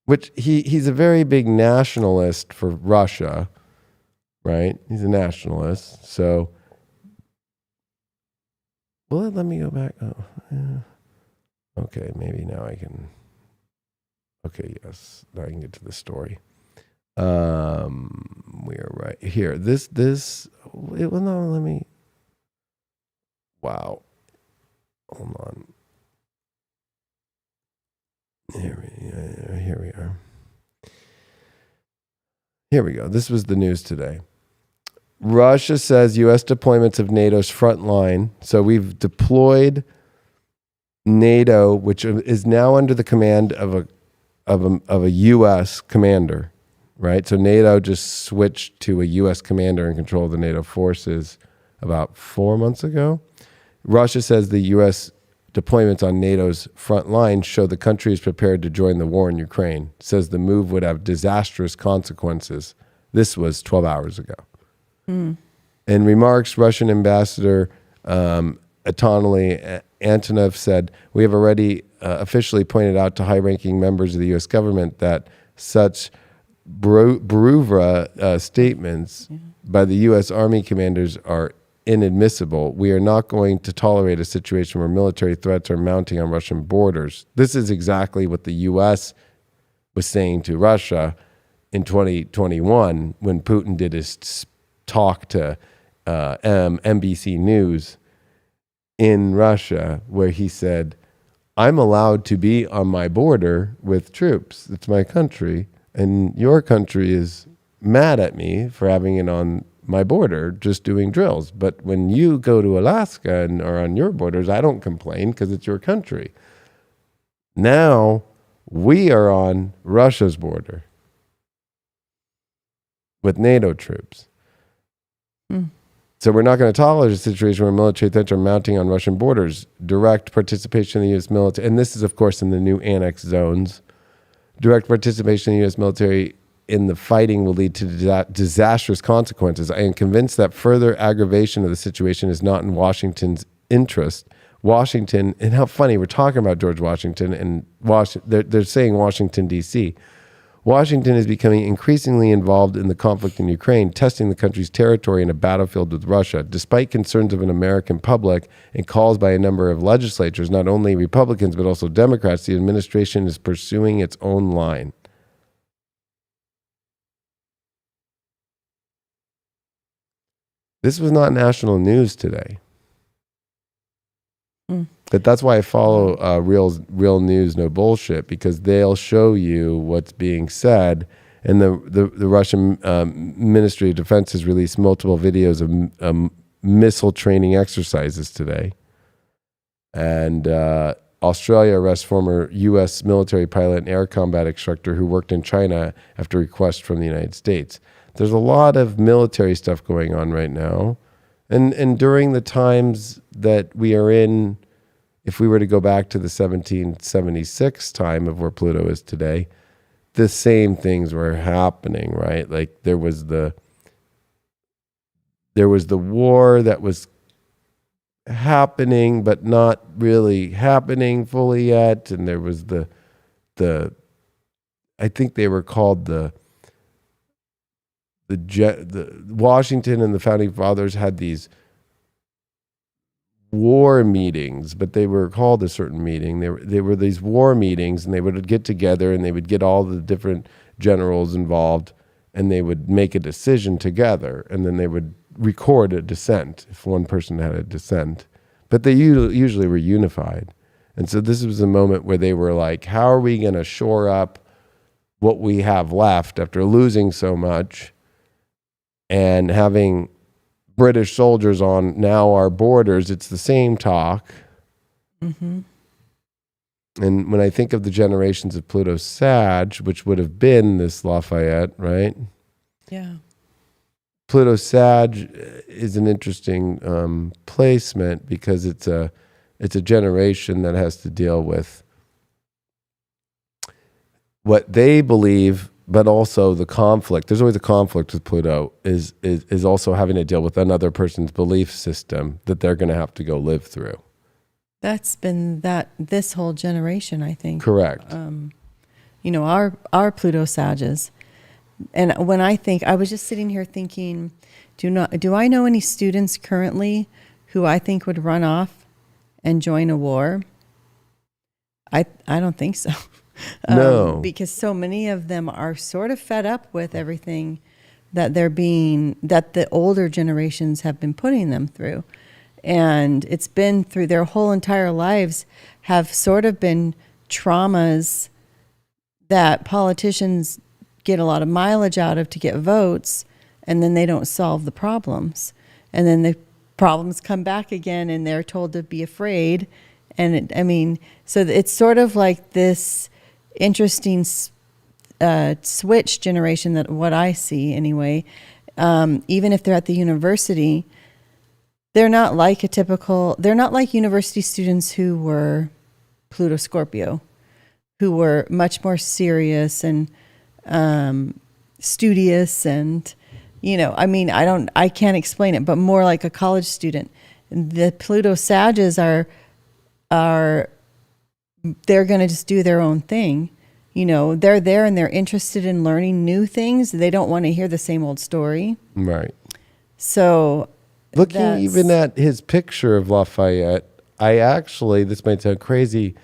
Which he's a very big nationalist for Russia, right? He's a nationalist. So, well, let me go back. Oh, yeah. Okay, maybe now I can. Okay, yes, now I can get to the story. We are right here. Well, no, let me. Wow. Hold on. Here we are. Here we go. This was the news today. Russia says U.S. deployments of NATO's front line. So we've deployed NATO, which is now under the command of a U.S. commander, right? So NATO just switched to a U.S. commander in control of the NATO forces about 4 months ago. Russia says the U.S. deployments on NATO's front line show the country is prepared to join the war in Ukraine. Says the move would have disastrous consequences. This was 12 hours ago. In remarks, Russian Ambassador Anatoly Antonov said, "We have already officially pointed out to high-ranking members of the U.S. government that such Bruvra statements by the U.S. Army commanders are inadmissible. We are not going to tolerate a situation where military threats are mounting on Russian borders." This is exactly what the U.S. was saying to Russia in 2021 when Putin did his talk to NBC News in Russia, where he said, "I'm allowed to be on my border with troops. It's my country, and your country is mad at me for having it on my border, just doing drills. But when you go to Alaska and are on your borders, I don't complain because it's your country." Now we are on Russia's border with NATO troops. So we're not going to tolerate a situation where military threats are mounting on Russian borders. Direct participation in the U.S. military, and this is, of course, in the new annex zones. Direct participation in the U.S. military in the fighting will lead to disastrous consequences. I am convinced that further aggravation of the situation is not in Washington's interest. Washington, and how funny, we're talking about George Washington, and they're saying Washington, D.C. Washington is becoming increasingly involved in the conflict in Ukraine, testing the country's territory in a battlefield with Russia. Despite concerns of an American public and calls by a number of legislatures, not only Republicans but also Democrats, the administration is pursuing its own line. This was not national news today. But that's why I follow real news, no bullshit, because they'll show you what's being said. And the Russian Ministry of Defense has released multiple videos of missile training exercises today. And Australia arrests former U.S. military pilot and air combat instructor who worked in China after request from the United States. There's a lot of military stuff going on right now. And during the times that we are in if we were to go back to the 1776 time of where Pluto is today, the same things were happening, right? Like there was the war that was happening, but not really happening fully yet. And there was the I think they were called the Washington and the founding fathers had these war meetings, but they were called a certain meeting. They were these war meetings, and they would get together and they would get all the different generals involved, and they would make a decision together, and then they would record a dissent if one person had a dissent. But they usually were unified. And so this was a moment where they were like, how are we going to shore up what we have left after losing so much and having British soldiers on now our borders? It's the same talk. Mm-hmm. And when I think of the generations of Pluto Sag, which would have been this Lafayette, right? Yeah. Pluto Sag is an interesting placement because it's a generation that has to deal with what they believe, but also the conflict. There's always a conflict with Pluto, is also having to deal with another person's belief system that they're going to have to go live through. That's been this whole generation, I think. Correct. Our Pluto Sages. And when I was just sitting here thinking, do I know any students currently who I think would run off and join a war? I don't think so. No. Because so many of them are sort of fed up with everything that the older generations have been putting them through. And it's been through their whole entire lives have sort of been traumas that politicians get a lot of mileage out of to get votes, and then they don't solve the problems. And then the problems come back again, and they're told to be afraid. And so it's sort of like this interesting switch generation, that what I see anyway. Even if they're at the university, they're not like university students who were Pluto Scorpio, who were much more serious and studious, and I can't explain it, but more like a college student. The Pluto Sages they're going to just do their own thing. They're there and they're interested in learning new things. They don't want to hear the same old story. Right. So looking even at his picture of Lafayette, this might sound crazy,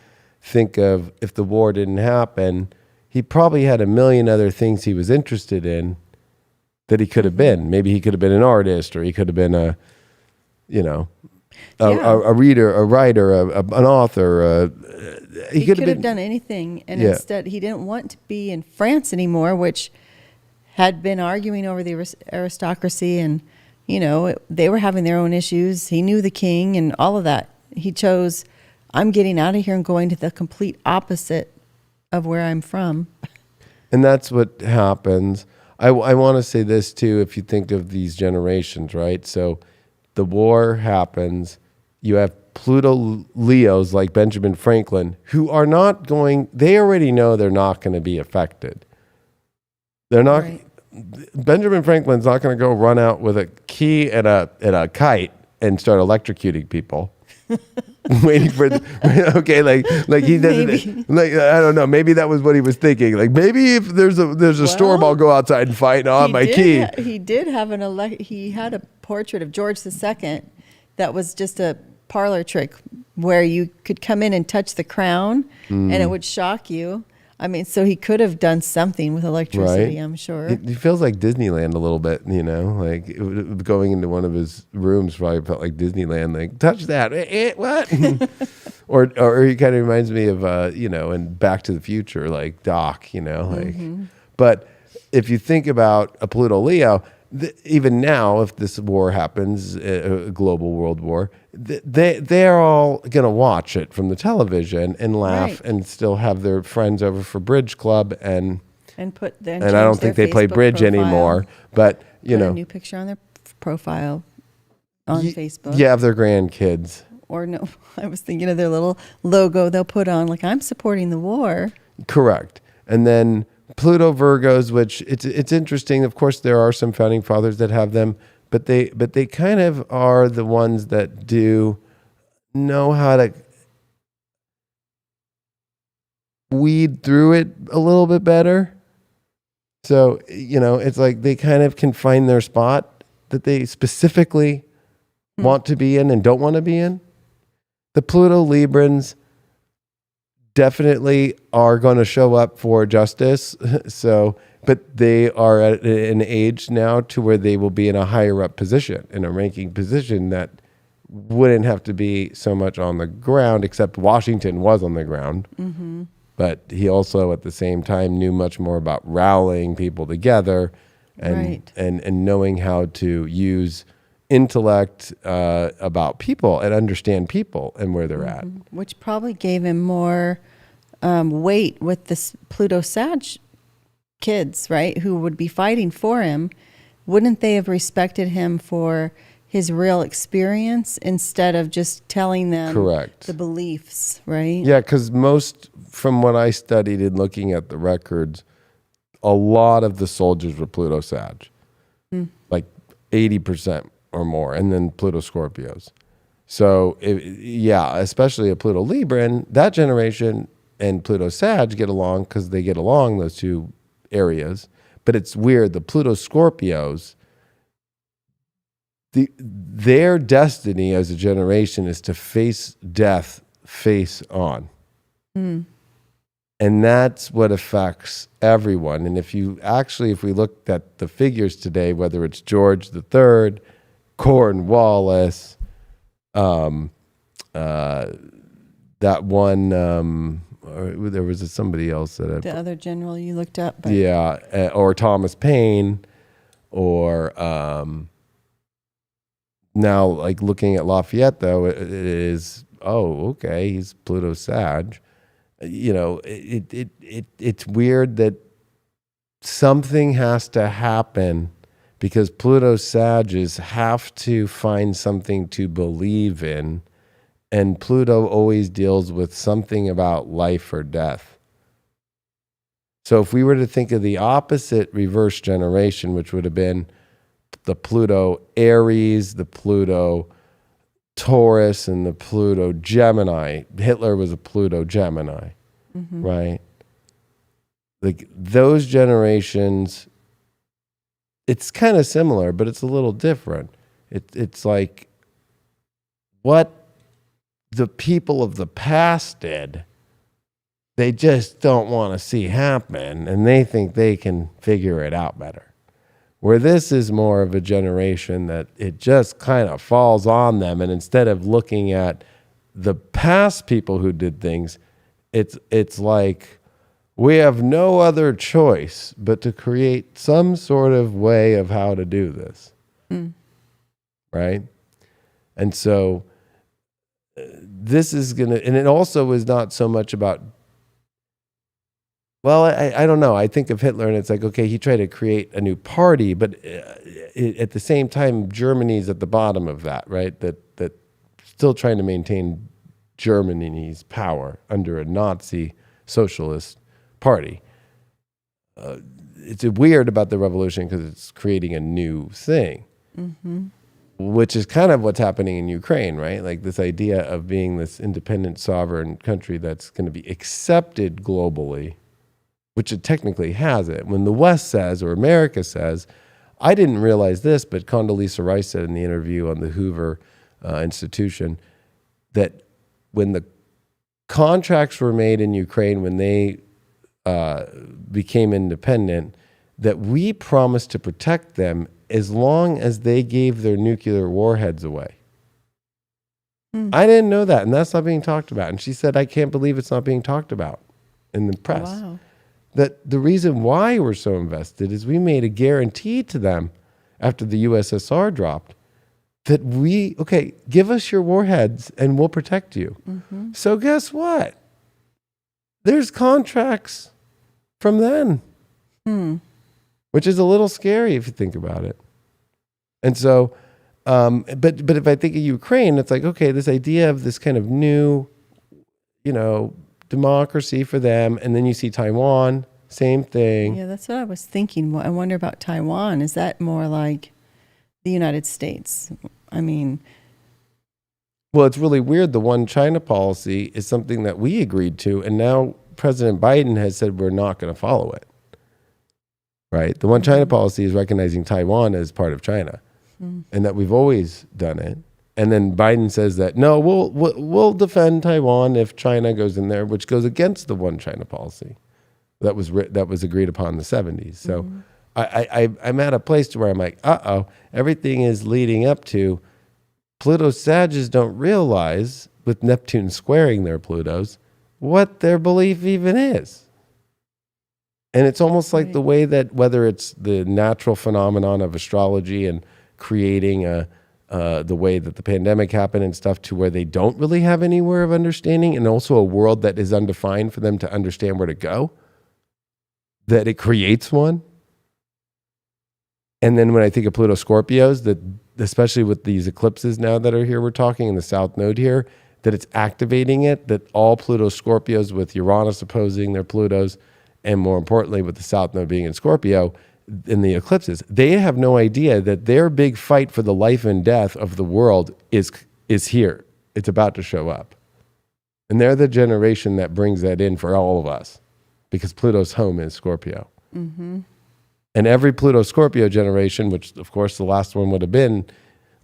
think of if the war didn't happen, he probably had a million other things he was interested in that he could have been. Maybe he could have been an artist, or he could have been a reader, a writer, an author. He could have done anything. And instead, he didn't want to be in France anymore, which had been arguing over the aristocracy, and they were having their own issues. He knew the king and all of that. He chose, I'm getting out of here and going to the complete opposite of where I'm from. And that's what happens. I want to say this too, if you think of these generations, right? So the war happens. You have Pluto Leos like Benjamin Franklin, who are not going, they already know they're not going to be affected. They're not, right. Benjamin Franklin's not going to go run out with a key and a kite and start electrocuting people. Waiting for like he doesn't, like, I don't know, maybe that was what he was thinking, like maybe if there's a storm, I'll go outside and fight, and I'll have my key. He did have he had a portrait of George II that was just a parlor trick where you could come in and touch the crown and it would shock you. So he could have done something with electricity, right? I'm sure. It feels like Disneyland a little bit, like going into one of his rooms probably felt like Disneyland, like, touch that, what? or he kind of reminds me of, in Back to the Future, like Doc, But if you think about a Pluto Leo, even now, if this war happens, a global world war, they're all going to watch it from the television and laugh, right, and still have their friends over for bridge club and I don't think they play bridge anymore. But put a new picture on their profile on Facebook. Yeah, of their grandkids. or no, I was thinking of their little logo they'll put on, like, I'm supporting the war. Correct. And then Pluto Virgos, which it's interesting. Of course, there are some founding fathers that have them, but they kind of are the ones that do know how to weed through it a little bit better. So, it's like they kind of can find their spot that they specifically want to be in and don't want to be in. The Pluto Librans definitely are going to show up for justice. But they are at an age now to where they will be in a higher up position, in a ranking position that wouldn't have to be so much on the ground, except Washington was on the ground. Mm-hmm. But he also, at the same time, knew much more about rallying people together and knowing how to use intellect about people and understand people and where they're at. Which probably gave him more weight with this Pluto Sag kids, right, who would be fighting for him. Wouldn't they have respected him for his real experience instead of just telling them the beliefs, right? Yeah, because most, from what I studied in looking at the records, a lot of the soldiers were Pluto Sag, like 80% or more, and then Pluto Scorpios. So, especially a Pluto Libran, that generation and Pluto Sag get along because they get along, those two areas. But it's weird, the Pluto Scorpios, their destiny as a generation is to face death face on. And that's what affects everyone. And if we looked at the figures today, whether it's George III, Cornwallis, that one, or there was somebody else that the other general you looked up. But. Yeah, or Thomas Paine, or now, like looking at Lafayette, though, it is, okay, he's Pluto Sag. It's weird that something has to happen because Pluto Sages have to find something to believe in, and Pluto always deals with something about life or death. So if we were to think of the opposite reverse generation, which would have been the Pluto Aries, the Pluto Taurus, and the Pluto Gemini. Hitler was a Pluto Gemini, right? Like those generations, it's kind of similar, but it's a little different. It's like what the people of the past did, they just don't want to see happen, and they think they can figure it out better. Where this is more of a generation that it just kind of falls on them, and instead of looking at the past people who did things, it's like we have no other choice but to create some sort of way of how to do this. Right? And so this is going to, and it also is not so much about, well, I don't know. I think of Hitler and it's like, okay, he tried to create a new party, but at the same time, Germany's at the bottom of that, right? That still trying to maintain Germany's power under a Nazi socialist party. It's weird about the revolution because it's creating a new thing, which is kind of what's happening in Ukraine, right? Like this idea of being this independent, sovereign country that's going to be accepted globally, which it technically has it. When the West says, or America says, I didn't realize this, but Condoleezza Rice said in the interview on the Hoover Institution that when the contracts were made in Ukraine, when they became independent, that we promised to protect them as long as they gave their nuclear warheads away. I didn't know that, and that's not being talked about. And she said, I can't believe it's not being talked about in the press. Wow. That the reason why we're so invested is we made a guarantee to them after the USSR dropped that give us your warheads and we'll protect you. So guess what? There's contracts from then, which is a little scary if you think about it. And so But if I think of Ukraine, it's like, okay, this idea of this kind of new, democracy for them. And then you see Taiwan, same thing. Yeah, that's what I was thinking. I wonder about Taiwan. Is that more like the United States? I mean, Well, it's really weird. The one China policy is something that we agreed to. And now President Biden has said we're not going to follow it. Right? The one China policy is recognizing Taiwan as part of China and that we've always done it. And then Biden says that, no, we'll defend Taiwan if China goes in there, which goes against the one China policy that was agreed upon in the 70s. So I'm at a place to where I'm like, everything is leading up to Pluto Sages don't realize, with Neptune squaring their Plutos, what their belief even is. And it's almost like the way that, whether it's the natural phenomenon of astrology and creating the way that the pandemic happened and stuff, to where they don't really have anywhere of understanding, and also a world that is undefined for them to understand where to go, that it creates one. And then when I think of Pluto Scorpios, that especially with these eclipses now that are here, we're talking in the South Node here, that it's activating it, that all Pluto Scorpios with Uranus opposing their Plutos, and more importantly with the South Node being in Scorpio, in the eclipses, they have no idea that their big fight for the life and death of the world is here. It's about to show up. And they're the generation that brings that in for all of us, because Pluto's home is Scorpio. Mm-hmm. And every Pluto Scorpio generation, which of course the last one would have been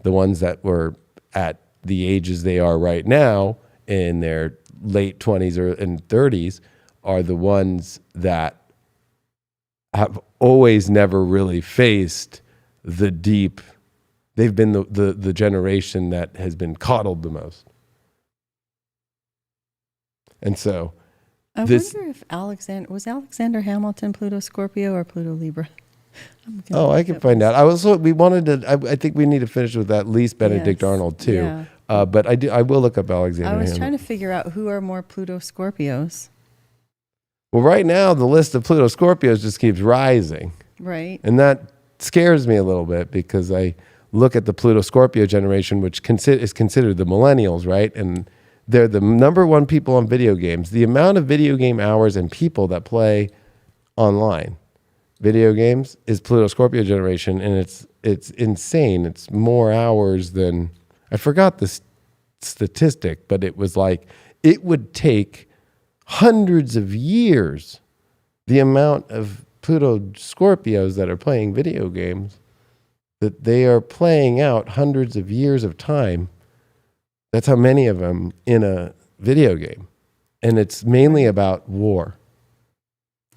the ones that were at the ages they are right now in their late 20s and 30s, are the ones that have always never really faced the deep. They've been the generation that has been coddled the most. And so I wonder if Alexander Hamilton Pluto Scorpio or Pluto Libra? I can find out. I think we need to finish with at least Benedict Arnold too. Yeah. But I will look up Alexander Hamilton. I was trying to figure out who are more Pluto Scorpios. Well, right now, the list of Pluto Scorpios just keeps rising. Right. And that scares me a little bit, because I look at the Pluto Scorpio generation, which is considered the millennials, right? And they're the number one people on video games. The amount of video game hours and people that play online video games is Pluto Scorpio generation, and it's insane. It's more hours than, I forgot the statistic, but it was like, it would take hundreds of years, the amount of Pluto Scorpios that are playing video games, that they are playing out hundreds of years of time. That's how many of them in a video game. And it's mainly about war.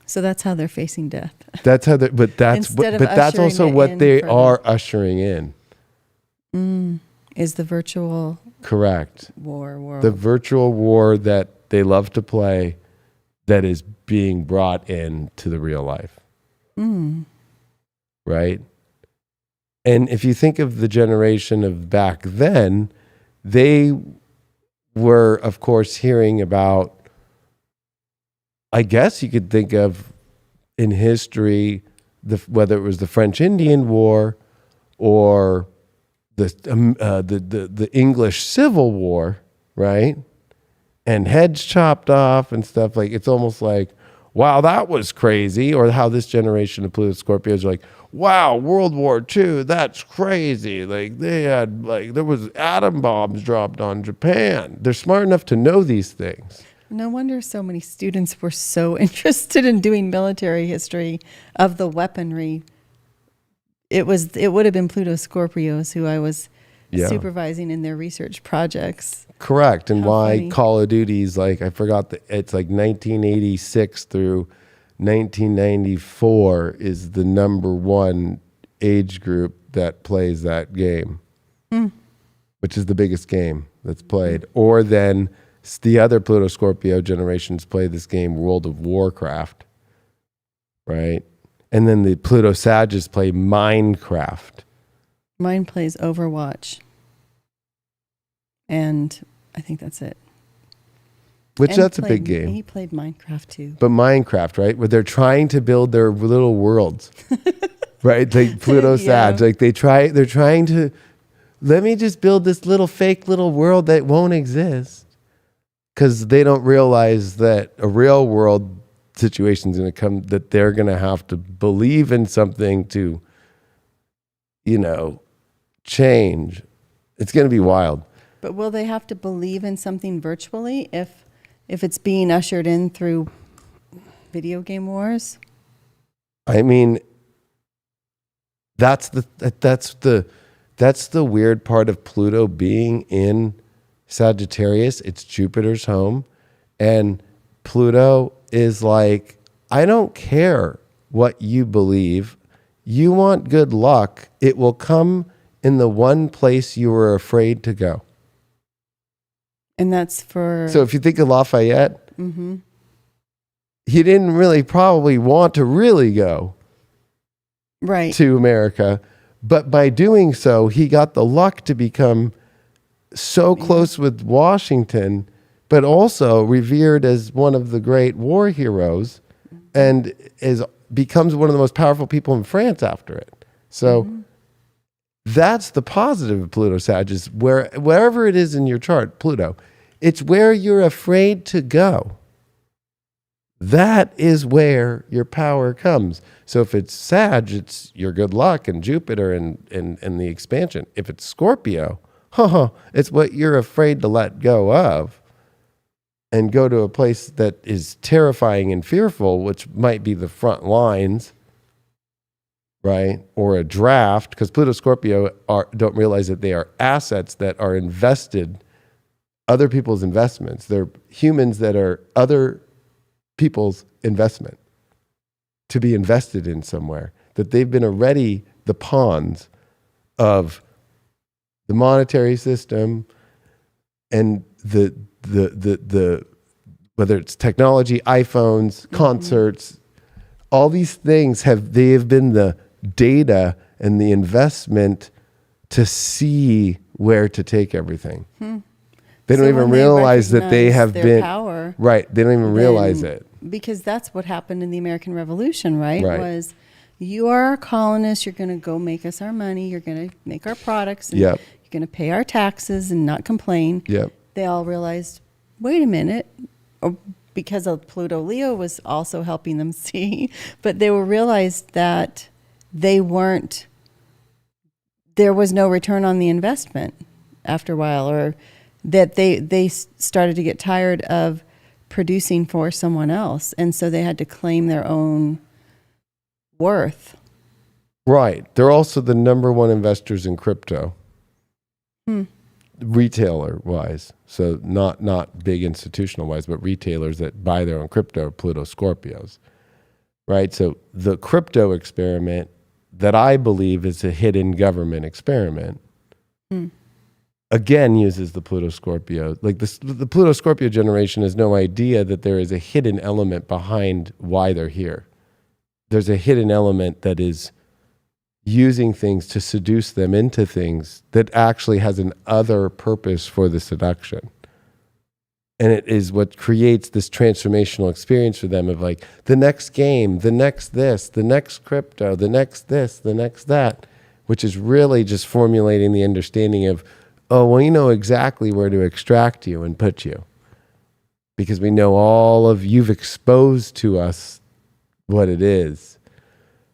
So that's how they're facing death. That's how that's also what they are ushering in. Is the virtual correct war world. The virtual war that they love to play, that is being brought into the real life. Right? And if you think of the generation of back then, they were, of course, hearing about, I guess you could think of in history, whether it was the French Indian War or the English Civil War, right? And heads chopped off and stuff. Like, it's almost like, wow, that was crazy. Or how this generation of Pluto Scorpios are like, wow, World War II, that's crazy. Like, they had, like, there was atom bombs dropped on Japan. They're smart enough to know these things. No wonder so many students were so interested in doing military history of the weaponry. It would have been Pluto Scorpios who I was supervising in their research projects. Correct. And why funny. Call of Duty's like, I forgot it's like 1986 through 1994 is the number one age group that plays that game, which is the biggest game that's played. Or then the other Pluto Scorpio generations play this game, World of Warcraft, right? And then the Pluto Sages play Minecraft. Mine plays Overwatch. And I think that's it. Which that's a big game. He played Minecraft too. But Minecraft, right? Where they're trying to build their little worlds. Right? Like Pluto Sag. Like they're trying to let me just build this little fake little world that won't exist. Because they don't realize that a real world situation is going to come, that they're going to have to believe in something to, change. It's going to be wild. But will they have to believe in something virtually if it's being ushered in through video game wars? I mean, that's the weird part of Pluto being in Sagittarius. It's Jupiter's home, and Pluto is like, I don't care what you believe. You want good luck. It will come in the one place you were afraid to go. And that's for... So if you think of Lafayette, he didn't really probably want to really go to America. But by doing so, he got the luck to become so close with Washington, but also revered as one of the great war heroes, and becomes one of the most powerful people in France after it. So that's the positive of Pluto Sag, is wherever it is in your chart, Pluto, it's where you're afraid to go. That is where your power comes. So if it's Sag, it's your good luck and Jupiter and the expansion. If it's Scorpio, it's what you're afraid to let go of and go to a place that is terrifying and fearful, which might be the front lines, right? Or a draft, because Pluto Scorpio don't realize that they are assets that are invested, other people's investments. They're humans that are other people's investment to be invested in somewhere, that they've been already the pawns of the monetary system and the whether it's technology, iPhones, concerts, all these things they have been the data and the investment to see where to take everything. They don't even realize that they have been power, right. They don't even realize it, because that's what happened in the American Revolution, right? Was you are our colonists. You're going to go make us our money. You're going to make our products. And you're going to pay our taxes and not complain. They all realized, wait a minute, because of Pluto Leo was also helping them see, but they realized that there was no return on the investment after a while, or that they started to get tired of producing for someone else, and so they had to claim their own worth. Right. They're also the number one investors in crypto. Retailer wise, so not big institutional wise, but retailers that buy their own crypto, Pluto Scorpios, right? So the crypto experiment that I believe is a hidden government experiment, again uses the Pluto Scorpio. Like the Pluto Scorpio generation has no idea that there is a hidden element behind why they're here. There's a hidden element that is using things to seduce them into things that actually has an other purpose for the seduction. And it is what creates this transformational experience for them of like the next game, the next this, the next crypto, the next this, the next that, which is really just formulating the understanding of, oh, well, you know exactly where to extract you and put you. Because we know you've exposed to us what it is.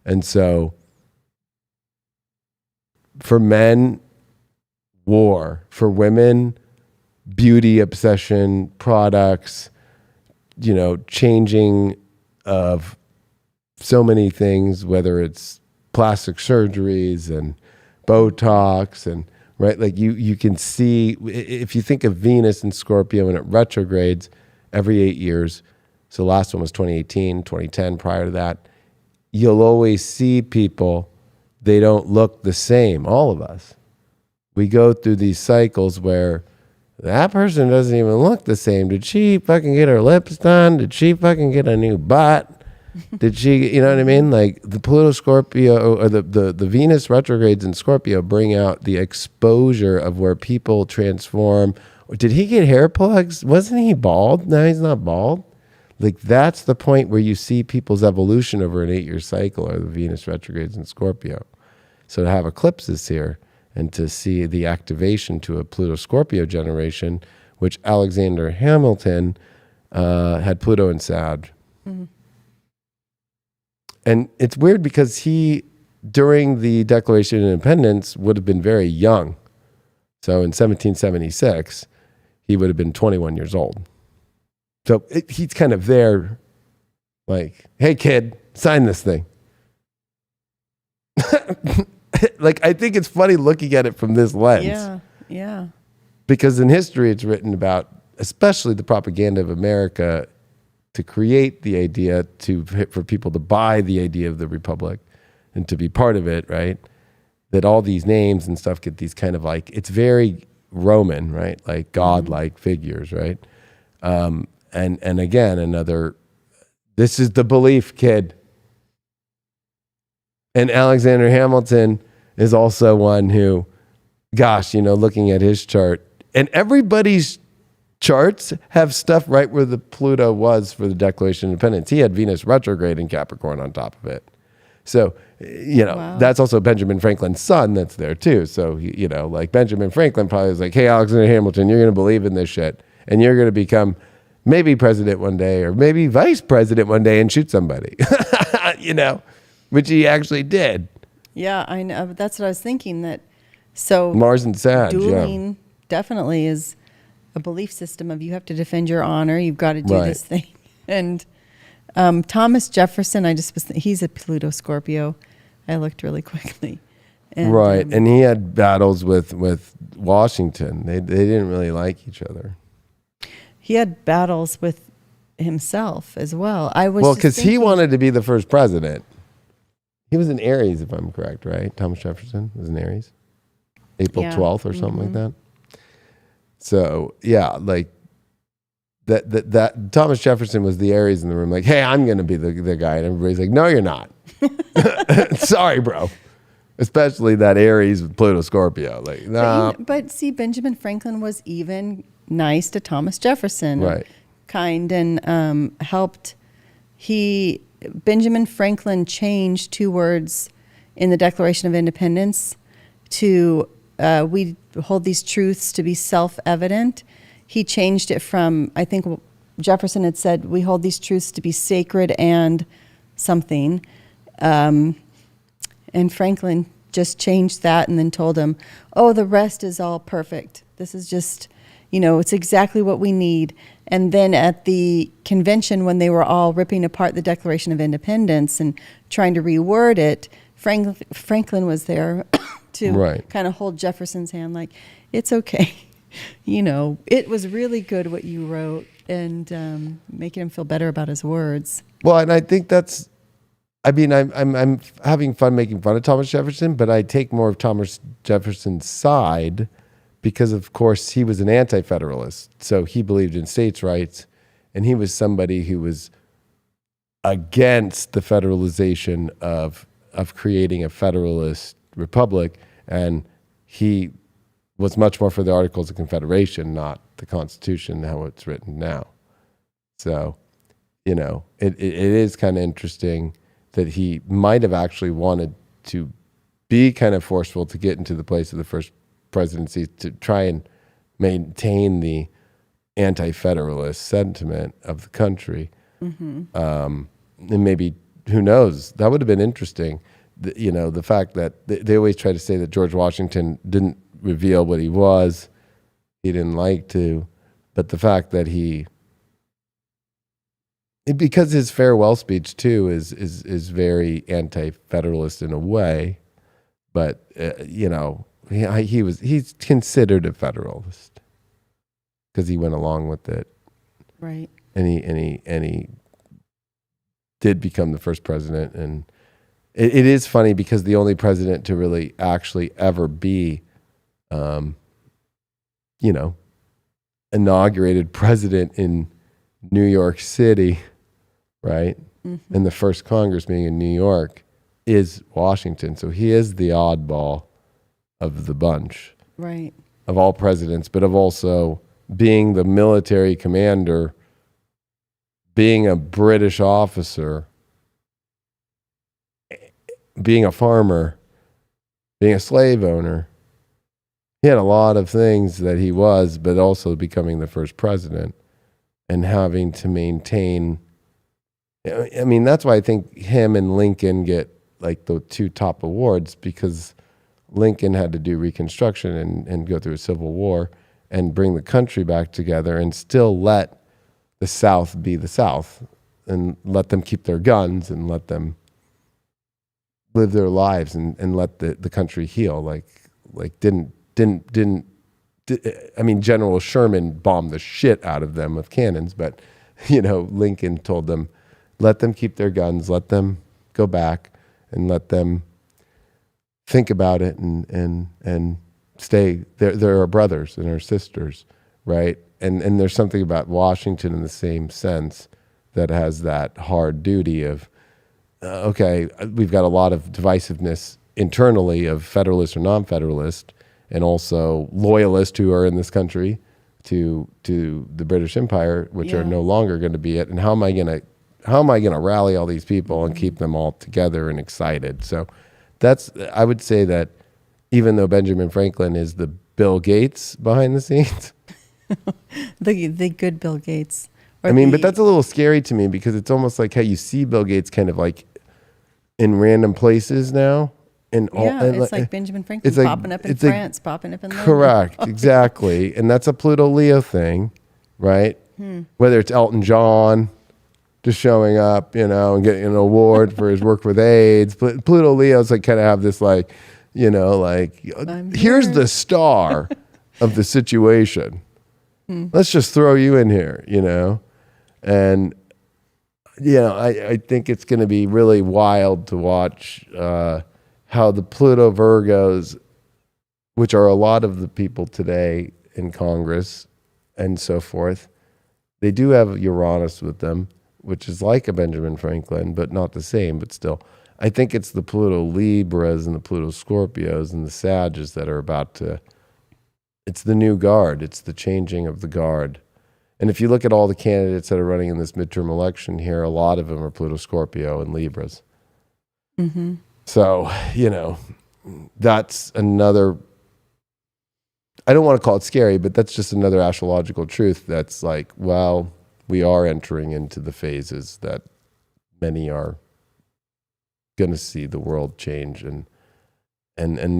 And so for men, war. For women, beauty obsession, products, changing of so many things, whether it's plastic surgeries and Botox and, right? Like you can see, if you think of Venus and Scorpio and it retrogrades every 8 years, so the last one was 2018, 2010, prior to that, you'll always see people, they don't look the same, all of us. We go through these cycles where that person doesn't even look the same. Did she fucking get her lips done? Did she fucking get a new butt? Did she, you know what I mean? Like the Pluto Scorpio or the Venus retrogrades in Scorpio bring out the exposure of where people transform. Did he get hair plugs? Wasn't he bald? No, he's not bald. Like that's the point where you see people's evolution over an 8-year cycle, or the Venus retrogrades in Scorpio. So to have eclipses here and to see the activation to a Pluto Scorpio generation, which Alexander Hamilton had Pluto in Sag. Mm-hmm. And it's weird because he, during the Declaration of Independence, would have been very young. So in 1776, he would have been 21 years old. So he's kind of there like, hey, kid, sign this thing. Like, I think it's funny looking at it from this lens. Yeah, yeah. Because in history, it's written about, especially the propaganda of America, to create the idea for people to buy the idea of the Republic and to be part of it, right? That all these names and stuff get these kind of like, it's very Roman, right? Like godlike figures, right? And again, this is the belief, kid. And Alexander Hamilton is also one who, gosh, looking at his chart, and everybody's charts have stuff right where the Pluto was for the Declaration of Independence. He had Venus retrograde in Capricorn on top of it. So, wow. That's also Benjamin Franklin's son that's there too. So, like Benjamin Franklin probably was like, hey, Alexander Hamilton, you're going to believe in this shit and you're going to become maybe president one day or maybe vice president one day and shoot somebody, which he actually did. Yeah, I know. That's what I was thinking. So Mars and Sag, dueling definitely is a belief system of you have to defend your honor. You've got to do this thing. And Thomas Jefferson, he's a Pluto Scorpio. I looked really quickly. And, and he had battles with Washington. They didn't really like each other. He had battles with himself as well. Because he wanted to be the first president. He was in Aries, if I'm correct, right? Thomas Jefferson was in Aries. April 12th or something like that. So, yeah, like that Thomas Jefferson was the Aries in the room, like, hey, I'm going to be the guy. And everybody's like, no, you're not. Sorry, bro. Especially that Aries with Pluto Scorpio. Like, nah. But see, Benjamin Franklin was even nice to Thomas Jefferson. Right. Kind and helped. Benjamin Franklin changed 2 words in the Declaration of Independence to we hold these truths to be self-evident. He changed it from, I think Jefferson had said, we hold these truths to be sacred and something. And Franklin just changed that and then told him, oh, the rest is all perfect. This is just, it's exactly what we need. And then at the convention, when they were all ripping apart the Declaration of Independence and trying to reword it, Franklin was there to kind of hold Jefferson's hand, like, it's okay. It was really good what you wrote, and making him feel better about his words. Well, and I think I'm having fun making fun of Thomas Jefferson, but I take more of Thomas Jefferson's side because, of course, he was an anti-federalist. So he believed in states' rights, and he was somebody who was against the federalization of creating a federalist republic, and he was much more for the Articles of Confederation, not the Constitution, how it's written now. So, it is kind of interesting that he might have actually wanted to be kind of forceful to get into the place of the first presidency to try and maintain the anti-federalist sentiment of the country. Mm-hmm. And maybe, who knows, that would have been interesting. The fact that they always try to say that George Washington didn't reveal what he was, he didn't like to, but the fact that because his farewell speech too is very anti-federalist in a way, but he's considered a federalist because he went along with it, right? And he did become the first president, and it is funny because the only president to really actually ever be, inaugurated president in New York City, right? Mm-hmm. And the first Congress being in New York is Washington. So he is the oddball of the bunch, right? Of all presidents, but of also being the military commander, being a British officer, being a farmer, being a slave owner, He had a lot of things that he was, but also becoming the first president and having to maintain. I mean, that's why I think him and Lincoln get like the two top awards, because Lincoln had to do Reconstruction and go through a civil war and bring the country back together and still let the South be the South and let them keep their guns and let them live their lives and let the country heal. I mean, General Sherman bombed the shit out of them with cannons, but, Lincoln told them, let them keep their guns, let them go back and let them think about it and stay. They're our brothers and our sisters, right? And there's something about Washington in the same sense that has that hard duty of, okay, we've got a lot of divisiveness internally of Federalist or non-Federalist, and also loyalists who are in this country to the British Empire, which are no longer going to be it. And how am I going to rally all these people and keep them all together and excited? So I would say that even though Benjamin Franklin is the Bill Gates behind the scenes, the good Bill Gates. But that's a little scary to me, because it's almost like how you see Bill Gates kind of like in random places now. It's like Benjamin Franklin popping up in France, popping up in London. Correct, exactly. And that's a Pluto Leo thing, right? Whether it's Elton John just showing up, and getting an award for his work with AIDS. Pluto Leo's like kind of have this here's the star of the situation. Let's just throw you in here, And, I think it's going to be really wild to watch how the Pluto Virgos, which are a lot of the people today in Congress and so forth, they do have Uranus with them, which is like a Benjamin Franklin, but not the same, but still. I think it's the Pluto Libras and the Pluto Scorpios and the Sages that are it's the new guard. It's the changing of the guard. And if you look at all the candidates that are running in this midterm election here, a lot of them are Pluto Scorpio and Libras. Mm-hmm. So, that's another, I don't want to call it scary, but that's just another astrological truth that's like, well, we are entering into the phases that many are going to see the world change. And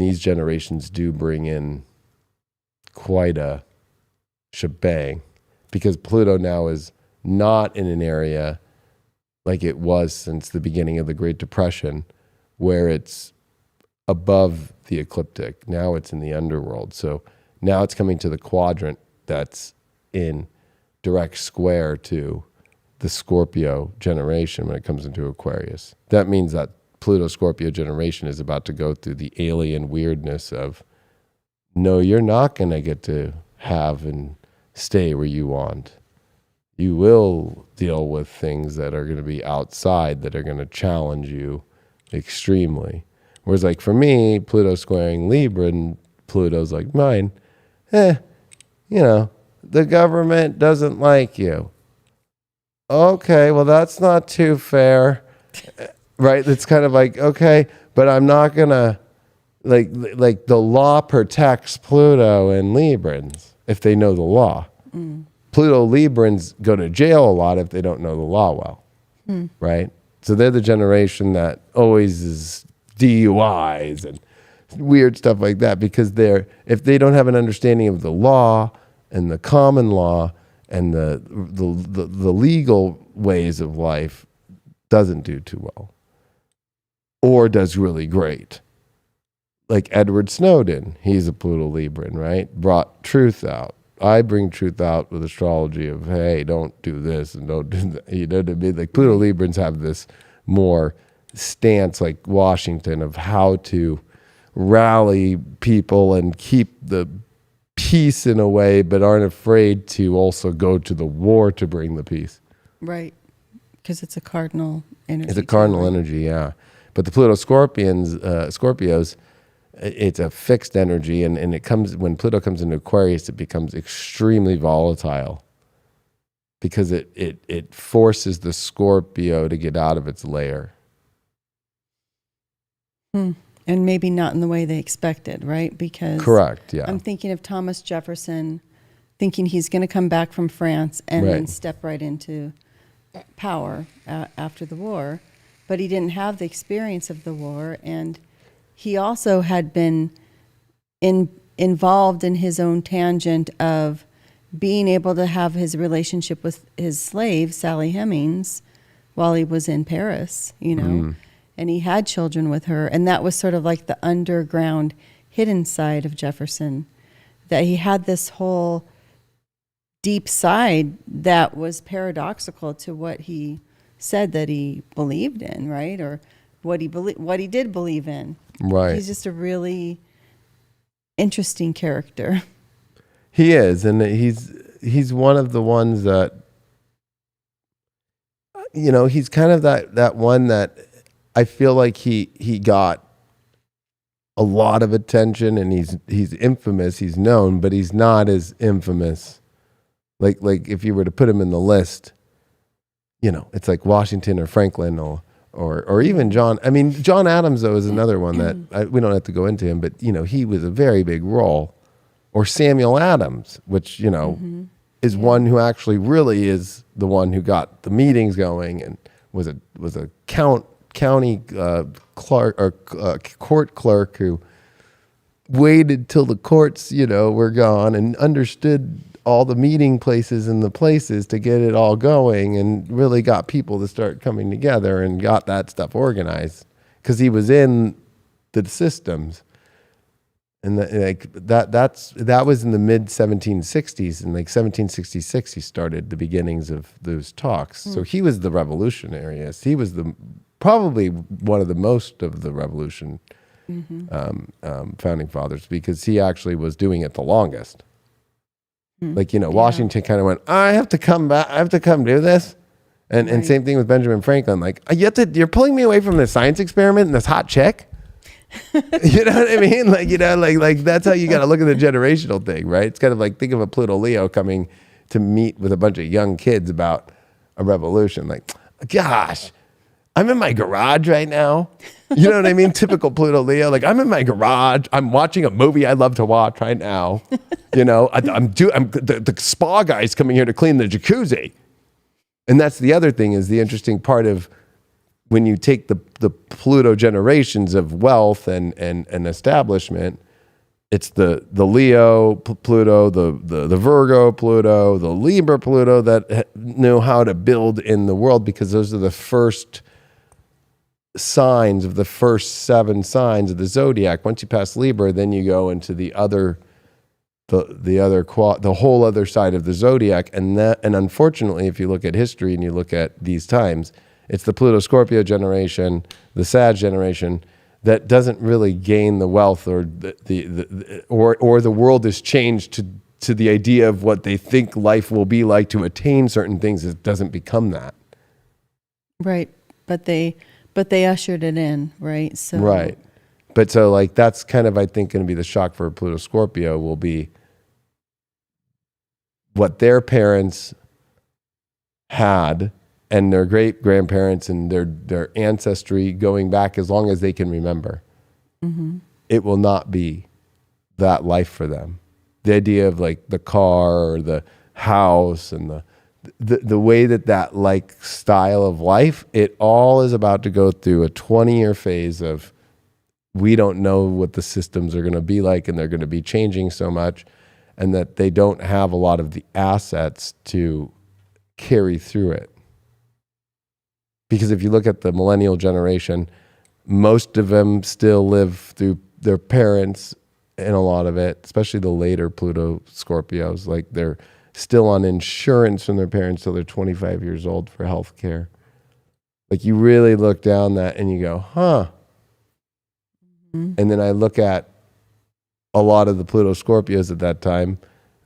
these generations do bring in quite a shebang, because Pluto now is not in an area like it was since the beginning of the Great Depression, where it's above the ecliptic. Now it's in the underworld. So now it's coming to the quadrant that's in direct square to the Scorpio generation when it comes into Aquarius. That means that Pluto Scorpio generation is about to go through the alien weirdness of, no, you're not going to get to have and stay where you want. You will deal with things that are going to be outside, that are going to challenge you extremely. Whereas like for me, Pluto squaring Libra, and Pluto's like mine, the government doesn't like you. Okay, well, that's not too fair. Right? It's kind of like, okay, but I'm not going to, like the law protects Pluto and Librans if they know the law. Pluto Librans go to jail a lot if they don't know the law well, right? So they're the generation that always is DUIs and weird stuff like that, because if they don't have an understanding of the law and the common law and the legal ways of life, doesn't do too well, or does really great. Like Edward Snowden, he's a Pluto Libran, right? Brought truth out. I bring truth out with astrology of, hey, don't do this and don't do that. You know what I mean? Like Pluto Librans have this more stance like Washington of how to rally people and keep the peace in a way, but aren't afraid to also go to the war to bring the peace. Right. Because it's a cardinal energy. It's a cardinal energy, yeah. But the Pluto Scorpios, it's a fixed energy, and it comes when Pluto comes into Aquarius, it becomes extremely volatile, because it forces the Scorpio to get out of its lair. And maybe not in the way they expected, right? Because Correct, yeah. I'm thinking of Thomas Jefferson thinking he's going to come back from France and then Right. step right into power after the war. But he didn't have the experience of the war. And he also had been involved in his own tangent of being able to have his relationship with his slave, Sally Hemings, while he was in Paris, you know. And he had children with her. And that was sort of like the underground, hidden side of Jefferson, that he had this whole deep side that was paradoxical to what he said that he believed in, right? Or what he did believe in. Right. He's just a really interesting character. He is, and he's one of the ones that, you know, he's kind of that one that I feel like he got a lot of attention, and he's infamous, he's known, but he's not as infamous. Like if you were to put him in the list, you know, it's like Washington or Franklin or even John. I mean, John Adams, though, is another one that we don't have to go into him, but, you know, he was a very big role. Or Samuel Adams, which, you know, is one who actually really is the one who got the meetings going and was a county clerk or court clerk who waited till the courts, you know, were gone and understood all the meeting places and the places to get it all going, and really got people to start coming together and got that stuff organized because he was in the systems. And that was in the mid 1760s, and like 1766 he started the beginnings of those talks. So he was the revolutionary. He was probably one of the most of the revolution founding fathers, because he actually was doing it the longest. Like, you know, Washington kind of went, I have to come back. I have to come do this. And same thing with Benjamin Franklin. Like, you're pulling me away from the science experiment and this hot chick. You know what I mean? Like, you know, like that's how you got to look at the generational thing, right? It's kind of like, think of a Pluto Leo coming to meet with a bunch of young kids about a revolution. Like, gosh, I'm in my garage right now. You know what I mean? Typical Pluto Leo. Like, I'm in my garage. I'm watching a movie I love to watch right now. You know, the spa guy's coming here to clean the jacuzzi. And that's the other thing, is the interesting part of when you take the Pluto generations of wealth and establishment. It's the Leo Pluto, the Virgo Pluto, the Libra Pluto that know how to build in the world, because those are the first signs of the first 7 signs of the zodiac. Once you pass Libra, then you go into the whole other side of the zodiac. And unfortunately, if you look at history and you look at these times, it's the Pluto Scorpio generation, the Sag generation, that doesn't really gain the wealth, or or the world is changed to the idea of what they think life will be like to attain certain things. It doesn't become that. Right. But they ushered it in, right? So right. But so, like, that's kind of, I think, going to be the shock for Pluto Scorpio, will be what their parents had and their great grandparents and their ancestry going back as long as they can remember. It will not be that life for them. The idea of, like, the car or the house and the way that like style of life, it all is about to go through a 20-year phase of, we don't know what the systems are going to be like, and they're going to be changing so much, and that they don't have a lot of the assets to carry through it. Because if you look at the millennial generation, most of them still live through their parents, and a lot of it, especially the later Pluto Scorpios, like, they're still on insurance from their parents till they're 25 years old for health care. Like, you really look down that and you go, huh. And then I look at a lot of the Pluto Scorpios at that time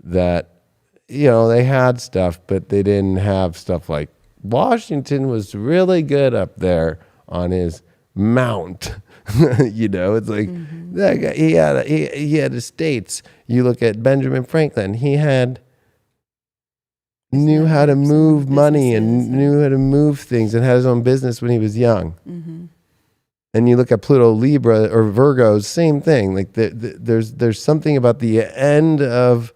that, you know, they had stuff, but they didn't have stuff like Washington was really good up there on his mount. You know, it's like that guy, he had estates. You look at Benjamin Franklin, he knew how to move money and knew how to move things, and had his own business when he was young. And you look at Pluto, Libra, or Virgo, same thing. Like there's something about the end of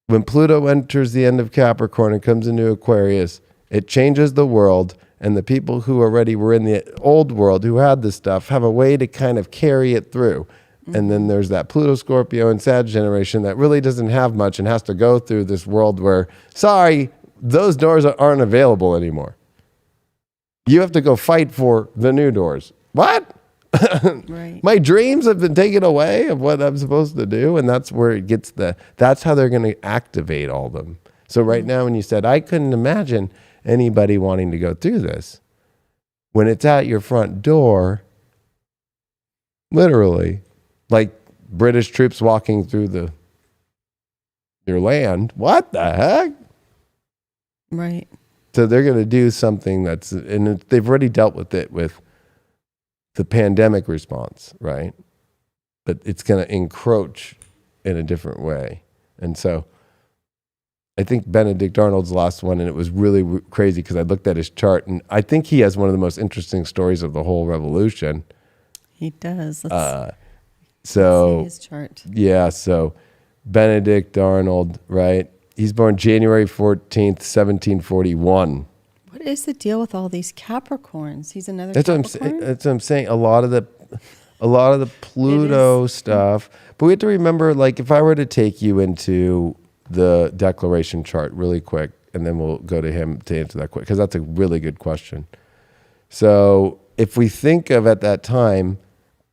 when Pluto enters the end of Capricorn and comes into Aquarius, it changes the world. And the people who already were in the old world who had this stuff have a way to kind of carry it through. And then there's that Pluto, Scorpio, and Sag generation that really doesn't have much and has to go through this world where, sorry, those doors aren't available anymore. You have to go fight for the new doors. What? Right. My dreams have been taken away of what I'm supposed to do. And that's where it gets that's how they're going to activate all of them. So right now, when you said, I couldn't imagine anybody wanting to go through this, when it's at your front door, literally, like British troops walking through your land, what the heck? Right. So they're going to do something and they've already dealt with it with the pandemic response, right? But it's going to encroach in a different way. And so I think Benedict Arnold's the last one, and it was really crazy because I looked at his chart, and I think he has one of the most interesting stories of the whole revolution. He does. Let's see his chart. Yeah, so Benedict Arnold, right? He's born January 14th, 1741. What is the deal with all these Capricorns? He's another That's Capricorn? that's what I'm saying. A lot of the Pluto stuff. But we have to remember, like, if I were to take you into the declaration chart really quick, and then we'll go to him to answer that quick, because that's a really good question. So if we think of at that time,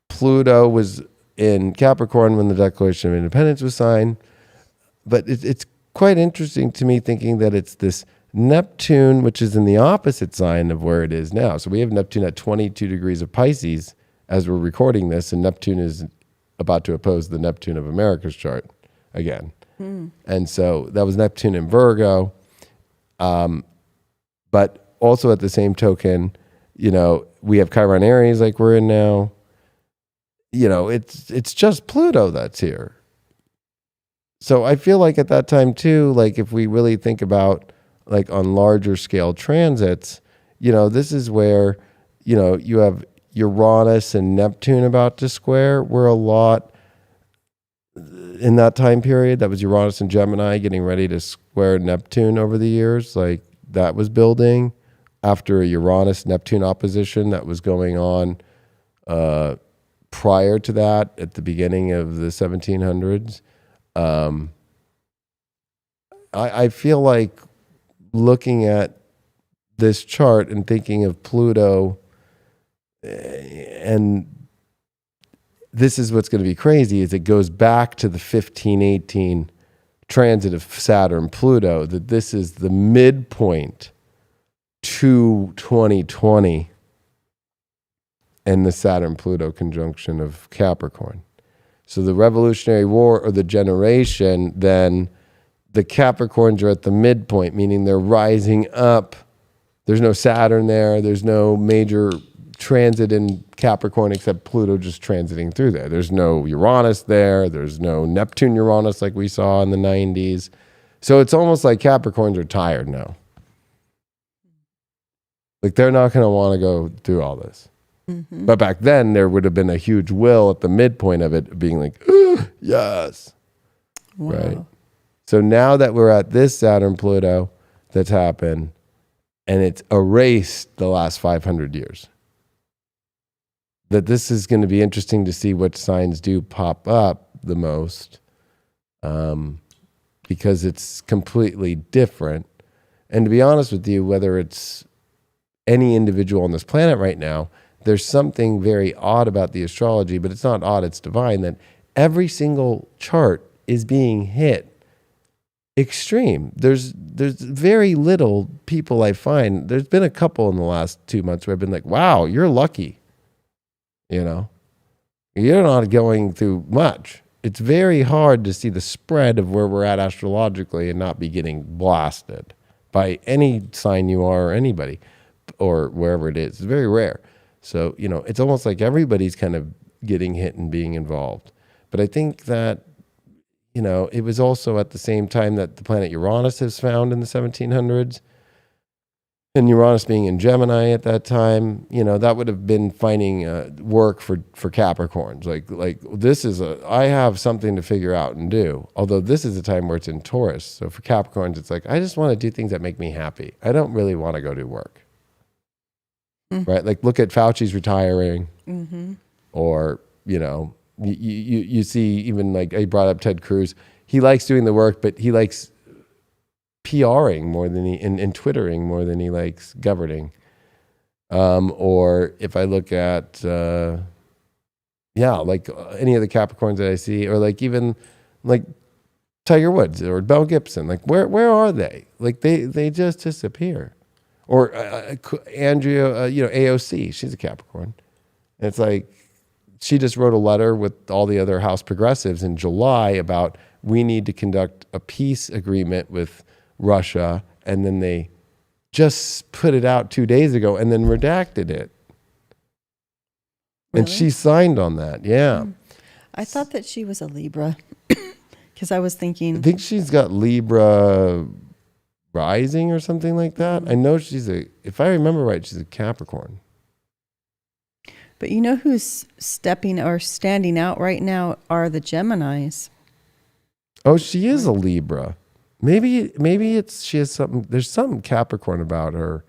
Pluto was in Capricorn when the Declaration of Independence was signed, but it's quite interesting to me thinking that it's this Neptune, which is in the opposite sign of where it is now. So we have Neptune at 22 degrees of Pisces as we're recording this, and Neptune is about to oppose the Neptune of America's chart again. And so that was Neptune in Virgo. But also at the same token, we have Chiron Aries like we're in now. It's just Pluto that's here. So I feel like at that time too, like if we really think about like on larger scale transits, this is where, you have Uranus and Neptune about to square. We're a lot in that time period. That was Uranus and Gemini getting ready to square Neptune over the years. Like that was building after a Uranus-Neptune opposition that was going on prior to that at the beginning of the 1700s. I feel like looking at this chart and thinking of Pluto, and this is what's going to be crazy, is it goes back to the 1518 transit of Saturn Pluto, that this is the midpoint to 2020 and the Saturn Pluto conjunction of Capricorn. So the Revolutionary War, or the generation, then the Capricorns are at the midpoint, meaning they're rising up. There's no Saturn there. There's no major transit in Capricorn except Pluto just transiting through there. There's no Uranus there. There's no Neptune Uranus like we saw in the 90s. So it's almost like Capricorns are tired now. Like they're not going to want to go through all this. Mm-hmm. But back then there would have been a huge will at the midpoint of it being like, yes. Wow. Right. So now that we're at this Saturn Pluto that's happened, and it's erased the last 500 years, that this is going to be interesting to see what signs do pop up the most, because it's completely different. And to be honest with you, whether it's any individual on this planet right now, there's something very odd about the astrology, but it's not odd, it's divine, that every single chart is being hit extreme. There's very little people I find. There's been a couple in the last 2 months where I've been like, wow, you're lucky. You're not going through much. It's very hard to see the spread of where we're at astrologically and not be getting blasted by any sign you are, or anybody, or wherever it is. It's very rare. So, it's almost like everybody's kind of getting hit and being involved. But I think that, it was also at the same time that the planet Uranus is found in the 1700s. And Uranus being in Gemini at that time, that would have been finding work for Capricorns. Like I have something to figure out and do. Although this is a time where it's in Taurus. So for Capricorns, it's like, I just want to do things that make me happy. I don't really want to go to work. Right? Like look at Fauci's retiring, or, you see even like I brought up Ted Cruz. He likes doing the work, but he likes PRing more than and Twittering more than he likes governing. Or if I look at, like any of the Capricorns that I see, or like even like Tiger Woods or Mel Gibson, like where are they? Like they just disappear. Or Andrea, AOC, she's a Capricorn. And it's like, she just wrote a letter with all the other House progressives in July about we need to conduct a peace agreement with Russia, and then they just put it out 2 days ago and then redacted it. Really? And she signed on that. Yeah. I thought that she was a Libra because I was thinking. I think she's got Libra rising or something like that. I know if I remember right, she's a Capricorn. But you know who's stepping or standing out right now are the Geminis. Oh, she is a Libra. Maybe she has something. There's something Capricorn about her.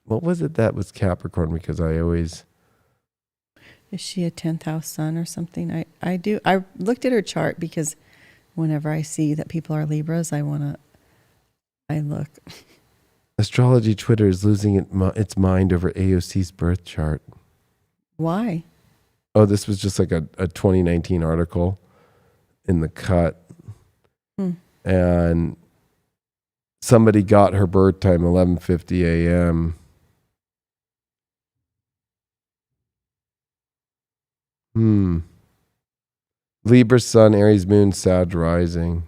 What was it that was Capricorn? Because I always. Is she a 10th house sun or something? I looked at her chart because whenever I see that people are Libras, I look. Astrology Twitter is losing its mind over AOC's birth chart. Why? Oh, this was just like a 2019 article in the Cut. And somebody got her birth time 11:50 a.m. Libra sun, Aries moon, Sag rising.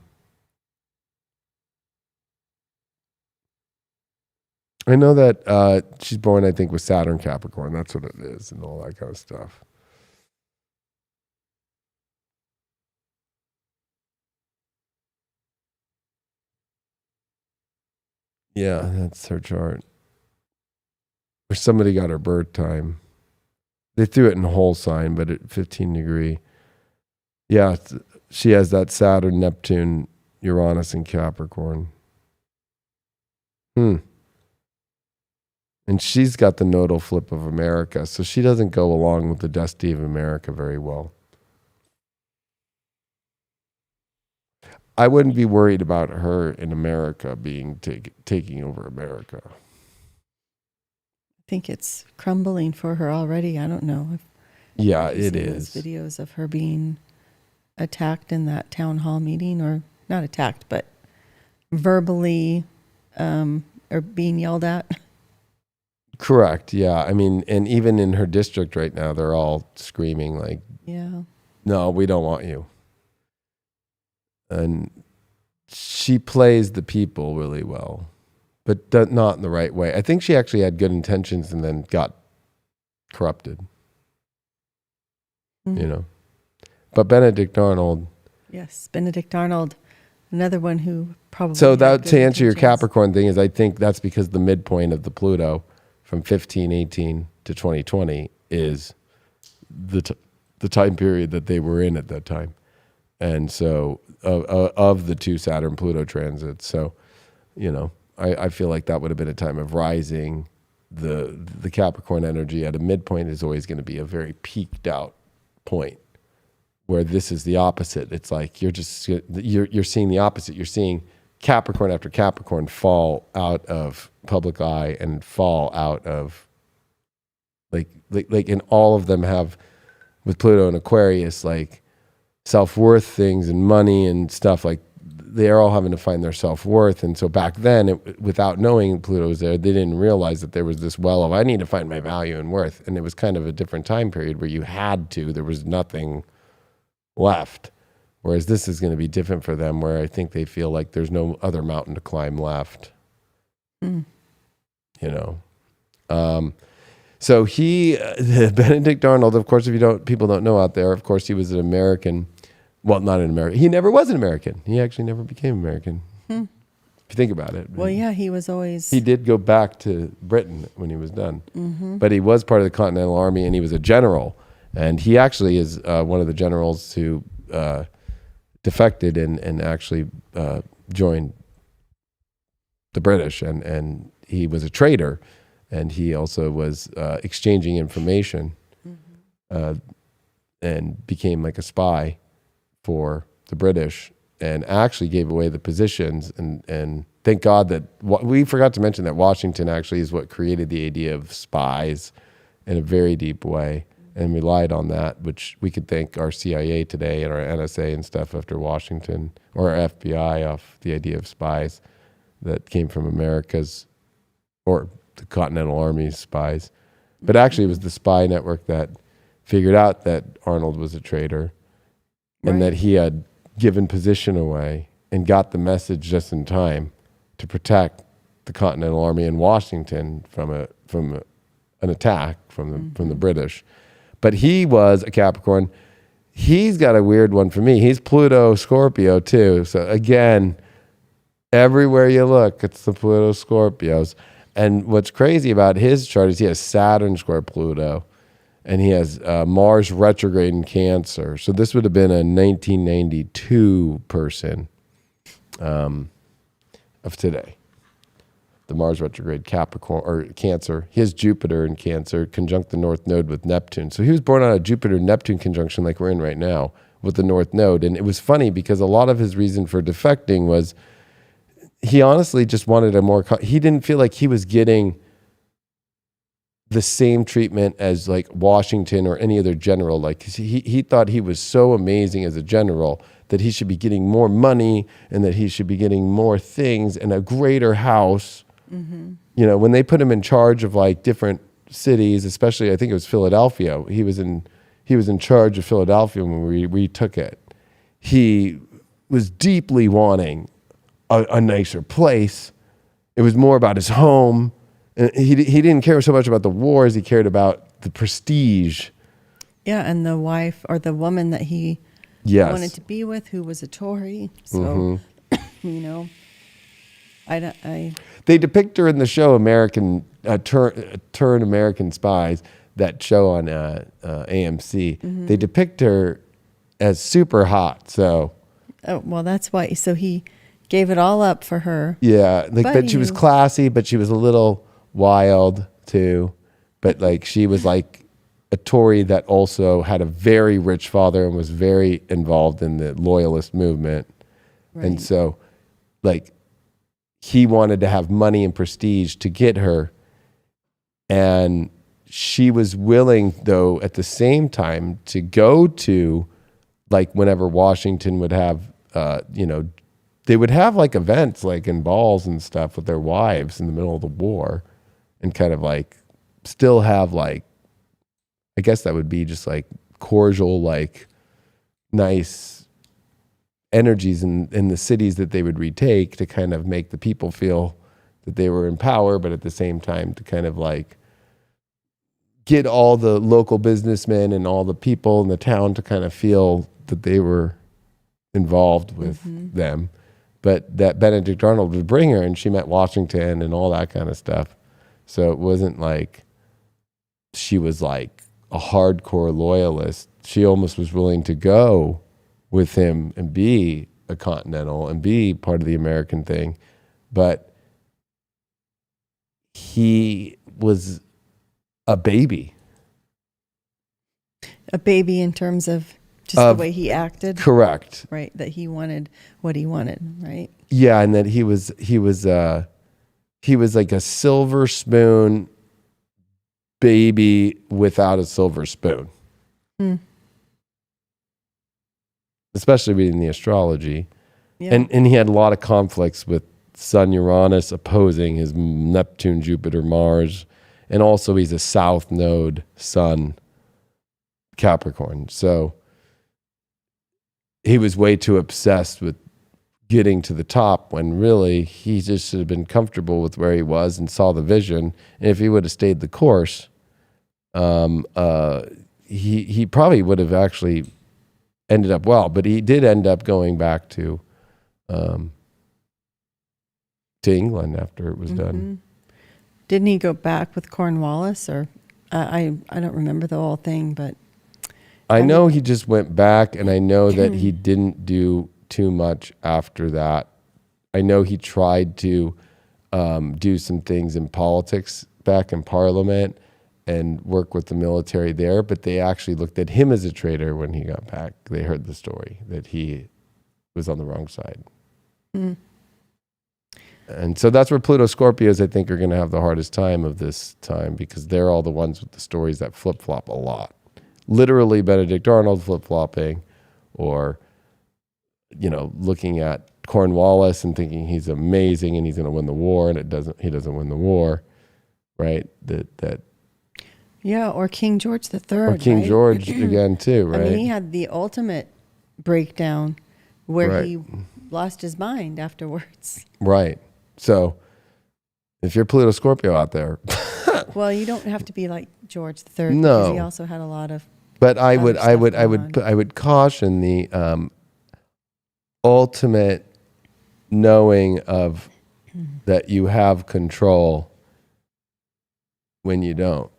I know that she's born, I think, with Saturn Capricorn. That's what it is, and all that kind of stuff. Yeah, that's her chart. Or somebody got her birth time. They threw it in whole sign, but at 15 degree. Yeah, she has that Saturn, Neptune, Uranus, and Capricorn. And she's got the nodal flip of America, so she doesn't go along with the destiny of America very well. I wouldn't be worried about her in America being taking over America. I think it's crumbling for her already. I don't know. Yeah, it is. Videos of her being attacked in that town hall meeting, or not attacked, but verbally or being yelled at. Correct. Yeah. I mean, and even in her district right now, they're all screaming like, no, we don't want you. And she plays the people really well, but not in the right way. I think she actually had good intentions and then got corrupted, But Benedict Arnold. Yes, Benedict Arnold, another one who probably. So that to answer your Capricorn thing is, I think that's because the midpoint of the Pluto from 1518 to 2020 is the time period that they were in at that time. And so of the two Saturn Pluto transits. So, I feel like that would have been a time of rising. The Capricorn energy at a midpoint is always going to be a very peaked out point, where this is the opposite. It's like you're seeing the opposite. You're seeing Capricorn after Capricorn fall out of public eye and fall out of like and all of them have, with Pluto and Aquarius, like self-worth things and money and stuff. Like they're all having to find their self-worth. And so back then, without knowing Pluto was there, they didn't realize that there was this well of, I need to find my value and worth. And it was kind of a different time period where you had to, there was nothing left. Whereas this is going to be different for them, where I think they feel like there's no other mountain to climb left. So he, Benedict Arnold, of course, people don't know out there, of course, he was an American. Well, not an American. He never was an American. He actually never became American. if you think about it. Well, yeah, he was always. He did go back to Britain when he was done, but he was part of the Continental Army, and he was a general. And he actually is one of the generals who defected and actually joined the British, and he was a traitor, and he also was exchanging information and became like a spy for the British, and actually gave away the positions. And thank God that we forgot to mention that Washington actually is what created the idea of spies in a very deep way, and relied on that, which we could thank our CIA today and our NSA and stuff after Washington, or our FBI, off the idea of spies that came from America's, or the Continental Army's spies. But actually it was the spy network that figured out that Arnold was a traitor, and that he had given position away and got the message just in time to protect the Continental Army in Washington from an attack from the British. But he was a Capricorn. He's got a weird one for me. He's Pluto Scorpio too. So again, everywhere you look, it's the Pluto Scorpios. And what's crazy about his chart is he has Saturn square Pluto, and he has Mars retrograde in Cancer. So this would have been a 1992 person of today. The Mars retrograde Capricorn or Cancer. He has Jupiter in Cancer, conjunct the North Node with Neptune. So he was born on a Jupiter-Neptune conjunction like we're in right now with the North Node. And it was funny because a lot of his reason for defecting was he honestly just wanted he didn't feel like he was getting the same treatment as like Washington or any other general. Like he thought he was so amazing as a general that he should be getting more money and that he should be getting more things and a greater house. You know, when they put him in charge of like different cities, especially I think it was Philadelphia, he was in charge of Philadelphia when we took it. He was deeply wanting a nicer place. It was more about his home. And he didn't care so much about the wars. He cared about the prestige. Yeah, and the wife or the woman that he wanted to be with, who was a Tory. So, you know, They depict her in the show Turn American Spies, that show on AMC. They depict her as super hot. So, oh well, that's why. So he gave it all up for her. Yeah, like, but she was classy, but she was a little wild too. But like she was like a Tory that also had a very rich father and was very involved in the loyalist movement. Right. And so like he wanted to have money and prestige to get her. And she was willing, though, at the same time to go to like whenever Washington would have, they would have like events like in balls and stuff with their wives in the middle of the war, and kind of like still have like, I guess that would be just like cordial, like nice energies in the cities that they would retake to kind of make the people feel that they were in power, but at the same time to kind of like get all the local businessmen and all the people in the town to kind of feel that they were involved with them. But that Benedict Arnold would bring her, and she met Washington and all that kind of stuff. So it wasn't like she was like a hardcore loyalist. She almost was willing to go with him and be a continental and be part of the American thing. But he was a baby. A baby in terms of just the way he acted. Correct. Right. That he wanted what he wanted. Right. Yeah. And that he was like a silver spoon baby without a silver spoon. Especially reading the astrology. Yeah. And he had a lot of conflicts with Sun Uranus opposing his Neptune, Jupiter, Mars. And also he's a South Node Sun Capricorn. So he was way too obsessed with getting to the top when really he just should have been comfortable with where he was and saw the vision. And if he would have stayed the course, he probably would have actually ended up well. But he did end up going back to to England after it was done. Didn't he go back with Cornwallis, or I don't remember the whole thing, but I know he just went back, and I know that he didn't do too much after that. I know he tried to do some things in politics back in Parliament and work with the military there, but they actually looked at him as a traitor when he got back. They heard the story that he was on the wrong side. And so that's where Pluto Scorpios, I think, are going to have the hardest time of this time, because they're all the ones with the stories that flip-flop a lot. Literally Benedict Arnold flip-flopping, or, looking at Cornwallis and thinking he's amazing and he's going to win the war, and he doesn't win the war, right? Yeah, or King George III. Or King right? George again too, right? I mean, he had the ultimate breakdown where Right. he lost his mind afterwards. Right. So if you're Pluto Scorpio out there, Well, you don't have to be like George III, No. because he also had a lot of. but I Other would stuff going I would caution the ultimate knowing of that you have control when you don't.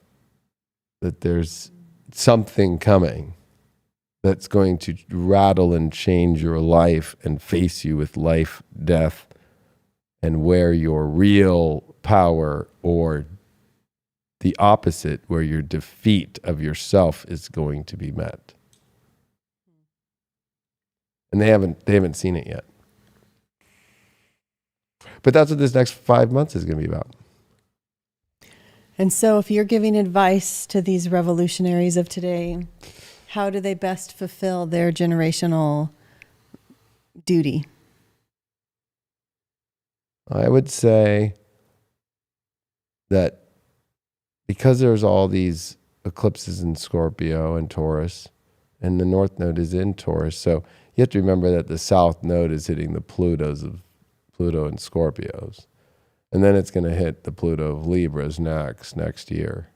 That there's something coming that's going to rattle and change your life and face you with life, death, and where your real power, or the opposite, where your defeat of yourself is going to be met. And they haven't seen it yet. But that's what this next 5 months is going to be about. And so, if you're giving advice to these revolutionaries of today, how do they best fulfill their generational duty? I would say that because there's all these eclipses in Scorpio and Taurus, and the North Node is in Taurus, so you have to remember that the South Node is hitting the Plutos of Pluto and Scorpios. And then it's going to hit the Pluto of Libras next year.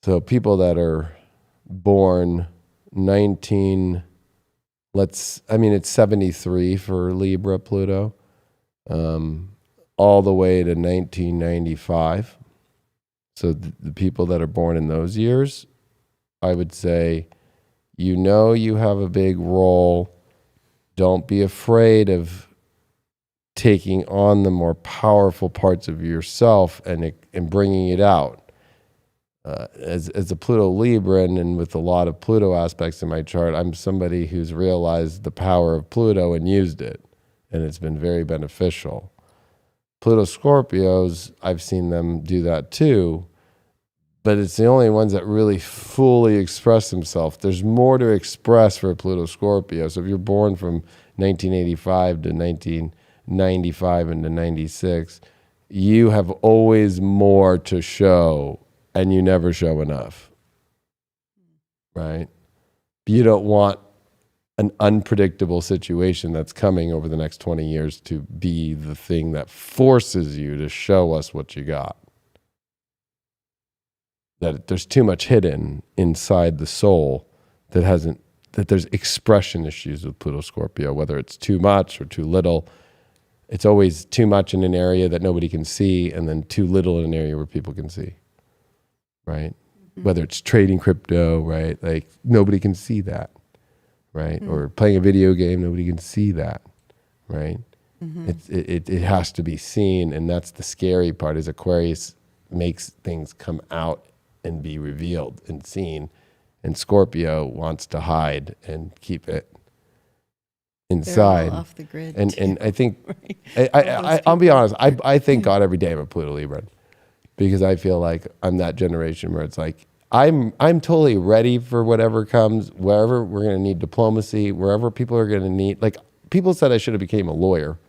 So people that are born it's 73 for Libra Pluto, all the way to 1995. So the people that are born in those years, I would say, you have a big role. Don't be afraid of taking on the more powerful parts of yourself and bringing it out. As a Pluto Libran, and with a lot of Pluto aspects in my chart, I'm somebody who's realized the power of Pluto and used it, and it's been very beneficial. Pluto Scorpios, I've seen them do that too, but it's the only ones that really fully express themselves. There's more to express for a Pluto Scorpio. So if you're born from 1985 to 1995 into 96, you have always more to show, and you never show enough, right? You don't want an unpredictable situation that's coming over the next 20 years to be the thing that forces you to show us what you got. That there's too much hidden inside the soul that there's expression issues with Pluto Scorpio, whether it's too much or too little. It's always too much in an area that nobody can see, and then too little in an area where people can see, right? Mm-hmm. Whether it's trading crypto, right? Like nobody can see that, right? Mm-hmm. Or playing a video game, nobody can see that, right? Mm-hmm. It has to be seen, and that's the scary part, is Aquarius makes things come out and be revealed and seen, and Scorpio wants to hide and keep it inside. They're all off the grid. And I think, right. I'll be honest, I thank God every day I'm a Pluto Libra, because I feel like I'm that generation where it's like, I'm totally ready for whatever comes, wherever we're going to need diplomacy, wherever people are going to need, like people said I should have became a lawyer,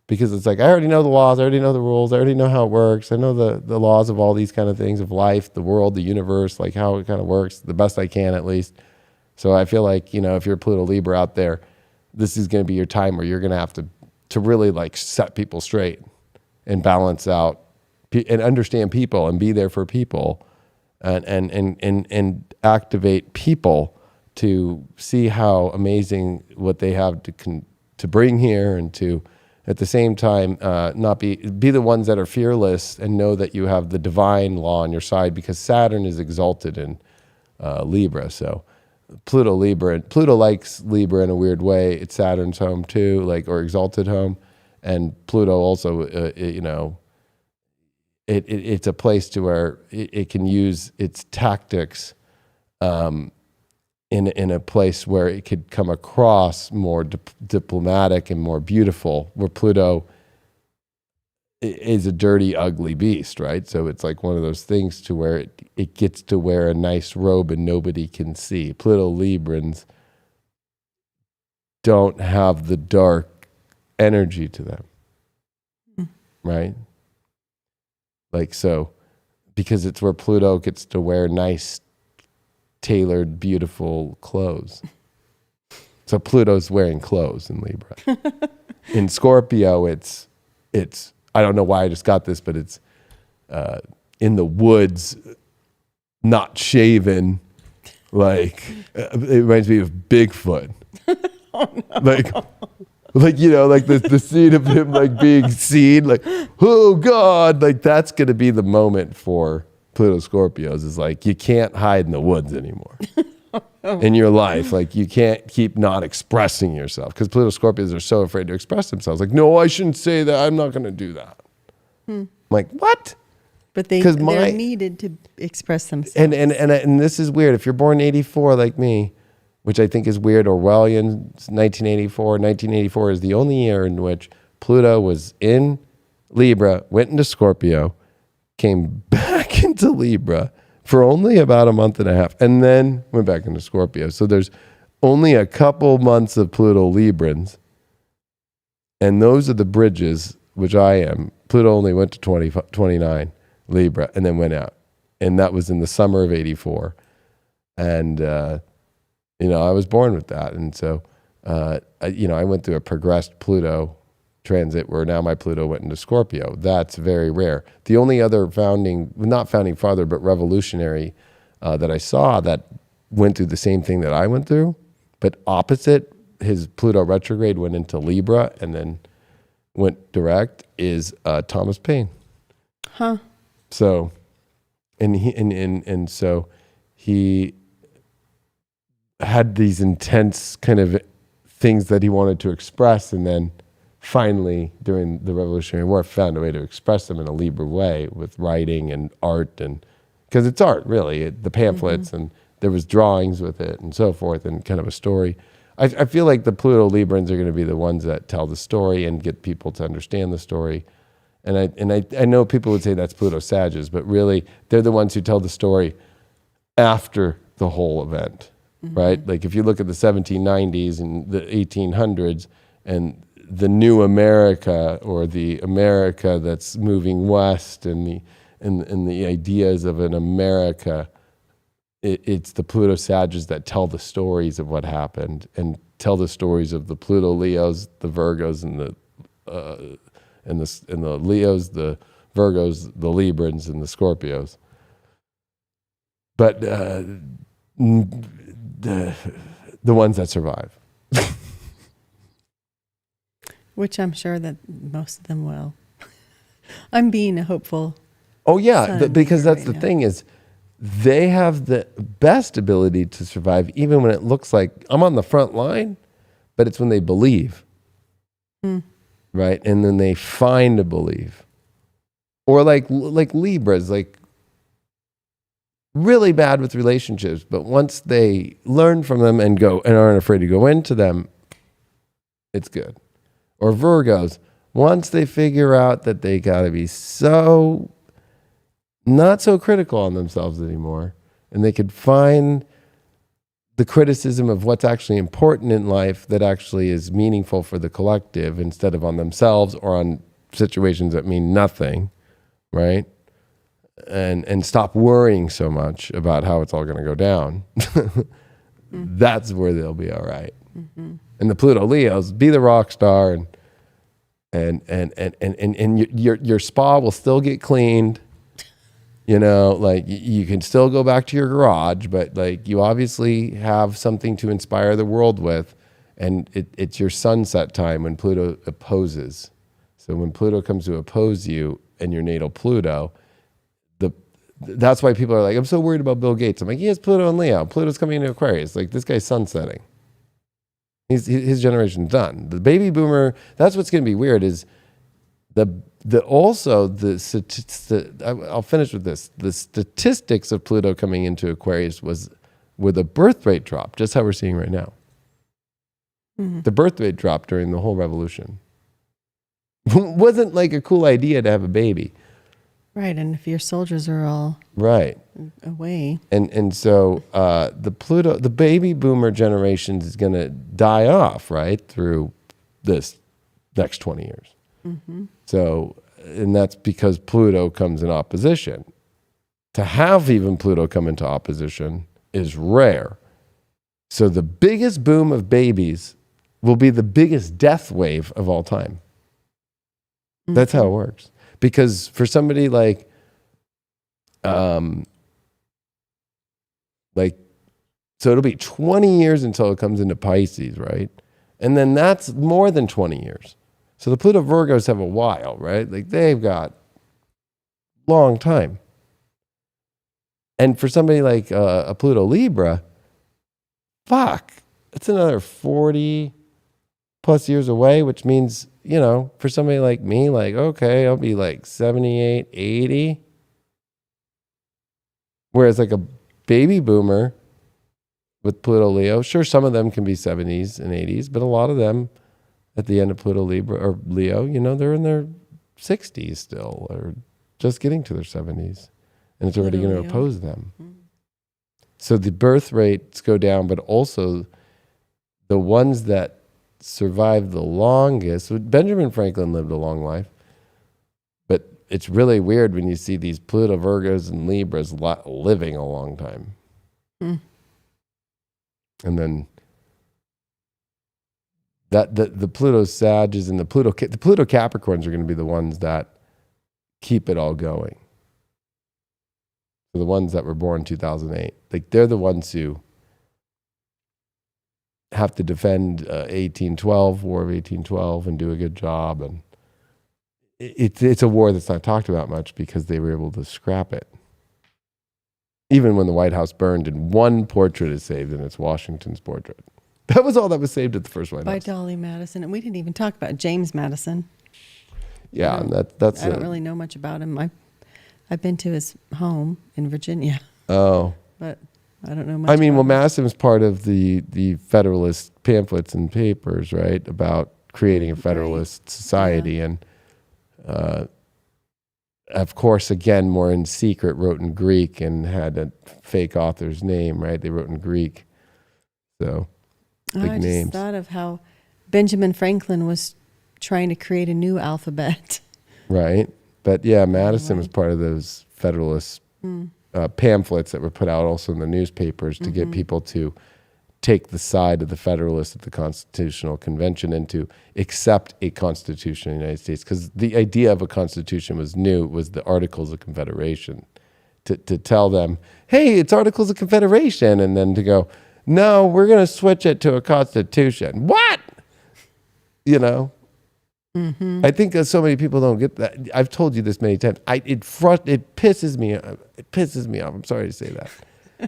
because it's like, I already know the laws, I already know the rules, I already know how it works, I know the laws of all these kind of things, of life, the world, the universe, like how it kind of works, the best I can at least. So I feel like, if you're a Pluto Libra out there, this is going to be your time where you're going to have to really like set people straight and balance out and understand people and be there for people and activate people to see how amazing what they have to bring here, and at the same time, not be the ones that are fearless and know that you have the divine law on your side, because Saturn is exalted in Libra. So Pluto likes Libra in a weird way. It's Saturn's home too, or exalted home, and Pluto also, it's a place to where it can use its tactics in a place where it could come across more diplomatic and more beautiful, where Pluto is a dirty, ugly beast, right? So it's like one of those things to where it gets to wear a nice robe and nobody can see. Pluto Librans don't have the dark energy to them, right? So, because it's where Pluto gets to wear nice, tailored, beautiful clothes. So Pluto's wearing clothes in Libra. In Scorpio, it's I don't know why I just got this, but it's in the woods, not shaven. It reminds me of Bigfoot. Oh, no. The scene of him being seen, oh God, that's gonna be the moment for Pluto Scorpios, is you can't hide in the woods anymore. In your life. You can't keep not expressing yourself, because Pluto Scorpios are so afraid to express themselves. No, I shouldn't say that. I'm not going to do that. I'm like, what? But they're needed to express themselves. And this is weird. If you're born in 84 like me, which I think is weird, Orwellian, 1984. 1984 is the only year in which Pluto was in Libra, went into Scorpio, came back into Libra for only about a month and a half, and then went back into Scorpio. So there's only a couple months of Pluto Librans, and those are the bridges, which I am. Pluto only went to 29 Libra and then went out, and that was in the summer of 84. And I was born with that, and so I went through a progressed Pluto transit where now my Pluto went into Scorpio. That's very rare. The only other not founding father, but revolutionary that I saw that went through the same thing that I went through, but opposite, his Pluto retrograde went into Libra and then went direct, is Thomas Paine. Huh. So, so he had these intense kind of things that he wanted to express, and then finally, during the Revolutionary War, found a way to express them in a Libra way with writing and art, and because it's art, really, the pamphlets, and there was drawings with it and so forth, and kind of a story. I feel like the Pluto Librans are going to be the ones that tell the story and get people to understand the story. And I know people would say that's Pluto Sages, but really, they're the ones who tell the story after the whole event, right? If you look at the 1790s and the 1800s, and the new America, or the America that's moving west, and the ideas of an America, it's the Pluto Sages that tell the stories of what happened, and tell the stories of the Pluto Leos, the Virgos, and the Leos, the Virgos, the Librans, and the Scorpios. But the ones that survive. Which I'm sure that most of them will. I'm being a hopeful. Oh yeah, because that's right the thing is, they have the best ability to survive, even when it looks like I'm on the front line, but it's when they believe, right? And then they find a belief, or like Libras, really bad with relationships, but once they learn from them and aren't afraid to go into them, it's good. Or Virgos, once they figure out that they got to be so not so critical on themselves anymore, and they could find the criticism of what's actually important in life that actually is meaningful for the collective, instead of on themselves or on situations that mean nothing, right? And stop worrying so much about how it's all going to go down. That's where they'll be all right. And the Pluto Leos, be the rock star, and your spa will still get cleaned. You can still go back to your garage, but you obviously have something to inspire the world with, and it's your sunset time when Pluto opposes So when Pluto comes to oppose you and your natal Pluto, that's why people are like, I'm so worried about Bill Gates. I'm like, he has Pluto and Leo. Pluto's coming into Aquarius. Like, this guy's sunsetting. His generation's done. The baby boomer, that's what's going to be weird is I'll finish with this. The statistics of Pluto coming into Aquarius were the birth rate drop, just how we're seeing right now. Mm-hmm. The birth rate drop during the whole revolution. Wasn't like a cool idea to have a baby. Right, and if your soldiers are all away. And so the baby boomer generation is going to die off, right, through this next 20 years. Mm-hmm. So, and that's because Pluto comes in opposition. To have even Pluto come into opposition is rare. So the biggest boom of babies will be the biggest death wave of all time. Mm-hmm. That's how it works. Because for somebody so it'll be 20 years until it comes into Pisces, right? And then that's more than 20 years. So the Pluto Virgos have a while, right? Like they've got long time. And for somebody like a Pluto Libra, it's another 40 plus years away, which means, for somebody like me, like, okay, I'll be like 78, 80. Whereas like a baby boomer with Pluto Leo, sure, some of them can be 70s and 80s, but a lot of them at the end of Pluto Libra or Leo, they're in their 60s still or just getting to their 70s. And it's already going to oppose them. Mm-hmm. So the birth rates go down, but also the ones that survived the longest. Benjamin Franklin lived a long life, but it's really weird when you see these Pluto Virgos and Libras living a long time. Mm. And then the Pluto Sages and the Pluto Capricorns are going to be the ones that keep it all going. So the ones that were born 2008, like they're the ones who have to defend 1812, War of 1812, and do a good job. And it's a war that's not talked about much because they were able to scrap it. Even when the White House burned and one portrait is saved, and it's Washington's portrait. That was all that was saved at the first White House. By Dolly Madison. And we didn't even talk about James Madison. Yeah, and that's I don't really know much about him. I've been to his home in Virginia. Oh. But I don't know much. Madison was part of the Federalist pamphlets and papers, right, about creating a Federalist society. Yeah. And, of course, again, more in secret, wrote in Greek and had a fake author's name, right? They wrote in Greek. So, big names. I just thought of how Benjamin Franklin was trying to create a new alphabet. Right. But, yeah, Madison was part of those Federalist pamphlets that were put out also in the newspapers to get people to take the side of the Federalists at the Constitutional Convention and to accept a constitution in the United States. Because the idea of a constitution was the Articles of Confederation. To tell them, hey, it's Articles of Confederation, and then to go, no, we're going to switch it to a constitution. What? Mm-hmm. I think so many people don't get that. I've told you this many times. It pisses me off. It pisses me off. I'm sorry to say that.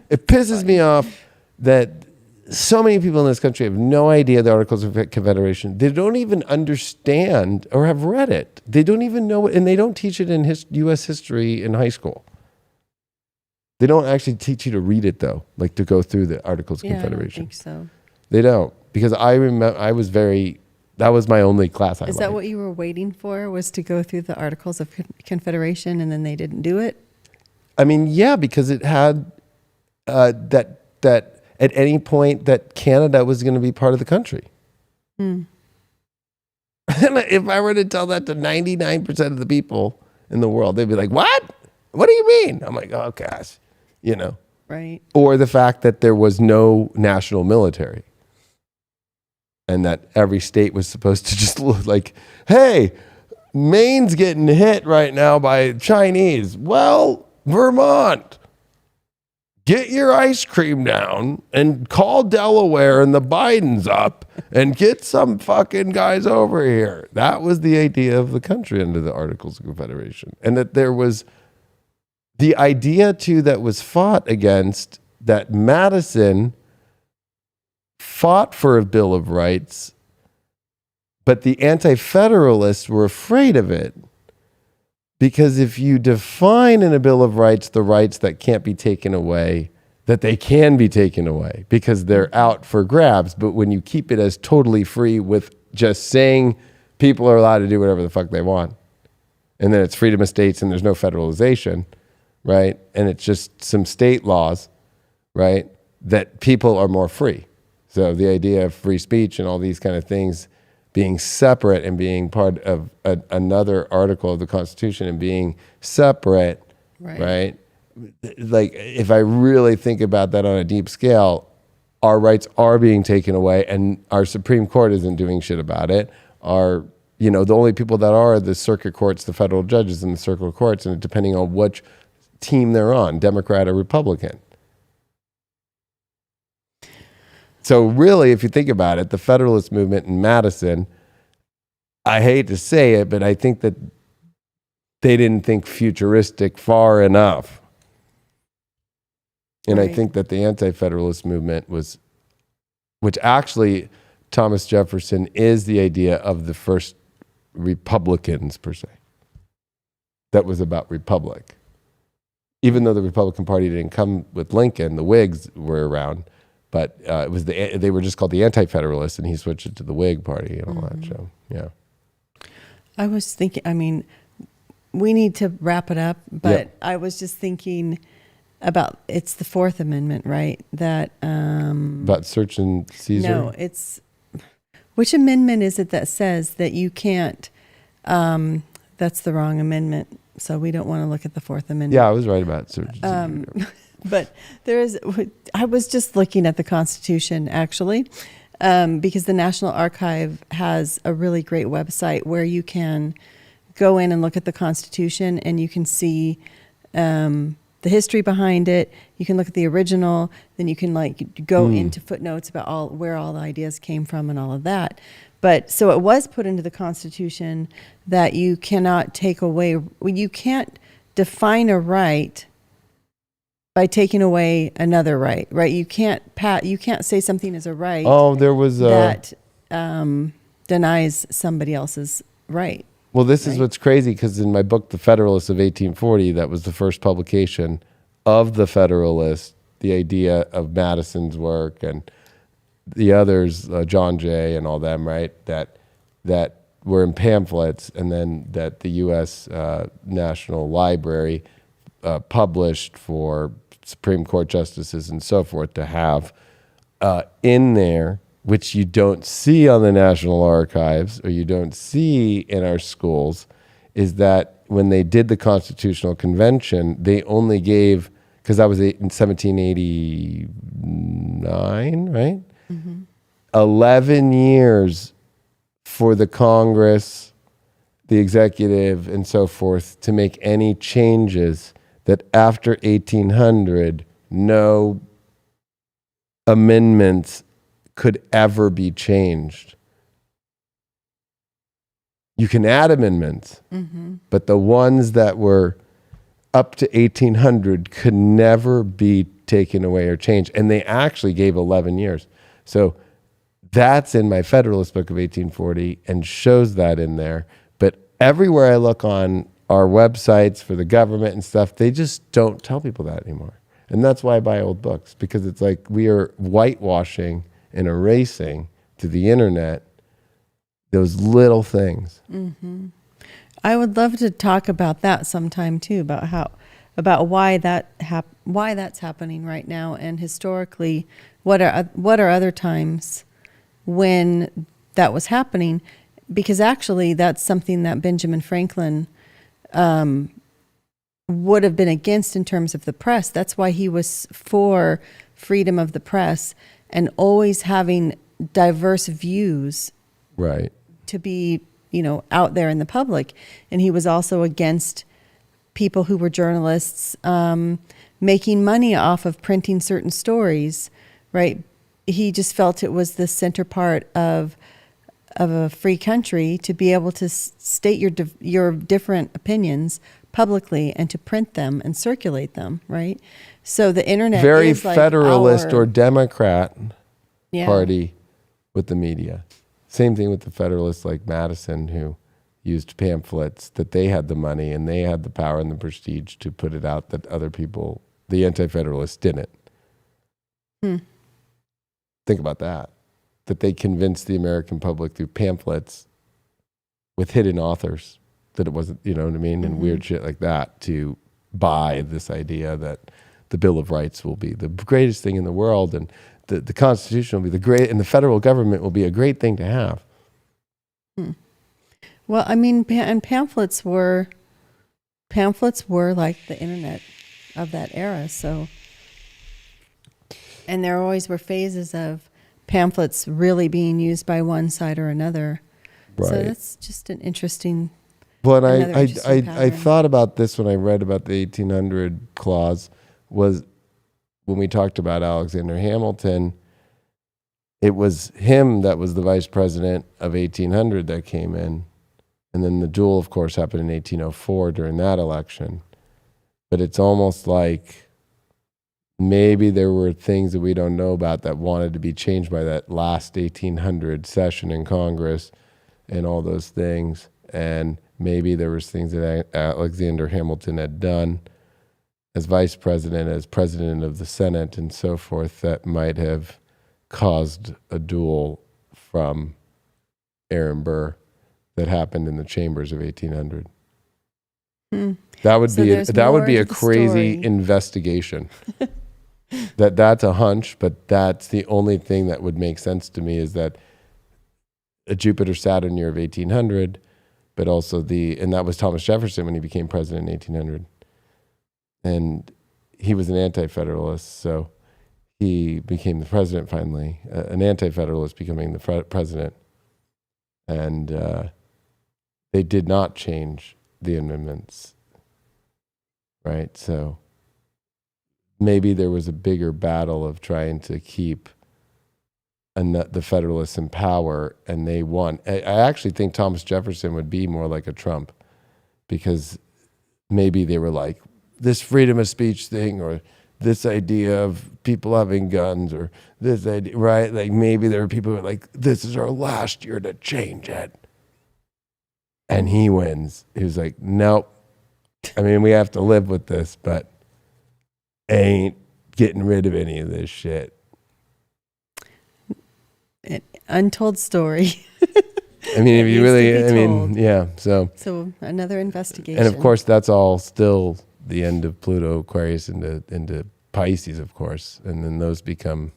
It pisses me off that so many people in this country have no idea the Articles of Confederation. They don't even understand or have read it. They don't even know it, and they don't teach it in U.S. history in high school. They don't actually teach you to read it, though, like to go through the Articles of Confederation. I don't think so. They don't, because I remember that was my only class I liked. Is that what you were waiting for, was to go through the Articles of Confederation, and then they didn't do it? Yeah, because it had that at any point that Canada was going to be part of the country. Mm. If I were to tell that to 99% of the people in the world, they'd be like, what? What do you mean? I'm like, oh, gosh, Right. Or the fact that there was no national military. And that every state was supposed to just look like, hey, Maine's getting hit right now by Chinese. Well, Vermont, get your ice cream down and call Delaware and the Bidens up and get some fucking guys over here. That was the idea of the country under the Articles of Confederation. And that there was the idea too that was fought against, that Madison fought for a Bill of Rights, but the Anti-Federalists were afraid of it. Because if you define in a Bill of Rights the rights that can't be taken away, that they can be taken away because they're out for grabs. But when you keep it as totally free with just saying people are allowed to do whatever the fuck they want, and then it's freedom of states and there's no federalization, right? And it's just some state laws, right? That people are more free. So the idea of free speech and all these kind of things being separate and being part of another article of the Constitution and being separate, right? Like, if I really think about that on a deep scale, our rights are being taken away and our Supreme Court isn't doing shit about it. The only people that are the circuit courts, the federal judges in the circuit courts, and depending on which team they're on, Democrat or Republican. So really, if you think about it, the Federalist movement in Madison, I hate to say it, but I think that they didn't think futuristic far enough. And I think that the Anti-Federalist movement was, which actually Thomas Jefferson is the idea of the first Republicans per se. That was about republic. Even though the Republican Party didn't come with Lincoln, the Whigs were around. But they were just called the Anti-Federalists, and he switched it to the Whig Party and all that. So, yeah. I was thinking, we need to wrap it up, but I was just thinking about, it's the Fourth Amendment, right? That about searching Caesar? No, which amendment is it that says that you can't, that's the wrong amendment, so we don't want to look at the Fourth Amendment. Yeah, I was right about searching Caesar. But I was just looking at the Constitution, actually, because the National Archive has a really great website where you can go in and look at the Constitution and you can see the history behind it. You can look at the original, then you can go into footnotes about where all the ideas came from and all of that. But so it was put into the Constitution that you cannot take away, you can't define a right by taking away another right? You can't say something is a right. Oh, there was that denies somebody else's right. Well, this is what's crazy, because in my book, The Federalists of 1840, that was the first publication of the Federalists, the idea of Madison's work and the others, John Jay and all them, right? That were in pamphlets, and then that the U.S. National Library published for Supreme Court justices and so forth to have in there, which you don't see on the National Archives or you don't see in our schools, is that when they did the Constitutional Convention, they only gave, because that was in 1789, right? 11 years for the Congress, the executive, and so forth to make any changes, that after 1800, no amendments could ever be changed. You can add amendments, but the ones that were up to 1800 could never be taken away or changed. And they actually gave 11 years. So that's in my Federalist book of 1840 and shows that in there. But everywhere I look on our websites for the government and stuff, they just don't tell people that anymore. And that's why I buy old books, because it's like we are whitewashing and erasing to the internet those little things. I would love to talk about that sometime too, about why that's happening right now, and historically, what are other times when that was happening, because actually that's something that Benjamin Franklin would have been against in terms of the press. That's why he was for freedom of the press and always having diverse views, right, to be, out there in the public. And he was also against people who were journalists making money off of printing certain stories, right? He just felt it was the center part of a free country to be able to state your different opinions publicly and to print them and circulate them, right? So the internet Very is like Federalist or Democrat yeah. party with the media. Same thing with the Federalists like Madison, who used pamphlets that they had the money and they had the power and the prestige to put it out that other people, the anti-Federalists, didn't. Think about that. That they convinced the American public through pamphlets with hidden authors that it wasn't, you know what I mean, and weird shit like that to buy this idea that the Bill of Rights will be the greatest thing in the world and the Constitution will be the great, and the federal government will be a great thing to have. Well, I mean, and pamphlets were like the internet of that era. So, and there always were phases of pamphlets really being used by one side or another. Right. So that's just an interesting. Well, and I pattern. thought about this when I read about the 1800 clause, was when we talked about Alexander Hamilton, it was him that was the vice president of 1800 that came in. And then the duel, of course, happened in 1804 during that election. But it's almost like maybe there were things that we don't know about that wanted to be changed by that last 1800 session in Congress and all those things. And maybe there was things that Alexander Hamilton had done as vice president, as president of the Senate and so forth, that might have caused a duel from Aaron Burr that happened in the chambers of 1800. That would be a crazy investigation. That's a hunch, but that's the only thing that would make sense to me, is that a Jupiter-Saturn year of 1800, but also and that was Thomas Jefferson when he became president in 1800. And he was an anti-federalist, so he became the president finally, an anti-federalist becoming the president. And they did not change the amendments, right? So maybe there was a bigger battle of trying to keep the Federalists in power, and they won. I actually think Thomas Jefferson would be more like a Trump, because maybe they were like, this freedom of speech thing, or this idea of people having guns, or this idea, right? Like maybe there were people who were like, this is our last year to change it. And he wins. He was like, nope. I mean, we have to live with this, but ain't getting rid of any of this shit. An untold story. I mean, if you really, I mean, yeah. So another investigation. And of course, that's all still the end of Pluto Aquarius into Pisces, of course. And then those become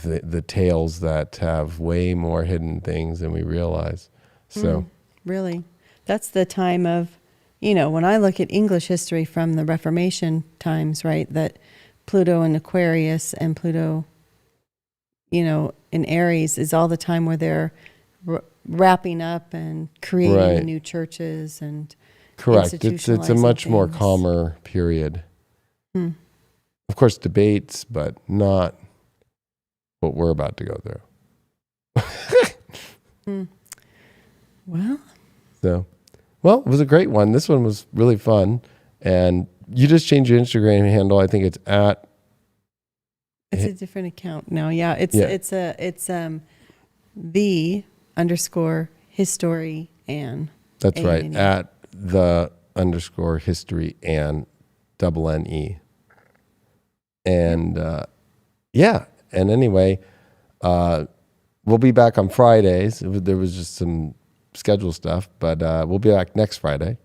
the tales that have way more hidden things than we realize. So really, that's the time of, when I look at English history from the Reformation times, right, that Pluto in Aquarius and Pluto, in Aries is all the time where they're wrapping up and creating new churches and correct. It's a much more calmer period. Of course, debates, but not what we're about to go through. Well, it was a great one. This one was really fun. And you just changed your Instagram handle. I think it's at. It's a different account now. Yeah, it's the_history Ann. That's right. At the_history Ann, NNE. And and anyway, we'll be back on Fridays. There was just some schedule stuff, but we'll be back next Friday.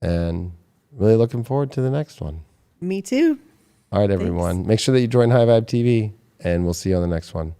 And really looking forward to the next one. Me too. All right, everyone. Thanks. Make sure that you join High Vibe TV, and we'll see you on the next one.